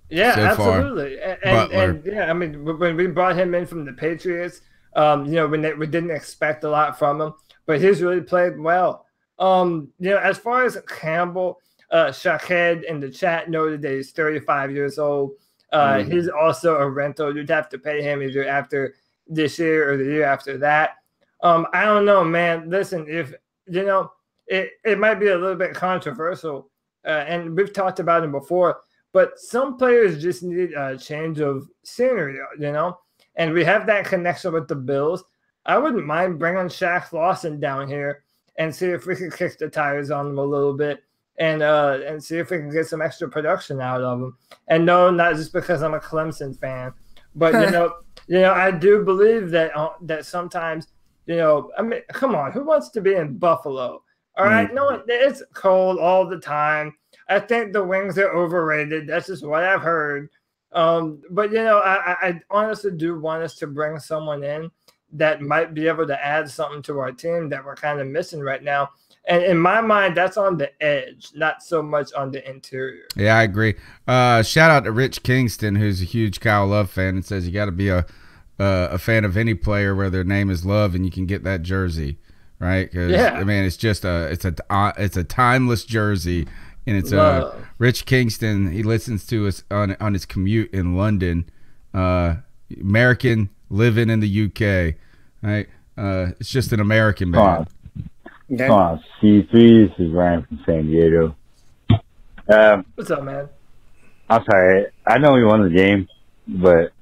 Yeah, so absolutely. And yeah, I mean, when we brought him in from the Patriots, you know, we didn't expect a lot from him, but he's really played well. You know, as far as Campbell, Shahed in the chat noted that he's 35 years old. He's also a rental. You'd have to pay him either after this year or the year after that. I don't know, man. Listen, if you know, it might be a little bit controversial, and we've talked about him before, but some players just need a change of scenery, you know, and we have that connection with the Bills. I wouldn't mind bringing Shaq Lawson down here and see if we can kick the tires on him a little bit and see if we can get some extra production out of him. And no, not just because I'm a Clemson fan, but you know, I do believe that that sometimes. You know, I mean, come on, who wants to be in Buffalo? All right, no, it's cold all the time. I think the wings are overrated. That's just what I've heard. But, you know, I honestly do want us to bring someone in that might be able to add something to our team that we're kind of missing right now. And in my mind, that's on the edge, not so much on the interior. Yeah, I agree. Shout out to Rich Kingston, who's a huge Kyle Love fan, and says you got to be a fan of any player where their name is Love and you can get that jersey, right? Because I mean, it's just it's a timeless jersey, and it's Rich Kingston. He listens to us on his commute in London. American living in the UK, right? It's just an American band. Come on, C3. This is Ryan from San Diego. What's up, man? I'm sorry. I know we won the game, but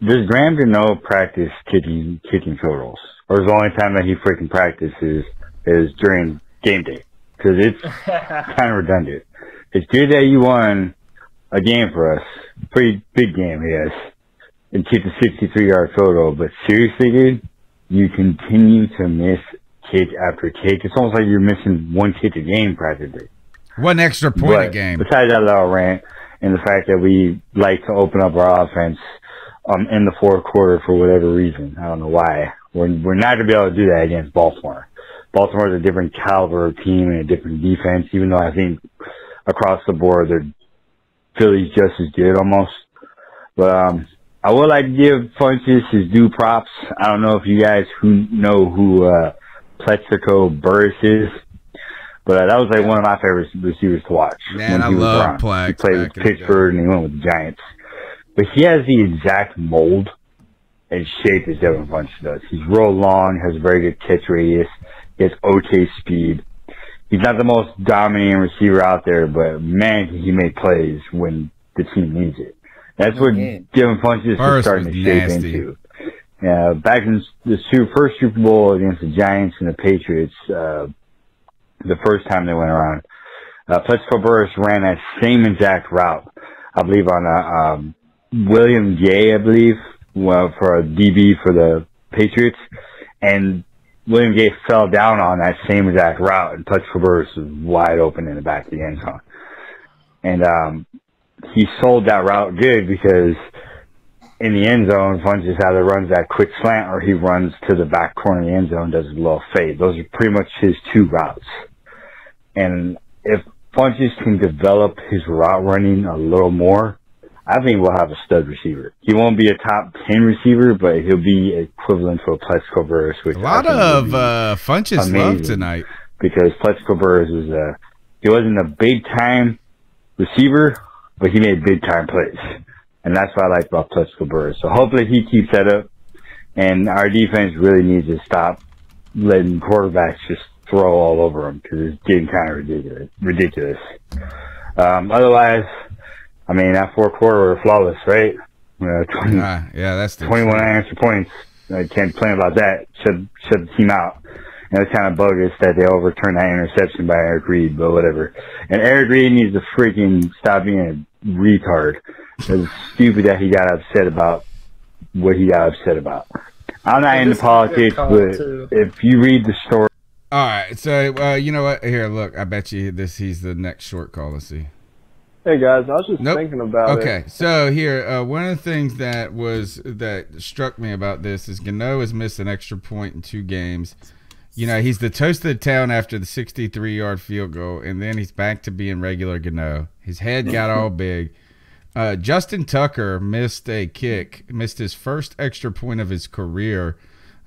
does Graham Gano practice kicking field goals? Or is the only time that he freaking practices is during game day? Because it's kind of redundant. It's good that you won a game for us. Pretty big game, yes. And kicked a 63-yard field goal. But seriously, dude, you continue to miss kick after kick. It's almost like you're missing one kick a game practically. One extra point a game. Besides that little rant and the fact that we like to open up our offense in the fourth quarter for whatever reason. I don't know why. We're not going to be able to do that against Baltimore. Baltimore is a different caliber of team and a different defense, even though I think across the board, Philly's just as good almost. But I would like to give Funches his due props. I don't know if you guys know who Plexico Burris is, but that was like one of my favorite receivers to watch. Man, I love Plex. He played with Pittsburgh and he went with the Giants. But he has the exact mold and shape as Devin Funch does. He's real long, has a very good catch radius, he has okay speed. He's not the most dominating receiver out there, but man, can he make plays when the team needs it. That's what Devin Funch is starting to shape into. Back in the first Super Bowl against the Giants and the Patriots, the first time they went around, Plexico Burris ran that same exact route, I believe on a William Gay, I believe, for a DB for the Patriots, and William Gay fell down on that same exact route, and Plexico Burris was wide open in the back of the end zone. And he sold that route good because in the end zone, Funchess either runs that quick slant or he runs to the back corner of the end zone, does a little fade. Those are pretty much his two routes. And if Funchess can develop his route running a little more, I think we'll have a stud receiver. He won't be a top 10 receiver, but he'll be equivalent to a Plexico Burris. Which a lot of Funchess love tonight. Because Plexico Burris was he wasn't a big-time receiver, but he made big-time plays. And that's what I like about Plexico Burris. So hopefully he keeps that up. And our defense really needs to stop letting quarterbacks just throw all over them because it's getting kind of ridiculous. Otherwise, I mean, that fourth quarter were flawless, right? 20, yeah, that's 21 unanswered points. I can't complain about that. Shut the team out. And it's kind of bogus that they overturned that interception by Eric Reed, but whatever. And Eric Reed needs to freaking stop being a retard. It's stupid that he got upset about what he got upset about. I'm not into politics, but if you read the story. All right, so you know what? Here, look, I bet you he's the next short call. Let's see. Hey guys, I was just thinking about it. Okay, so here, one of the things that struck me about this is Gano has missed an extra point in 2 games. You know, he's the toast of the town after the 63-yard field goal, and then he's back to being regular Gano. His head got all big. Justin Tucker missed his first extra point of his career,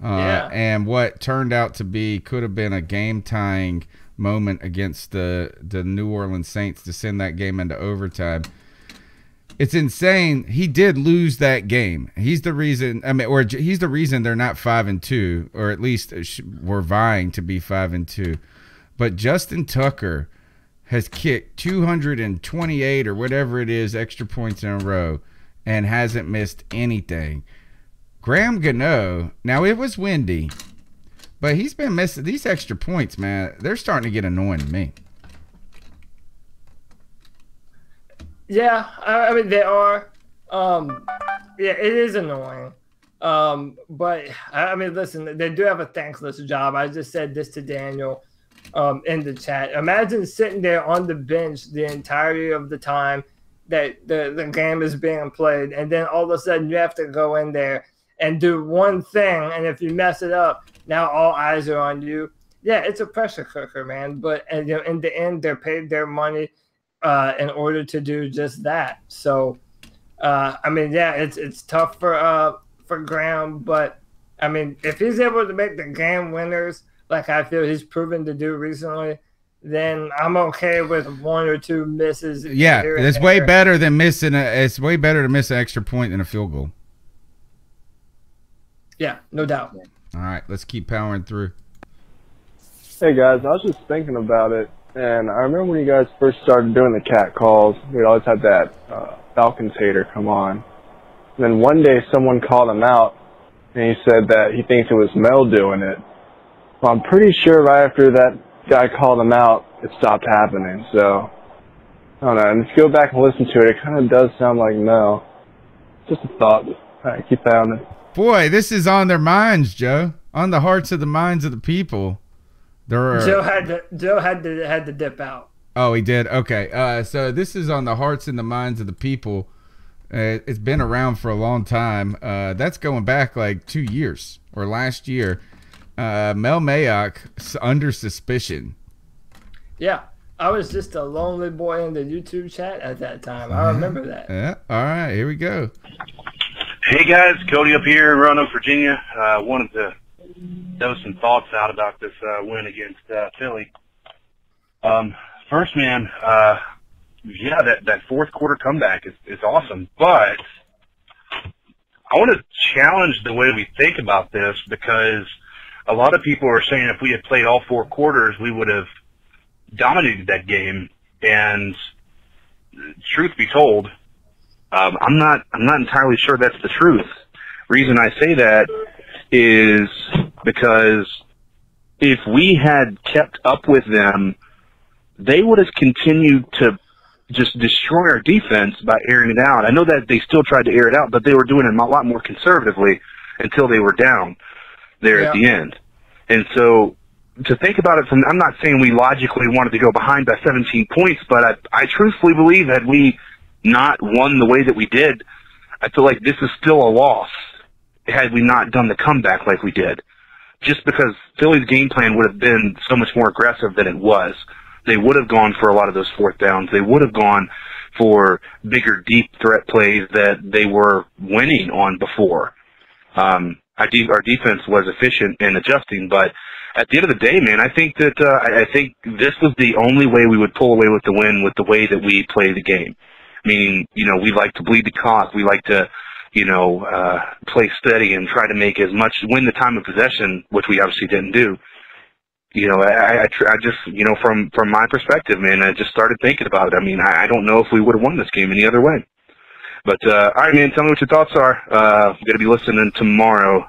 and what turned out to be could have been a game-tying moment against the New Orleans Saints to send that game into overtime. It's insane. He did lose that game. He's the reason. He's the reason they're not 5-2, or at least we're vying to be 5-2. But Justin Tucker has kicked 228 or whatever it is extra points in a row and hasn't missed anything. Graham Gano, now it was windy, but he's been missing these extra points, man. They're starting to get annoying to me. Yeah, I mean, they are. Yeah, it is annoying. But, I mean, listen, they do have a thankless job. I just said this to Daniel in the chat. Imagine sitting there on the bench the entirety of the time that the game is being played, and then all of a sudden you have to go in there and do one thing, and if you mess it up, now all eyes are on you. Yeah, it's a pressure cooker, man. But in the end, they're paid their money in order to do just that. So, I mean, yeah, it's tough for Graham, but I mean, if he's able to make the game winners, like I feel he's proven to do recently, then I'm okay with 1 or 2 misses. Yeah, it's way better than missing it's way better to miss an extra point than a field goal. Yeah, no doubt. All right, let's keep powering through. Hey guys, I was just thinking about it, and I remember when you guys first started doing the cat calls, we'd always have that Falcons hater come on. And then one day someone called him out, and he said that he thinks it was Mel doing it. Well, I'm pretty sure right after that guy called him out, it stopped happening. So, I don't know. And if you go back and listen to it, it kind of does sound like Mel. Just a thought. All right, keep pounding. Boy, this is on their minds, Joe. On the hearts of the minds of the people. Joe had to dip out. Oh, he did? Okay. So this is on the hearts and the minds of the people. It's been around for a long time. That's going back like 2 years or last year. Mel Mayock under suspicion. Yeah. I was just a lonely boy in the YouTube chat at that time. I remember that. Yeah. All right. Here we go. Hey, guys. Cody up here in Roanoke, Virginia. Wanted to throw some thoughts out about this win against Philly. First, man, yeah, that fourth quarter comeback is awesome, but I want to challenge the way we think about this, because a lot of people are saying if we had played all 4 quarters, we would have dominated that game. And truth be told, I'm not entirely sure that's the truth. Reason I say that is because if we had kept up with them, they would have continued to just destroy our defense by airing it out. I know that they still tried to air it out, but they were doing it a lot more conservatively until they were down there at the end. And so to think about it from, I'm not saying we logically wanted to go behind by 17 points, but I truthfully believe had we not won the way that we did, I feel like this is still a loss had we not done the comeback like we did. Just because Philly's game plan would have been so much more aggressive than it was. They would have gone for a lot of those fourth downs. They would have gone for bigger, deep threat plays that they were winning on before. Our defense was efficient in adjusting, but at the end of the day, man, I think that I think this was the only way we would pull away with the win with the way that we play the game. Meaning, we like to bleed the clock. We like to, play steady and try to make as much, win the time of possession, which we obviously didn't do. I just, from my perspective, man, I just started thinking about it. I mean, I don't know if we would have won this game any other way. But, all right, man, tell me what your thoughts are. I'm going to be listening tomorrow.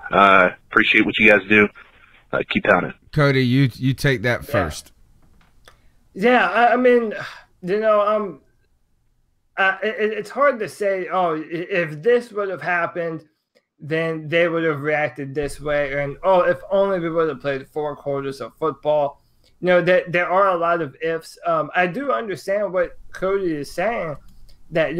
Appreciate what you guys do. Keep pounding. Cody, you take that first. Yeah, I mean, it's hard to say, if this would have happened, then they would have reacted this way. And, if only we would have played 4 quarters of football. There are a lot of ifs. I do understand what Cody is saying, that,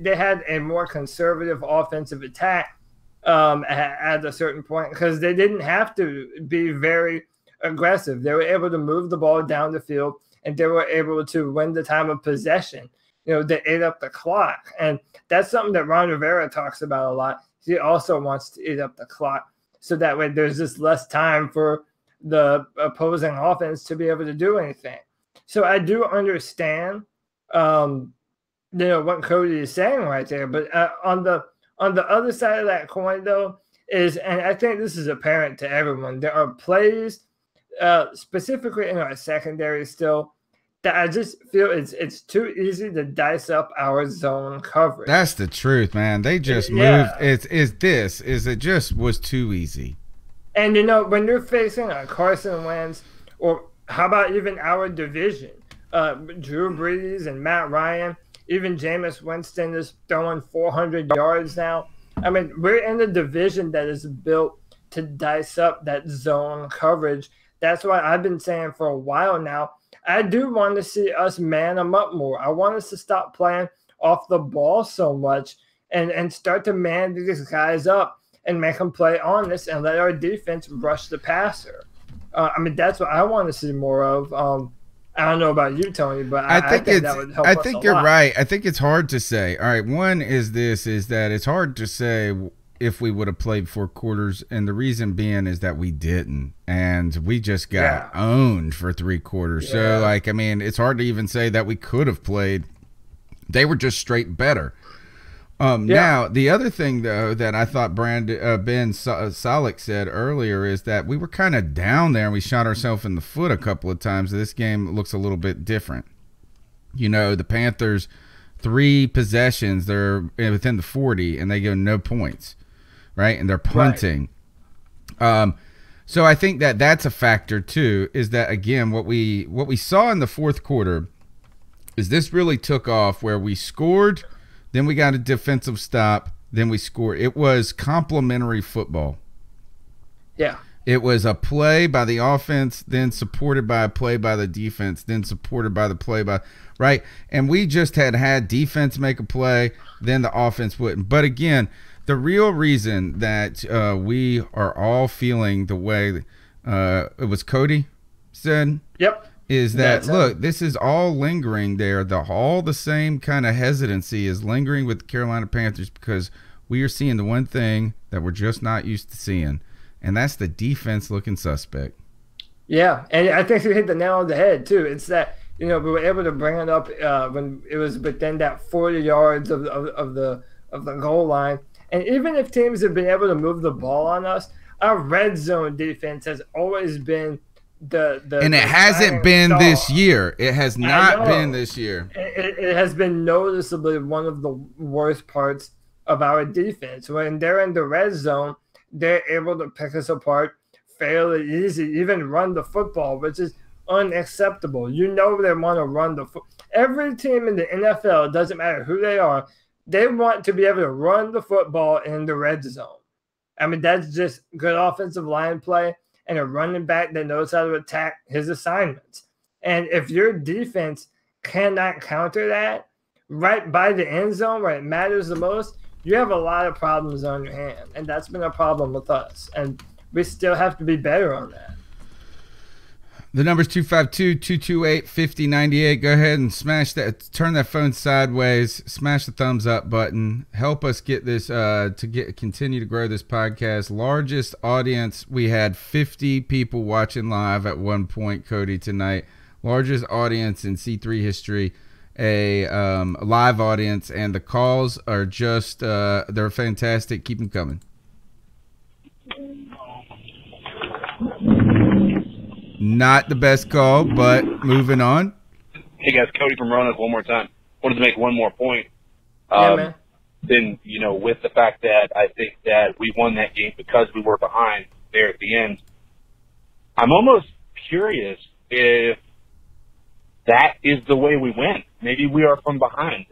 they had a more conservative offensive attack at a certain point because they didn't have to be very aggressive. They were able to move the ball down the field, and they were able to win the time of possession. They ate up the clock. And that's something that Ron Rivera talks about a lot. He also wants to eat up the clock so that way there's just less time for the opposing offense to be able to do anything. So I do understand, what Cody is saying right there. But on the other side of that coin, though, is, and I think this is apparent to everyone, there are plays, specifically in our secondary still, that I just feel it's too easy to dice up our zone coverage. That's the truth, man. They just moved. It just was too easy. And, when you're facing a Carson Wentz, or how about even our division, Drew Brees and Matt Ryan, even Jameis Winston is throwing 400 yards now. I mean, we're in a division that is built to dice up that zone coverage. That's why I've been saying for a while now, I do want to see us man them up more. I want us to stop playing off the ball so much and start to man these guys up and make them play honest and let our defense rush the passer. That's what I want to see more of. I don't know about you, Tony, but I think that would help us a lot. I think you're right. I think it's hard to say. All right, one is that it's hard to say if we would have played 4 quarters, and the reason being is that we didn't, and we just got owned for 3 quarters. So, it's hard to even say that we could have played. They were just straight better. Now, the other thing, though, that I thought BenjaminSolak said earlier is that we were kind of down there and we shot ourselves in the foot a couple of times. This game looks a little bit different. The Panthers, 3 possessions, they're within the 40, and they go no points, right? And they're punting. Right. So I think that that's a factor, too, is that, again, what we saw in the fourth quarter is this really took off where we scored – then we got a defensive stop. Then we scored. It was complementary football. Yeah. It was a play by the offense, then supported by a play by the defense, then supported by the play by – right? And we just had defense make a play, then the offense wouldn't. But, again, the real reason that we are all feeling the way it was Cody said. Yep. Is that, look, this is all lingering there. All the same kind of hesitancy is lingering with the Carolina Panthers because we are seeing the one thing that we're just not used to seeing, and that's the defense looking suspect. Yeah, and I think you hit the nail on the head, too. It's that, we were able to bring it up when it was within that 40 yards of the goal line. And even if teams have been able to move the ball on us, our red zone defense has always been and it hasn't been this year. It has not been this year. It has been noticeably one of the worst parts of our defense. When they're in the red zone, they're able to pick us apart fairly easy, even run the football, which is unacceptable. They want to run the football. Every team in the NFL, it doesn't matter who they are, they want to be able to run the football in the red zone. That's just good offensive line play. and a running back that knows how to attack his assignments. And if your defense cannot counter that right by the end zone where it matters the most, you have a lot of problems on your hand. And that's been a problem with us. And we still have to be better on that. The number's 252-228-5098. Go ahead and smash that. Turn that phone sideways. Smash the thumbs up button. Help us get this continue to grow this podcast. Largest audience. We had 50 people watching live at one point, Cody, tonight. Largest audience in C3 history. A live audience, and the calls are just they're fantastic. Keep them coming. Not the best call, but moving on. Hey guys, Cody from Roanoke one more time. Wanted to make one more point. Yeah, man. Then, with the fact that I think that we won that game because we were behind there at the end, I'm almost curious if that is the way we win. Maybe we are from behind.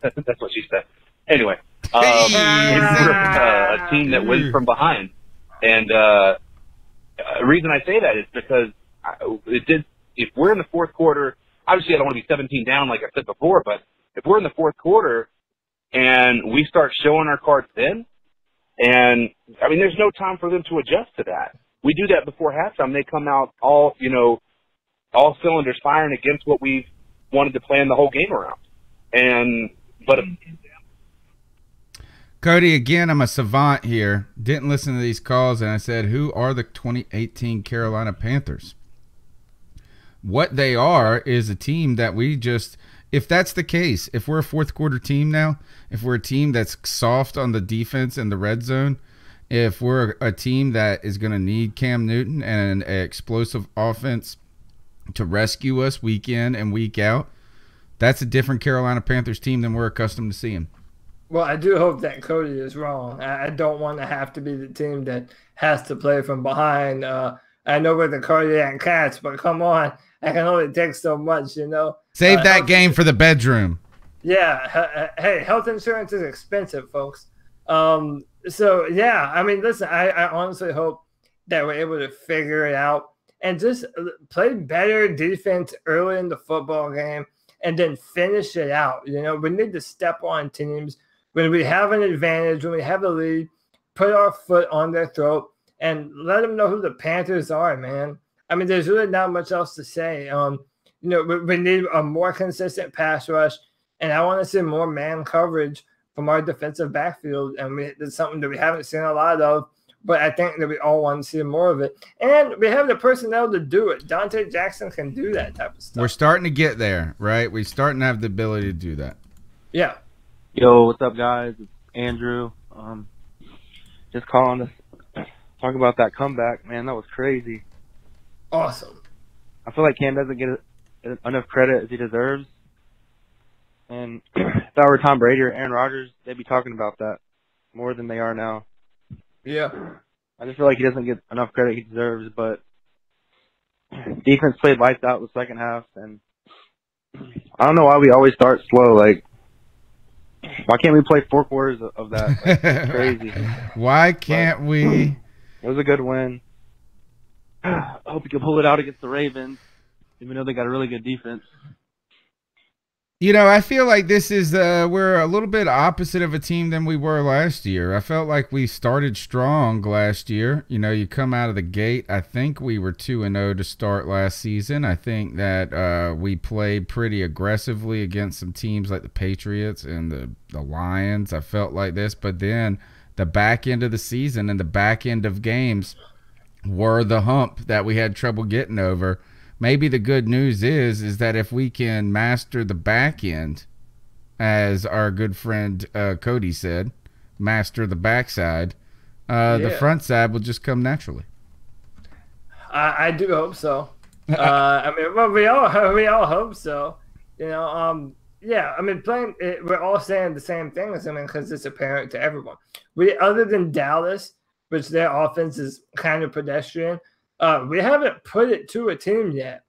That's what she said. Anyway, maybe we're a team that wins from behind. And the reason I say that is because if we're in the fourth quarter, obviously I don't want to be 17 down like I said before, but if we're in the fourth quarter and we start showing our cards then, and I mean, there's no time for them to adjust to that. We do that before halftime. They come out all cylinders firing against what we wanted to plan the whole game around. But Cody, again, I'm a savant here. Didn't listen to these calls, and I said, who are the 2018 Carolina Panthers? What they are is a team that we just, if that's the case, if we're a fourth quarter team now, if we're a team that's soft on the defense in the red zone, if we're a team that is going to need Cam Newton and an explosive offense to rescue us week in and week out, that's a different Carolina Panthers team than we're accustomed to seeing. Well, I do hope that Cody is wrong. I don't want to have to be the team that has to play from behind. I know we're the cardiac cats, but come on. I can only take so much, Save that game for the bedroom. Yeah. Hey, health insurance is expensive, folks. So, yeah, I mean, listen, I honestly hope that we're able to figure it out and just play better defense early in the football game and then finish it out. We need to step on teams when we have an advantage, when we have a lead, put our foot on their throat and let them know who the Panthers are, man. I mean, there's really not much else to say. We need a more consistent pass rush, and I want to see more man coverage from our defensive backfield, and it's something that we haven't seen a lot of, but I think that we all want to see more of it. And we have the personnel to do it. Dante Jackson can do that type of stuff. We're starting to get there, right? We're starting to have the ability to do that. Yeah. Yo, what's up, guys? It's Andrew. Just calling to talk about that comeback, man. That was crazy. Awesome. I feel like Cam doesn't get enough credit as he deserves. And if that were Tom Brady or Aaron Rodgers, they'd be talking about that more than they are now. Yeah. I just feel like he doesn't get enough credit he deserves, but defense played lights out the second half, and I don't know why we always start slow. Like, why can't we play 4 quarters of that? Like, it's crazy. Why can't we? It was a good win. I hope we can pull it out against the Ravens, even though they got a really good defense. I feel like this is we're a little bit opposite of a team than we were last year. I felt like we started strong last year. You come out of the gate. I think we were 2-0 to start last season. I think that we played pretty aggressively against some teams like the Patriots and the Lions. I felt like this, but then the back end of the season and the back end of games were the hump that we had trouble getting over. Maybe the good news is that if we can master the back end, as our good friend Cody said, master the backside, the front side will just come naturally. I do hope so. I mean, well, we all hope so. Yeah. I mean, we're all saying the same things. I mean, because it's apparent to everyone. Other than Dallas, which their offense is kind of pedestrian. We haven't put it to a team yet.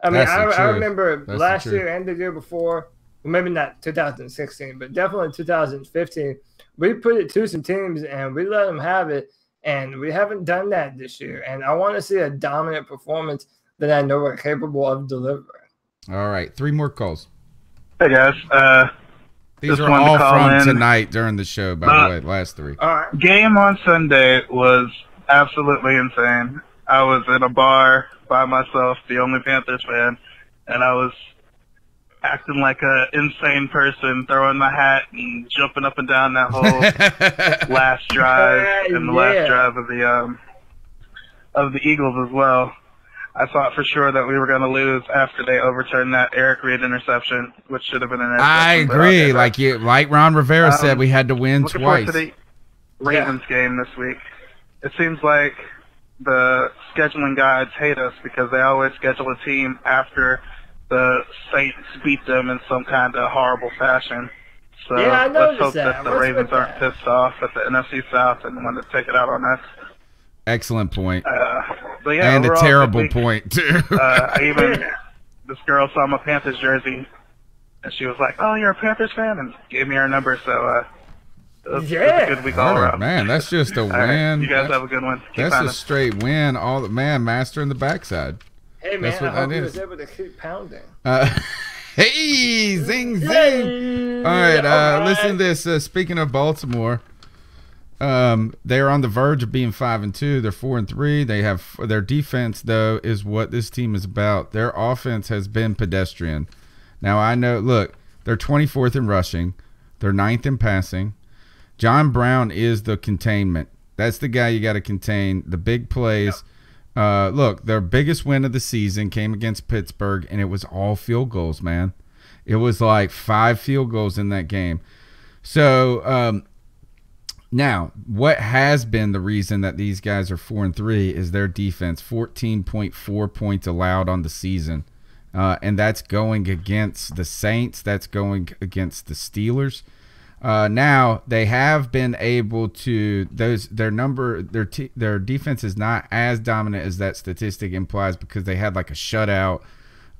I mean, I remember last year and the year before, well, maybe not 2016, but definitely 2015, we put it to some teams and we let them have it. And we haven't done that this year. And I want to see a dominant performance that I know we're capable of delivering. All right, 3 more calls. Hey, guys. These just are wanted to all call from in. tonight during the show, by the way, last 3. All right. Game on Sunday was absolutely insane. I was in a bar by myself, the only Panthers fan, and I was acting like an insane person, throwing my hat and jumping up and down that whole last drive and the last drive of the Eagles as well. I thought for sure that we were going to lose after they overturned that Eric Reed interception, which should have been an interception. I agree. Like Ron Rivera said, we had to win looking twice. Forward to the Ravens game this week. It seems like the scheduling guides hate us because they always schedule a team after the Saints beat them in some kind of horrible fashion. So let's hope that the Ravens aren't pissed off at the NFC South and want to take it out on us. Excellent point. But yeah, and a overall, terrible good week. point, too. This girl saw my Panthers jersey, and she was like, "Oh, you're a Panthers fan?" and gave me her number, so it was a good week all around. Man, that's just a win. Right, you guys have a good one. Keep That's pounding. a straight win. Master in the backside. Hey, man, That's what I hope that he is. was able to keep pounding. Hey, zing, zing. All right, listen to this. Speaking of Baltimore, they're on the verge of being 5-2. They're 4-3. They have their defense, though, is what this team is about. Their offense has been pedestrian. Now, I know, look, they're 24th in rushing. They're 9th in passing. John Brown is the containment. That's the guy you got to contain. The big plays. Look, their biggest win of the season came against Pittsburgh, and it was all field goals, man. It was like 5 field goals in that game. So, now, what has been the reason that these guys are 4-3 is their defense, 14.4 points allowed on the season. And that's going against the Saints. That's going against the Steelers. Now they have been able to their defense is not as dominant as that statistic implies because they had like a shutout.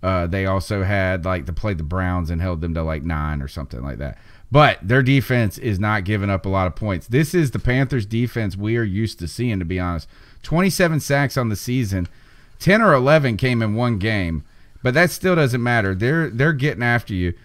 They also had they played the Browns and held them to like 9 or something like that. But their defense is not giving up a lot of points. This is the Panthers defense we are used to seeing, to be honest. 27 sacks on the season. 10 or 11 came in one game, but that still doesn't matter. They're getting after you.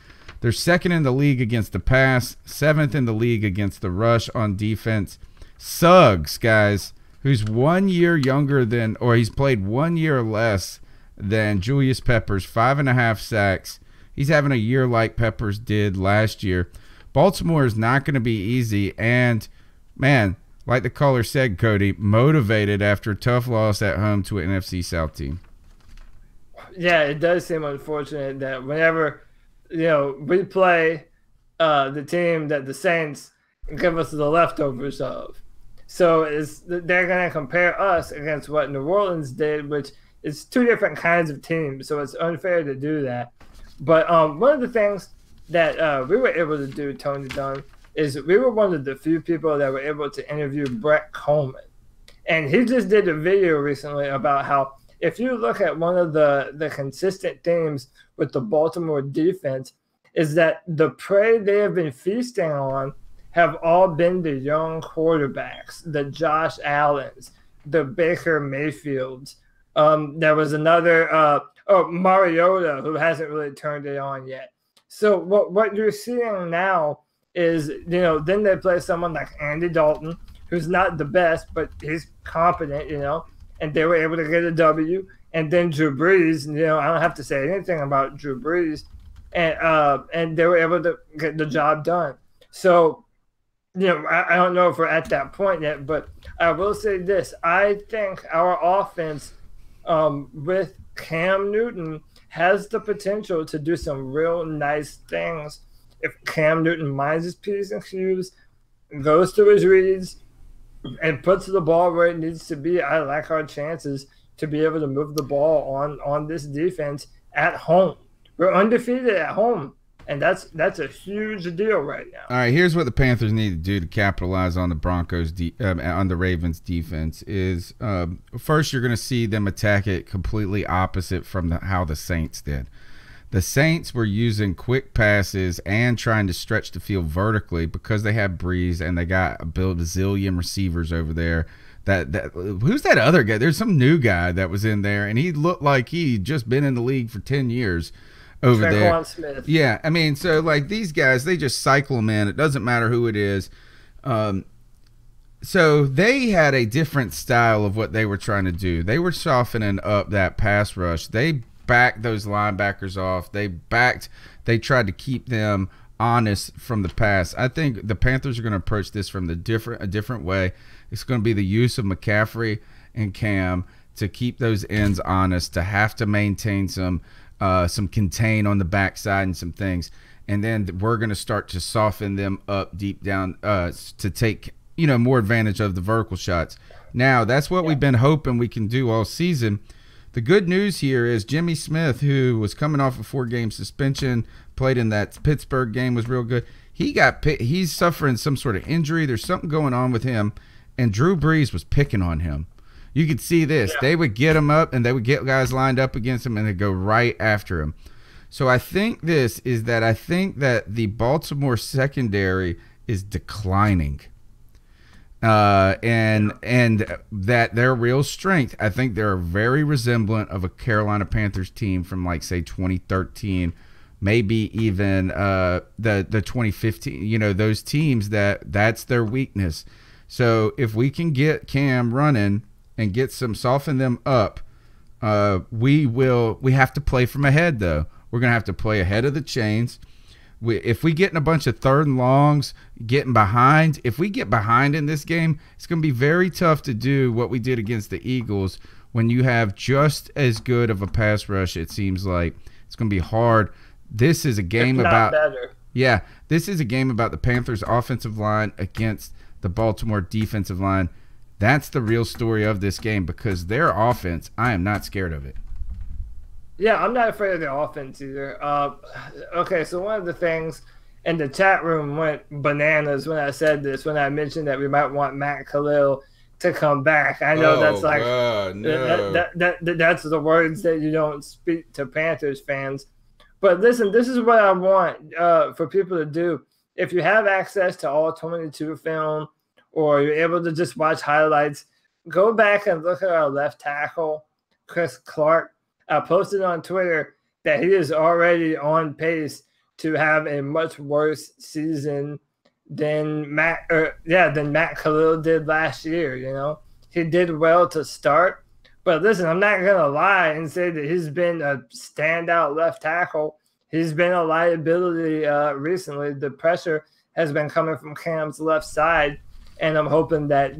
They're 2nd in the league against the pass, 7th in the league against the rush on defense. Suggs, guys, who's 1 year younger than, or he's played 1 year less than Julius Peppers, 5.5 sacks. He's having a year like Peppers did last year. Baltimore is not going to be easy, and, man, like the caller said, Cody, motivated after a tough loss at home to an NFC South team. Yeah, it does seem unfortunate that whenever we play the team that the Saints give us the leftovers of. So they're going to compare us against what New Orleans did, which is 2 different kinds of teams, so it's unfair to do that. But one of the things that we were able to do, Tony Dunn, is we were one of the few people that were able to interview Brett Coleman. And he just did a video recently about how if you look at one of the consistent themes with the Baltimore defense is that the prey they have been feasting on have all been the young quarterbacks, the Josh Allens, the Baker Mayfields. There was another Mariota who hasn't really turned it on yet. So what you're seeing now is, then they play someone like Andy Dalton, who's not the best, but he's competent, and they were able to get a W. And then Drew Brees, I don't have to say anything about Drew Brees, and they were able to get the job done. So, I don't know if we're at that point yet, but I will say this. I think our offense with Cam Newton has the potential to do some real nice things if Cam Newton minds his P's and Q's, goes to his reads, and puts the ball where it needs to be. I like our chances to be able to move the ball on this defense at home. We're undefeated at home, and that's a huge deal right now. All right, here's what the Panthers need to do to capitalize on the Broncos on the Ravens defense is first you're going to see them attack it completely opposite from how the Saints did. The Saints were using quick passes and trying to stretch the field vertically because they had Breeze and they got a bazillion receivers over there Who's that other guy? There's some new guy that was in there, and he looked like he'd just been in the league for 10 years over there. Smith. Yeah, I mean, so like these guys, they just cycle them in. It doesn't matter who it is. So they had a different style of what they were trying to do. They were softening up that pass rush. They backed those linebackers off. They tried to keep them honest from the pass. I think the Panthers are going to approach this from a different way. It's going to be the use of McCaffrey and Cam to keep those ends honest, to have to maintain some contain on the backside and some things. And then we're going to start to soften them up deep down to take more advantage of the vertical shots. Now, that's what we've been hoping we can do all season. The good news here is Jimmy Smith, who was coming off a 4-game suspension, played in that Pittsburgh game, was real good. He's suffering some sort of injury. There's something going on with him, and Drew Brees was picking on him. You could see this. Yeah. They would get him up, and they would get guys lined up against him, and they'd go right after him. So I think that the Baltimore secondary is declining. And that their real strength, I think they're very resemblant of a Carolina Panthers team from like say 2013, maybe even the 2015. Those teams that's their weakness. So if we can get Cam running and soften them up, we have to play from ahead though. We're gonna have to play ahead of the chains. If we get in a bunch of 3rd and longs, getting behind, if we get behind in this game, it's going to be very tough to do what we did against the Eagles when you have just as good of a pass rush. It seems like it's going to be hard. This is a game this is a game about the Panthers offensive line against the Baltimore defensive line. That's the real story of this game because their offense, I am not scared of it. Yeah, I'm not afraid of the offense either. Okay, so one of the things, and the chat room went bananas when I said this, when I mentioned that we might want Matt Khalil to come back. I know that's like God, no. That's the words that you don't speak to Panthers fans. But listen, this is what I want for people to do. If you have access to all 22 film or you're able to just watch highlights, go back and look at our left tackle, Chris Clark. I posted on Twitter that he is already on pace to have a much worse season than Matt Khalil did last year. He did well to start, but listen, I'm not gonna lie and say that he's been a standout left tackle. He's been a liability recently. The pressure has been coming from Cam's left side, and I'm hoping that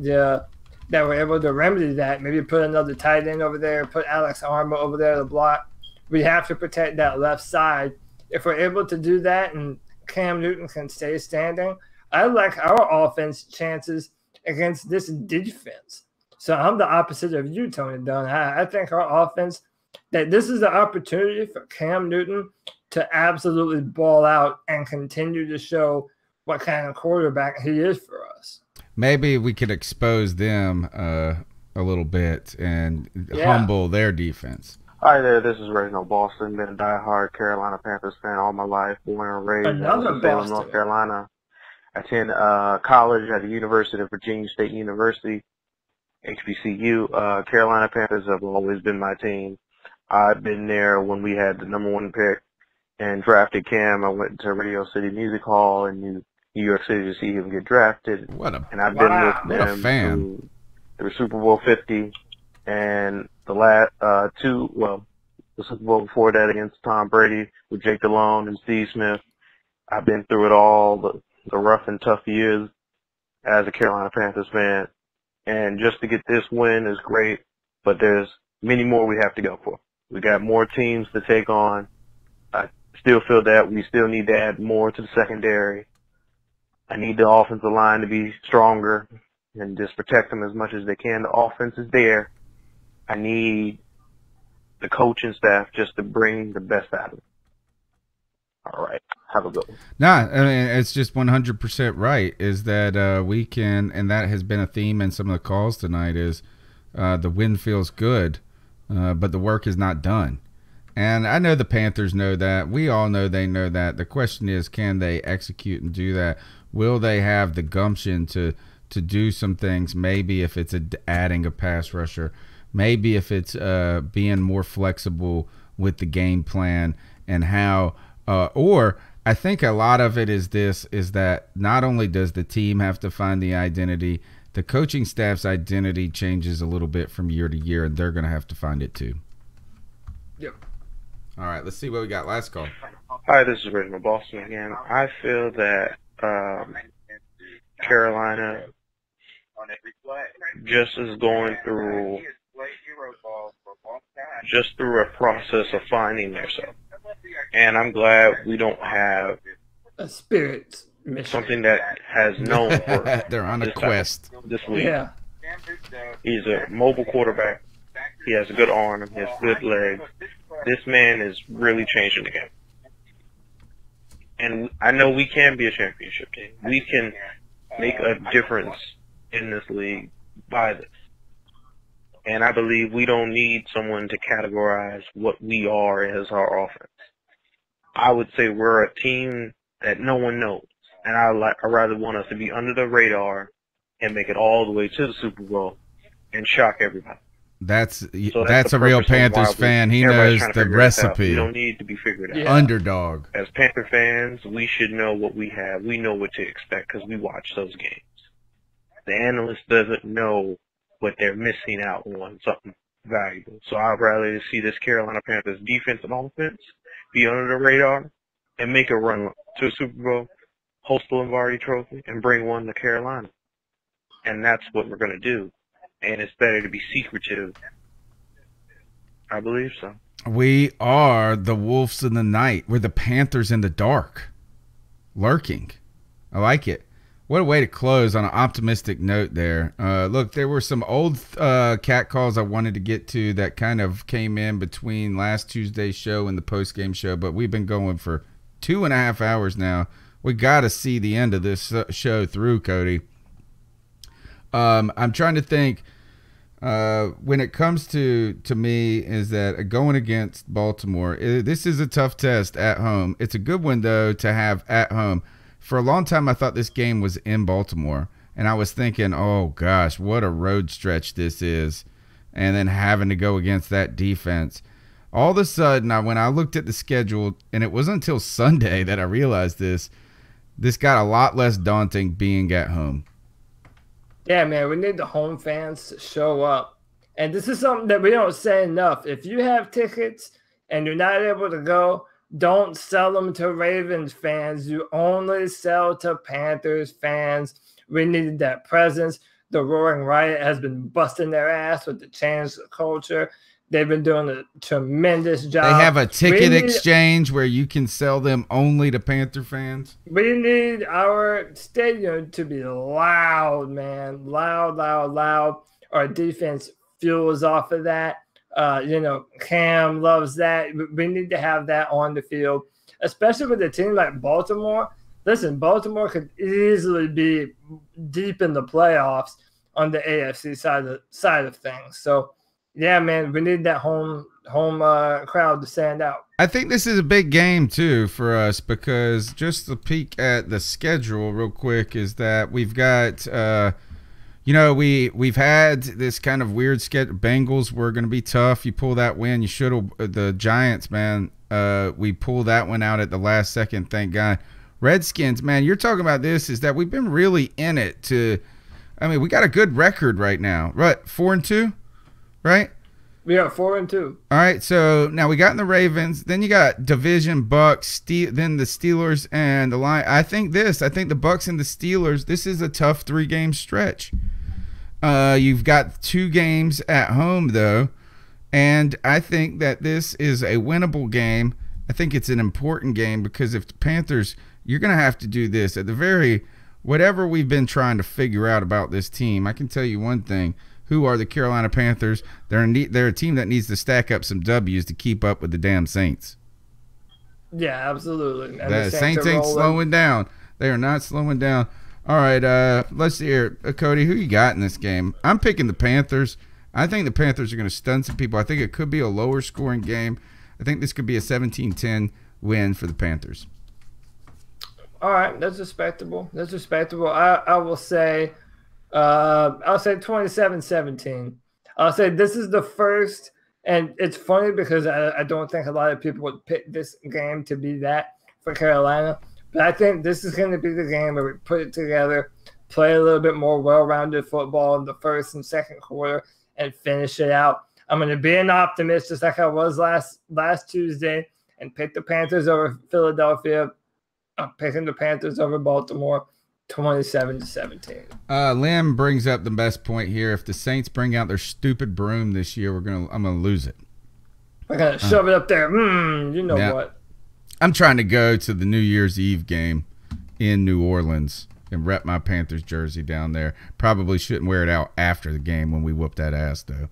we're able to remedy that. Maybe put another tight end over there, put Alex Armour over there to block. We have to protect that left side. If we're able to do that and Cam Newton can stay standing, I like our offense chances against this defense. So I'm the opposite of you, Tony Dunn. I think our offense, that this is the opportunity for Cam Newton to absolutely ball out and continue to show what kind of quarterback he is for us. Maybe we could expose them a little bit and humble their defense. Hi there, this is Reginald Boston. Been a diehard Carolina Panthers fan all my life. Born and raised in Salem, North Carolina. I attend college at the University of Virginia State University, HBCU. Carolina Panthers have always been my team. I've been there when we had the #1 pick and drafted Cam. I went to Radio City Music Hall in New York City to see him get drafted. And I've been with them through Super Bowl 50 and the last the Super Bowl before that against Tom Brady with Jake Delhomme and Steve Smith. I've been through it all, the rough and tough years as a Carolina Panthers fan. And just to get this win is great, but there's many more we have to go for. We got more teams to take on. I still feel that we still need to add more to the secondary. I need the offensive line to be stronger and just protect them as much as they can. The offense is there. I need the coaching staff just to bring the best out of them. All right. Have a good one. Nah, I mean, it's just 100% right, is that we can, and that has been a theme in some of the calls tonight, is the win feels good, but the work is not done. And I know the Panthers know that. We all know they know that. The question is, can they execute and do that? Will they have the gumption to to do some things. Maybe if it's adding a pass rusher, maybe if it's being more flexible with the game plan and how, or I think a lot of it is that not only does the team have to find the identity, the coaching staff's identity changes a little bit from year to year, and they're going to have to find it too. Yep. All right, let's see what we got. Last call. Hi, this is Reginald Boston again. I feel that Carolina just is going through a process of finding themselves. And I'm glad we don't have a spirit mission. Something that has known for they're on a quest this week. Yeah. He's a mobile quarterback. He has a good arm. He has good legs. This man is really changing the game. And I know we can be a championship team. We can make a difference in this league by this. And I believe we don't need someone to categorize what we are as our offense. I would say we're a team that no one knows. And I rather want us to be under the radar and make it all the way to the Super Bowl and shock everybody. That's a real Panthers fan. He knows the recipe. We don't need to be figured out. Yeah. Underdog. As Panther fans, we should know what we have. We know what to expect because we watch those games. The analyst doesn't know what they're missing out on, something valuable. So I'd rather see this Carolina Panthers defense and offense be under the radar and make a run to a Super Bowl, host the Lombardi Trophy, and bring one to Carolina. And that's what we're going to do. And it's better to be secretive. I believe so. We are the wolves in the night. We're the Panthers in the dark. Lurking. I like it. What a way to close on an optimistic note there. Look, there were some old cat calls I wanted to get to that kind of came in between last Tuesday's show and the post-game show, but we've been going for 2.5 hours now. We got to see the end of this show through, Cody. I'm trying to think. When it comes to me, is that going against Baltimore, this is a tough test at home. It's a good one, though, to have at home. For a long time, I thought this game was in Baltimore, and I was thinking, oh, gosh, what a road stretch this is, and then having to go against that defense. All of a sudden, when I looked at the schedule, and it wasn't until Sunday that I realized this got a lot less daunting being at home. Yeah, man, we need the home fans to show up. And this is something that we don't say enough. If you have tickets and you're not able to go, don't sell them to Ravens fans. You only sell to Panthers fans. We needed that presence. The Roaring Riot has been busting their ass with the change culture. They've been doing a tremendous job. They have a ticket exchange where you can sell them only to Panther fans. We need our stadium to be loud, man. Loud, loud, loud. Our defense fuels off of that. Cam loves that. We need to have that on the field, especially with a team like Baltimore. Listen, Baltimore could easily be deep in the playoffs on the AFC side of things. So, yeah, man, we need that home crowd to stand out. I think this is a big game, too, for us because just to peek at the schedule real quick is that we've got, we've had this kind of weird schedule. Bengals were going to be tough. You pull that win. You should have. The Giants, man, we pulled that one out at the last second, thank God. Redskins, man, you're talking about this is that we've been really in it to – I mean, we got a good record right now. Right, 4-2? Right? We are 4-2. All right, so now we got in the Ravens. Then you got division Bucks, then the Steelers and the Lions. I think the Bucks and the Steelers, this is a tough 3-game stretch. You've got 2 games at home, though, and I think that this is a winnable game. I think it's an important game because if the Panthers, you're going to have to do this. At the very, whatever we've been trying to figure out about this team, I can tell you one thing. Who are the Carolina Panthers? They're a team that needs to stack up some W's to keep up with the damn Saints. Yeah, absolutely. And the Saints ain't slowing down. They are not slowing down. All right, let's hear Cody, who you got in this game? I'm picking the Panthers. I think the Panthers are going to stun some people. I think it could be a lower scoring game. I think this could be a 17-10 win for the Panthers. All right, that's respectable. I will say I'll say 27-17. I'll say this is the first, and it's funny because I don't think a lot of people would pick this game to be that for Carolina, but I think this is going to be the game where we put it together, play a little bit more well-rounded football in the first and second quarter, and finish it out. I'm going to be an optimist just like I was last Tuesday and pick the Panthers over Philadelphia. I'm picking the Panthers over Baltimore. 27-17. Lim brings up the best point here. If the Saints bring out their stupid broom this year, I'm gonna lose it. We're gonna shove it up there. You know what? I'm trying to go to the New Year's Eve game in New Orleans and rep my Panthers jersey down there. Probably shouldn't wear it out after the game when we whoop that ass, though.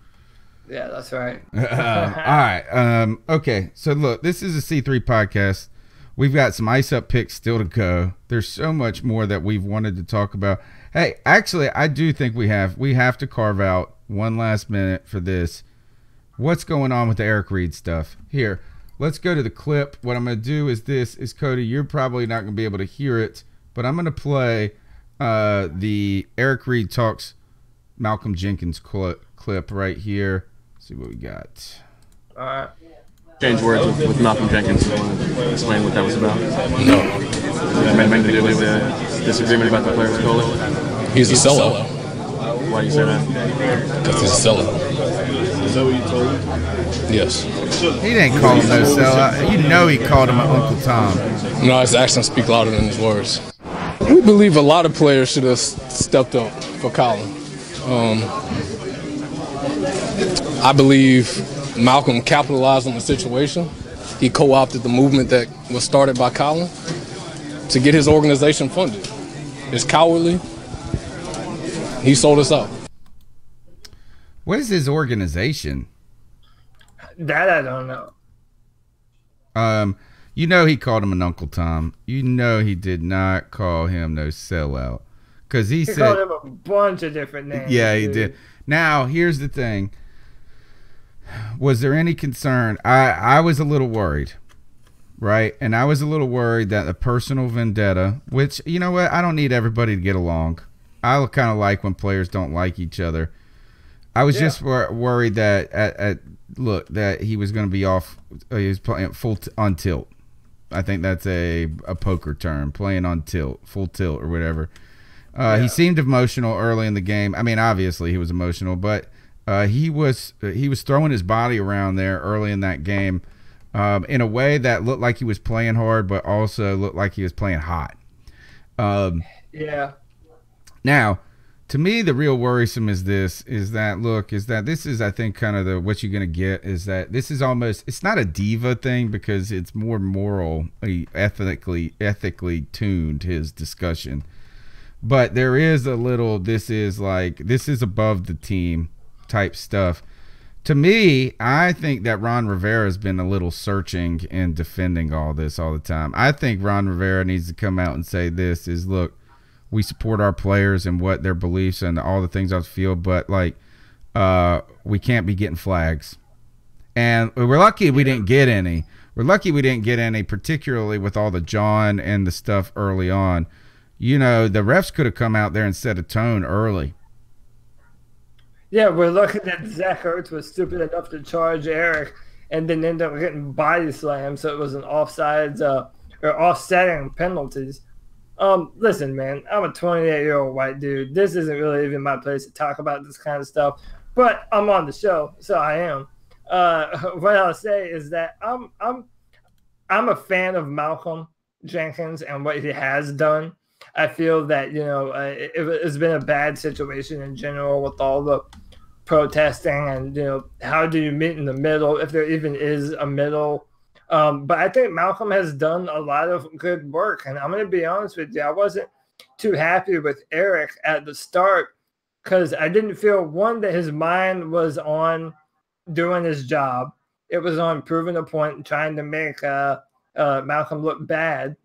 Yeah, that's right. All right. Okay. So look, this is a C3 podcast. We've got some ice up picks still to go. There's so much more that we've wanted to talk about. Hey, actually, I do think we have to carve out one last minute for this. What's going on with the Eric Reed stuff? Here, let's go to the clip. What I'm going to do is Cody, you're probably not going to be able to hear it, but I'm going to play the Eric Reed talks Malcolm Jenkins clip right here. Let's see what we got. All right. Change words with Malcolm Jenkins. You want to explain what that was about? No. Does that mean to do with disagreement about the player's cola? He's a sellout. Why do you say that? Because he's a sellout. Is that what you told him? Yes. He didn't call him no sellout. You know he called him Uncle Tom. No, his actions speak louder than his words. We believe a lot of players should have stepped up for Colin. I believe Malcolm capitalized on the situation. He co-opted the movement that was started by Colin to get his organization funded. It's cowardly. He sold us out. What is his organization? That I don't know. You know he called him an Uncle Tom. You know he did not call him no sellout. Because he said, called him a bunch of different names. Yeah, he did. Now, here's the thing. Was there any concern? I was a little worried, right? And I was a little worried that a personal vendetta, which, you know what? I don't need everybody to get along. I kind of like when players don't like each other. I was just worried that that he was going to be off. He was playing on tilt. I think that's a poker term, playing on tilt, full tilt or whatever. He seemed emotional early in the game. I mean, obviously he was emotional, but he was throwing his body around there early in that game in a way that looked like he was playing hard, but also looked like he was playing hot. Now, to me, the real worrisome is this: this is, I think, kind of what you're going to get is that this is almost, it's not a diva thing because it's more moral, ethically tuned, his discussion. But there is a little, this is above the team type stuff. To me, I think that Ron Rivera has been a little searching and defending all this all the time. I think Ron Rivera needs to come out and say this is, look, we support our players and what their beliefs and all the things on the field, but we can't be getting flags. And we're lucky we didn't get any. We're lucky we didn't get any, particularly with all the John and the stuff early on. You know, the refs could have come out there and set a tone early. Yeah, we're lucky that Zach Ertz was stupid enough to charge Eric and then end up getting body slammed, so it was an offsides or offsetting penalties. Listen, man, I'm a 28-year-old white dude. This isn't really even my place to talk about this kind of stuff, but I'm on the show, so I am. What I'll say is that I'm a fan of Malcolm Jenkins and what he has done. I feel that, it's been a bad situation in general with all the protesting and, how do you meet in the middle, if there even is a middle. But I think Malcolm has done a lot of good work. And I'm going to be honest with you, I wasn't too happy with Eric at the start because I didn't feel, one, that his mind was on doing his job. It was on proving a point and trying to make Malcolm look bad.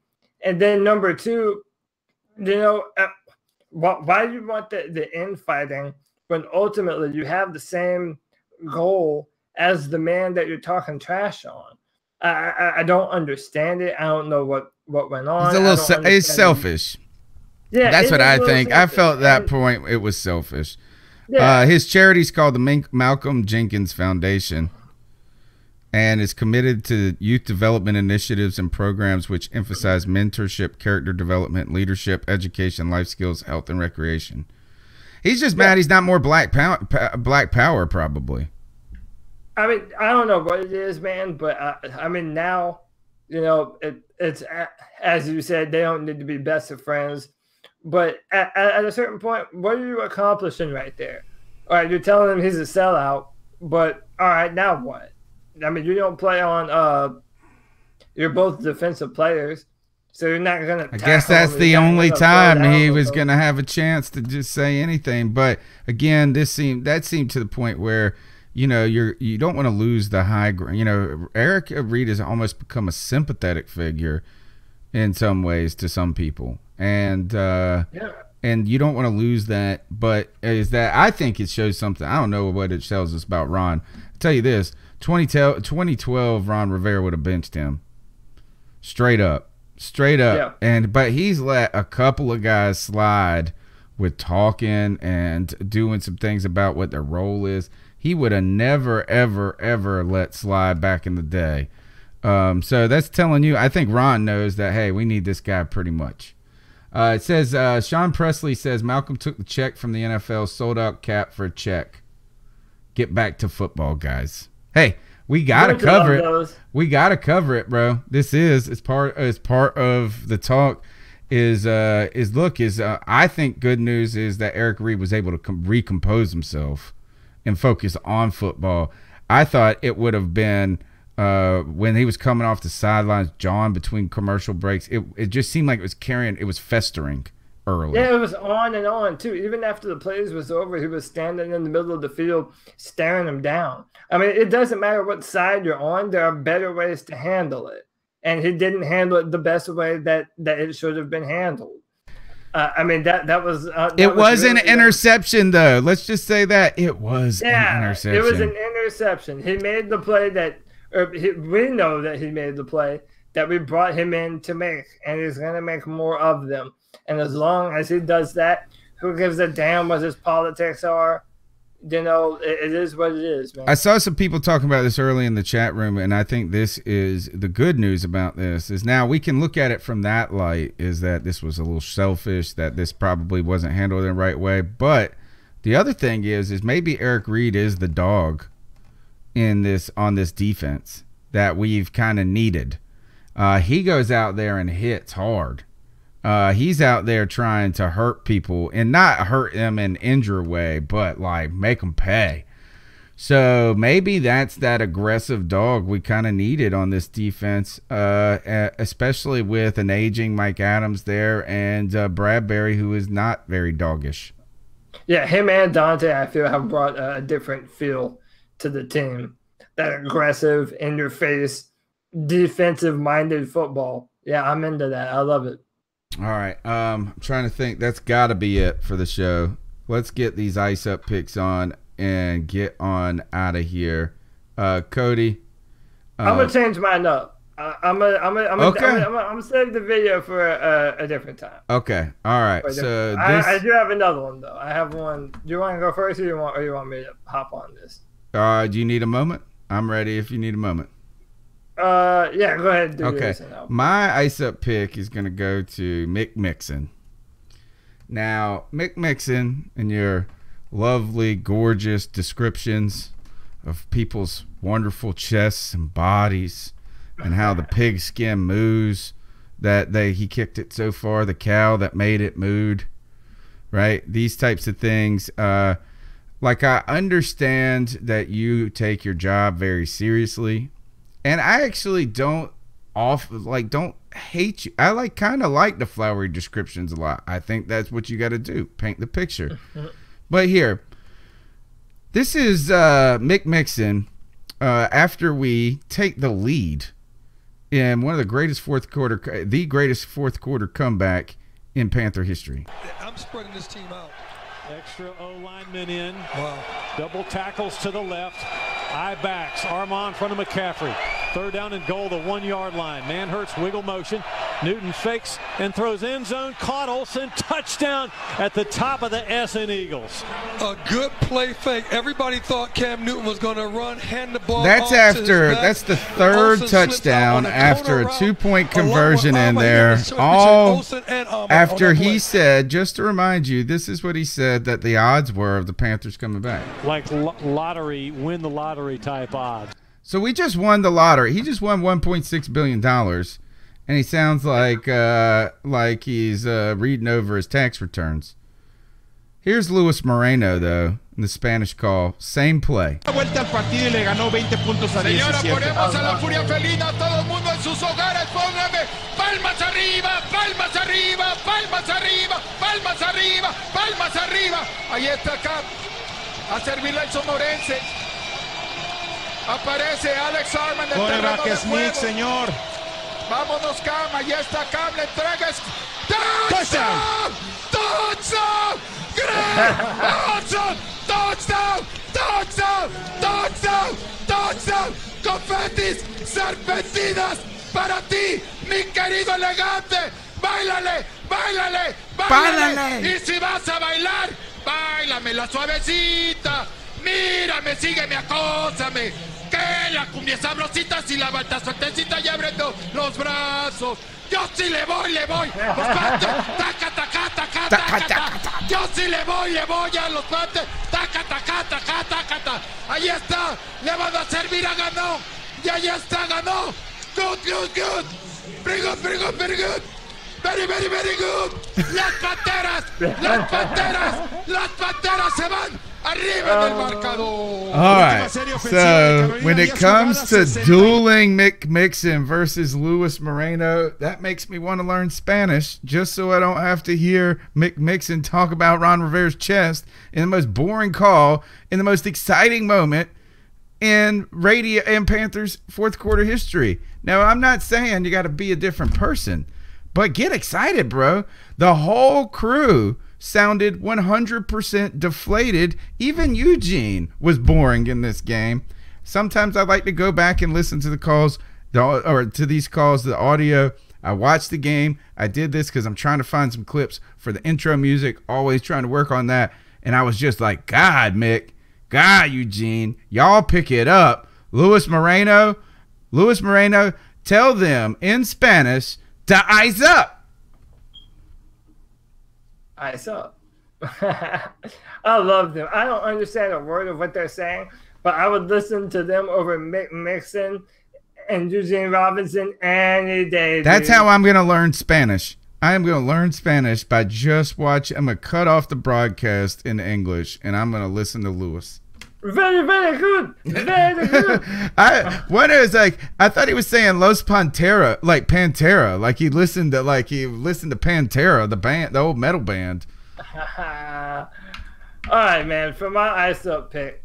And then number two, why do you want the infighting when ultimately you have the same goal as the man that you're talking trash on? I don't understand it. I don't know what went on. He's selfish. Yeah, that's what I think. I selfish. felt at that point it was selfish. Yeah. His charity's called the Malcolm Jenkins Foundation, and is committed to youth development initiatives and programs which emphasize mentorship, character development, leadership, education, life skills, health, and recreation. He's just mad he's not more black power, probably. I mean, I don't know what it is, man, but I mean, now, you know, it's as you said, they don't need to be best of friends. But at a certain point, what are you accomplishing right there? All right, you're telling him he's a sellout, but all right, now what? I mean, you don't play on. You're both defensive players, so you're not gonna. I guess that's the only time he was gonna have a chance to just say anything. But again, that seemed to the point where, you know, you don't want to lose the high ground. You know, Eric Reid has almost become a sympathetic figure in some ways to some people, and and you don't want to lose that. But I think it shows something. I don't know what it tells us about Ron. I'll tell you this: 2012, Ron Rivera would have benched him straight up. Yeah. But he's let a couple of guys slide with talking and doing some things about what their role is. He would have never, ever, ever let slide back in the day. So that's telling you, I think Ron knows that, hey, we need this guy pretty much. It says, Sean Presley says, Malcolm took the check from the NFL, sold out cap for a check. Get back to football, guys. Hey, we got to cover it. We got to cover it, bro. This is part of the talk I think good news is that Eric Reid was able to recompose himself and focus on football. I thought it would have been when he was coming off the sidelines, John, between commercial breaks, it just seemed like it was festering early. Yeah, it was on and on, too. Even after the plays was over, he was standing in the middle of the field staring him down. I mean, it doesn't matter what side you're on. There are better ways to handle it. And he didn't handle it the best way that it should have been handled. I mean, that was... it was really an interception, though. Let's just say that. It was an interception. It was an interception. He made the play we know that he made the play that we brought him in to make, and he's going to make more of them. And as long as he does that, who gives a damn what his politics are? You know, it is what it is, man. I saw some people talking about this early in the chat room, and I think this is the good news about this is now we can look at it from that light, is that this was a little selfish, that this probably wasn't handled in the right way. But the other thing is maybe Eric Reid is the dog on this defense that we've kind of needed. He goes out there and hits hard. He's out there trying to hurt people, and not hurt them in an injure way, but like make them pay. So maybe that's that aggressive dog we kind of needed on this defense, especially with an aging Mike Adams there and Bradbury, who is not very doggish. Yeah, him and Dante, I feel, have brought a different feel to the team. That aggressive, in-your-face, defensive-minded football. Yeah, I'm into that. I love it. All right. I'm trying to think. That's got to be it for the show. Let's get these ice up picks on and get on out of here. Cody. I'm gonna change mine up. I'm gonna save the video for a different time. Okay. All right. So I do have another one though. I have one. Do you want to go first, or you want me to hop on this? Do you need a moment? I'm ready if you need a moment. Yeah, go ahead and do okay. this. My ice up pick is going to go to Mick Mixon. Now, Mick Mixon and your lovely, gorgeous descriptions of people's wonderful chests and bodies and how the pigskin moves, that he kicked it so far, the cow that made it mooed, right? These types of things. Like, I understand that you take your job very seriously, and I actually don't hate you. I kind of like the flowery descriptions a lot. I think that's what you got to do, paint the picture. But here, this is Mick Mixon after we take the lead in one of the greatest fourth quarter comeback in Panther history. I'm spreading this team out. Extra O lineman in. Wow. Double tackles to the left. Eye backs. Armand in front of McCaffrey. Third down and goal, the 1 yard line. Manhurst wiggle motion. Newton fakes and throws end zone. Caught Olsen. Touchdown at the top of the Essen Eagles. A good play fake. Everybody thought Cam Newton was going to run, hand the ball. That's the third touchdown after a 2-point conversion in there. All after he said, just to remind you, this is what he said that the odds were of the Panthers coming back. Like lottery, win the lottery type odds. So we just won the lottery. He just won $1.6 billion, and he sounds like he's reading over his tax returns. Here's Luis Moreno, though, in the Spanish call. Same play. Vuelta al partido y le ganó 20 puntos a 17. Señora, ponemos a la furia felina, todo el mundo en sus hogares, póngame palmas arriba, palmas arriba, palmas arriba, palmas arriba, palmas arriba. Ahí está acá, a servirle al sonorense. Aparece Alex Arman del terreno de juego. Señor. Vámonos, Cam, ahí está Cam, le entregas. ¡Touchdown! ¡Touchdown! ¡Touchdown! ¡Touchdown! ¡Touchdown! ¡Touchdown! ¡Touchdown! ¡Confetis! ¡Serpentinas! ¡Para ti, mi querido elegante! ¡Báilale! ¡Báilale! ¡Báilale! Y si vas a bailar, báilame la suavecita. Mírame, sígueme, acósame. Que la cumbia es sabrosita, si la balta sueltecita y abriendo los brazos. Yo sí le voy, los pates, taca, taca, taca, taca, taca. Yo sí le voy a los pates, taca, taca, taca, taca, taca. Ahí está, le van a servir a ganó, y ahí está, ganó. Good, good, good. Very good, very good, very good. Very, very, very good. Las panteras se van. Arriba del marcador. All right. So when it comes to dueling Mick Mixon versus Luis Moreno, that makes me want to learn Spanish just so I don't have to hear Mick Mixon talk about Ron Rivera's chest in the most boring call in the most exciting moment in radio and Panthers fourth quarter history. Now, I'm not saying you got to be a different person, but get excited, bro. The whole crew sounded 100% deflated. Even Eugene was boring in this game. Sometimes I like to go back and listen to the calls, the audio. I watched the game. I did this because I'm trying to find some clips for the intro music, always trying to work on that. And I was just like, God, Mick, God, Eugene, y'all pick it up. Luis Moreno, tell them in Spanish to ice up. Ice up. I love them. I don't understand a word of what they're saying, but I would listen to them over Mick Mixon and Eugene Robinson any day. That's how I'm going to learn Spanish. I am going to learn Spanish by just watching. I'm going to cut off the broadcast in English, and I'm going to listen to Lewis. Very, very good. Very good. I thought he was saying Los Pantera, like Pantera, like he listened to Pantera, the band, the old metal band. All right, man. For my ice up pick,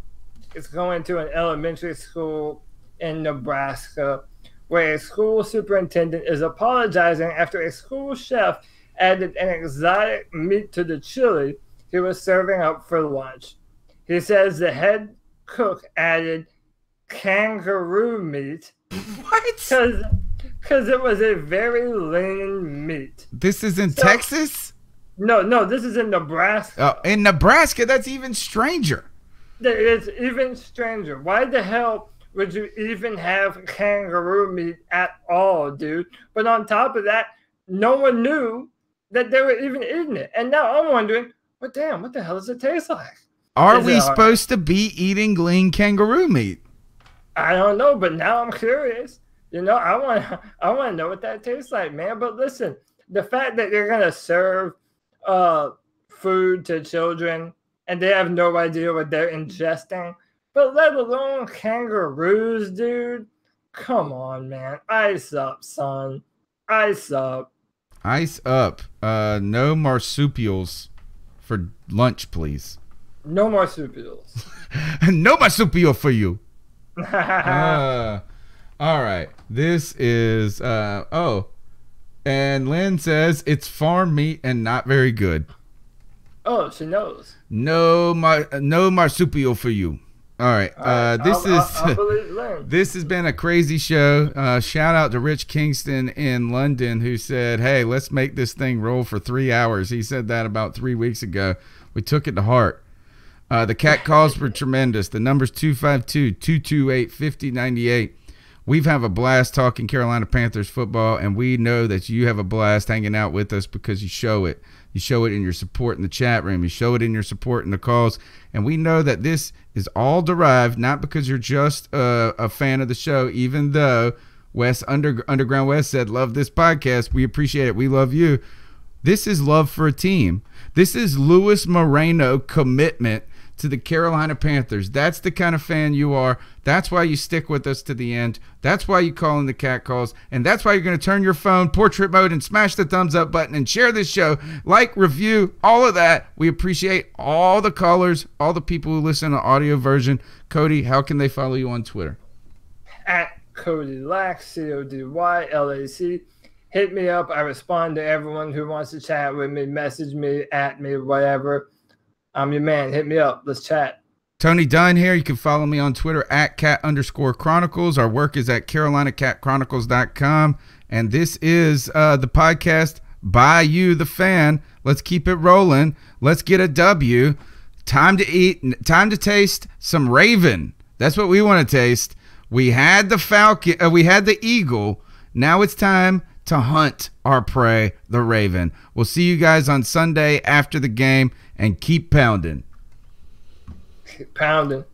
it's going to an elementary school in Nebraska, where a school superintendent is apologizing after a school chef added an exotic meat to the chili he was serving up for lunch. He says the head cook added kangaroo meat. What? Because it was a very lean meat. This is in Texas? No, this is in Nebraska. Oh, in Nebraska, that's even stranger. It's even stranger. Why the hell would you even have kangaroo meat at all, dude? But on top of that, no one knew that they were even eating it. And now I'm wondering, what the hell does it taste like? Are we supposed to be eating lean kangaroo meat? I don't know, but now I'm curious. I want to know what that tastes like, man. But listen, the fact that you're gonna serve food to children and they have no idea what they're ingesting, but let alone kangaroos, dude. Come on, man. Ice up, son. Ice up. Ice up. No marsupials for lunch, please. No marsupials. No marsupial for you. All right. This is and Lynn says it's farm meat and not very good. Oh, she knows. No marsupial for you. All right. This has been a crazy show. Shout out to Rich Kingston in London who said, hey, let's make this thing roll for 3 hours. He said that about 3 weeks ago. We took it to heart. The cat calls were tremendous. The number's 252-228-5098. We've had a blast talking Carolina Panthers football, and we know that you have a blast hanging out with us because you show it. You show it in your support in the chat room. You show it in your support in the calls. And we know that this is all derived, not because you're just a fan of the show, even though Underground West said, love this podcast. We appreciate it. We love you. This is love for a team. This is Luis Moreno commitment to the Carolina Panthers. That's the kind of fan you are. That's why you stick with us to the end. That's why you call in the cat calls. And that's why you're going to turn your phone portrait mode and smash the thumbs up button and share this show. Like, review, all of that. We appreciate all the callers, all the people who listen to the audio version. Cody, how can they follow you on Twitter? At Cody Lack, CODYLAC. Hit me up. I respond to everyone who wants to chat with me, message me, at me, whatever. I'm your man. Hit me up. Let's chat. Tony Dunn here. You can follow me on Twitter at cat_chronicles. Our work is at carolinacatchronicles.com. And this is the podcast by you, the fan. Let's keep it rolling. Let's get a W. Time to eat. Time to taste some Raven. That's what we want to taste. We had the Falcon. We had the Eagle. Now it's time to hunt our prey, the Raven. We'll see you guys on Sunday after the game. And keep pounding. Keep pounding.